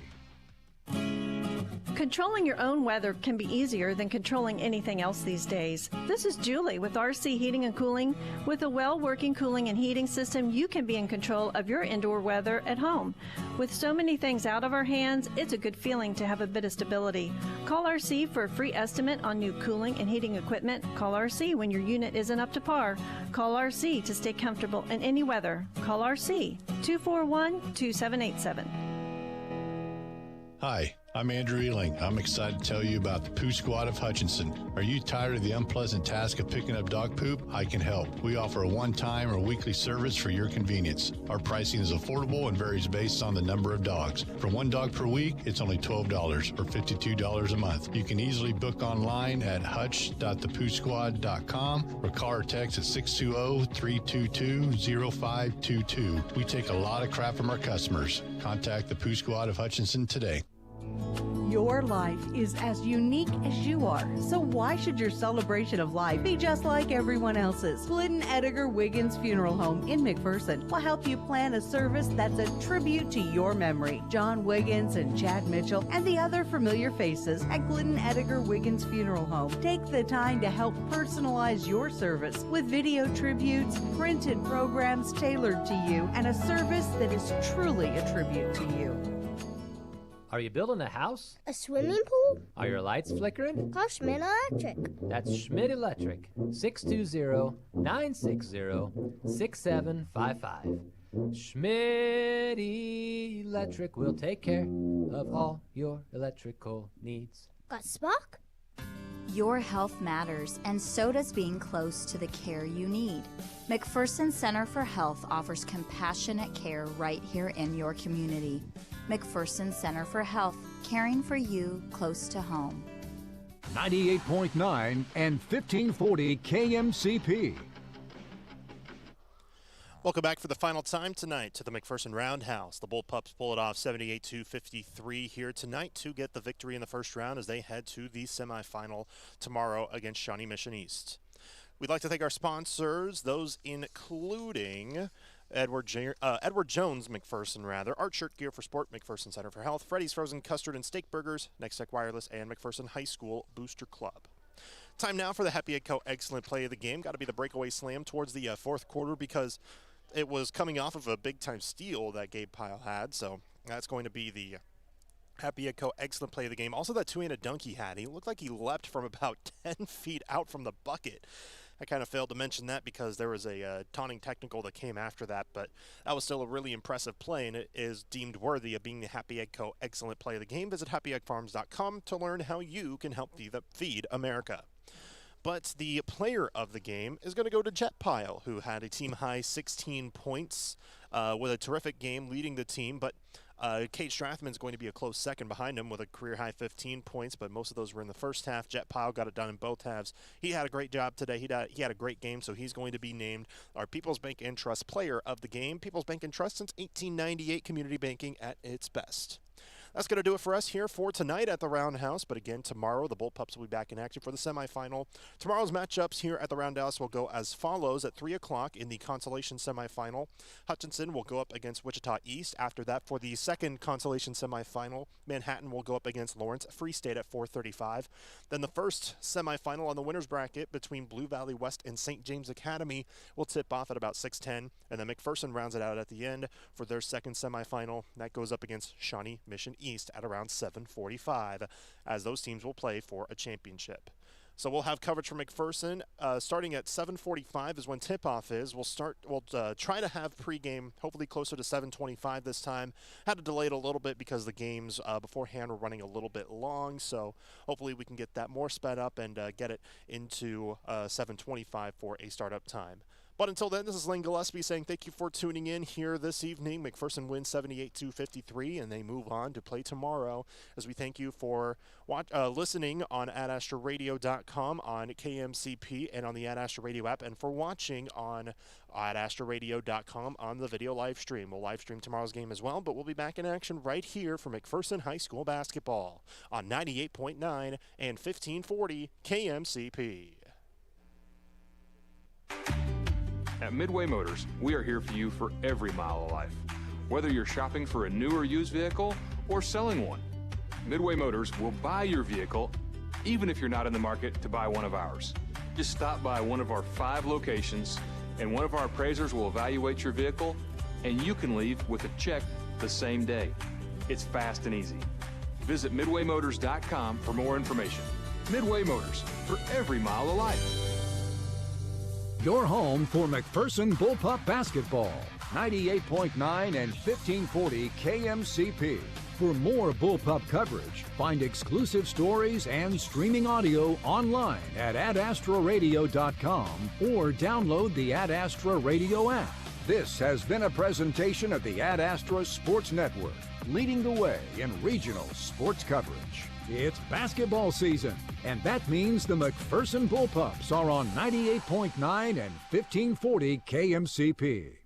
Controlling your own weather can be easier than controlling anything else these days. This is Julie with RC Heating and Cooling. With a well-working cooling and heating system, you can be in control of your indoor weather at home. With so many things out of our hands, it's a good feeling to have a bit of stability. Call RC for a free estimate on new cooling and heating equipment. Call RC when your unit isn't up to par. Call RC to stay comfortable in any weather. Call RC 241-2787. Hi, I'm Andrew Ealing. I'm excited to tell you about the Poo Squad of Hutchinson. Are you tired of the unpleasant task of picking up dog poop? I can help. We offer a one-time or weekly service for your convenience. Our pricing is affordable and varies based on the number of dogs. For 1 dog per week, it's only $12 or $52 a month. You can easily book online at hutch.thepoosquad.com or call or text at 620-322-0522. We take a lot of crap from our customers. Contact the Poo Squad of Hutchinson today. Your life is as unique as you are, so why should your celebration of life be just like everyone else's? Glidden Edgar Wiggins Funeral Home in McPherson will help you plan a service that's a tribute to your memory. John Wiggins and Chad Mitchell and the other familiar faces at Glidden Edgar Wiggins Funeral Home take the time to help personalize your service with video tributes, printed programs tailored to you, and a service that is truly a tribute to you. Are you building a house? A swimming pool? Are your lights flickering? Call Schmidt Electric. That's Schmidt Electric. 620-960-6755. Schmidt Electric will take care of all your electrical needs. Got Spock? Your health matters, and so does being close to the care you need. McPherson Center for Health offers compassionate care right here in your community. McPherson Center for Health, caring for you close to home. 98.9 and 1540 KMCP. Welcome back for the final time tonight to the McPherson Roundhouse. The Bullpups pull it off 78-53 here tonight to get the victory in the first round as they head to the semifinal tomorrow against Shawnee Mission East. We'd like to thank our sponsors, those including Edward Jones McPherson, Art Shirt Gear for Sport, McPherson Center for Health, Freddy's Frozen Custard and Steak Burgers, Next Tech Wireless, and McPherson High School Booster Club. Time now for the Happy Egg Co. Excellent Play of the Game. Got to be the breakaway slam towards the fourth quarter because it was coming off of a big-time steal that Gabe Pyle had, so that's going to be the Happy Egg Co. Excellent Play of the Game. Also, that two-handed dunk he had, he looked like he leapt from about 10 feet out from the bucket. I kind of failed to mention that because there was a taunting technical that came after that, but that was still a really impressive play, and it is deemed worthy of being the Happy Egg Co. Excellent Play of the Game. Visit happyeggfarms.com to learn how you can help feed America. But the player of the game is going to go to Jet Pyle, who had a team-high 16 points with a terrific game leading the team. But Kate Strathman's going to be a close second behind him with a career-high 15 points, but most of those were in the first half. Jet Pyle got it done in both halves. He had a great job today. He had a great game, so he's going to be named our People's Bank and Trust Player of the Game. People's Bank and Trust since 1898, community banking at its best. That's going to do it for us here for tonight at the Roundhouse. But again, tomorrow the Bullpups will be back in action for the semifinal. Tomorrow's matchups here at the Roundhouse will go as follows. At 3 o'clock in the consolation semifinal, Hutchinson will go up against Wichita East. After that, for the second consolation semifinal, Manhattan will go up against Lawrence Free State at 4:35. Then the first semifinal on the winner's bracket between Blue Valley West and St. James Academy will tip off at about 6:10. And then McPherson rounds it out at the end for their second semifinal. That goes up against Shawnee Mission East at around 7:45, as those teams will play for a championship. So we'll have coverage from McPherson starting at 7:45 is when tip-off is. We'll try to have pregame hopefully closer to 7:25 this time. Had to delay it a little bit because the games beforehand were running a little bit long, so hopefully we can get that more sped up and get it into 7:25 for a startup time. But until then, this is Lane Gillespie saying thank you for tuning in here this evening. McPherson wins 78-53, and they move on to play tomorrow. As we thank you for listening on adastradio.com, on KMCP, and on the Ad Astra Radio app, and for watching on adastradio.com on the video live stream. We'll live stream tomorrow's game as well, but we'll be back in action right here for McPherson High School basketball on 98.9 and 1540 KMCP. At Midway Motors, we are here for you for every mile of life. Whether you're shopping for a new or used vehicle or selling one, Midway Motors will buy your vehicle even if you're not in the market to buy one of ours. Just stop by one of our 5 locations and one of our appraisers will evaluate your vehicle and you can leave with a check the same day. It's fast and easy. Visit MidwayMotors.com for more information. Midway Motors, for every mile of life. Your home for McPherson Bullpup basketball, 98.9 and 1540 KMCP. For more Bullpup coverage, find exclusive stories and streaming audio online at adastraradio.com or download the Ad Astra Radio app. This has been a presentation of the Ad Astra Sports Network, leading the way in regional sports coverage. It's basketball season, and that means the McPherson Bullpups are on 98.9 and 1540 KMCP.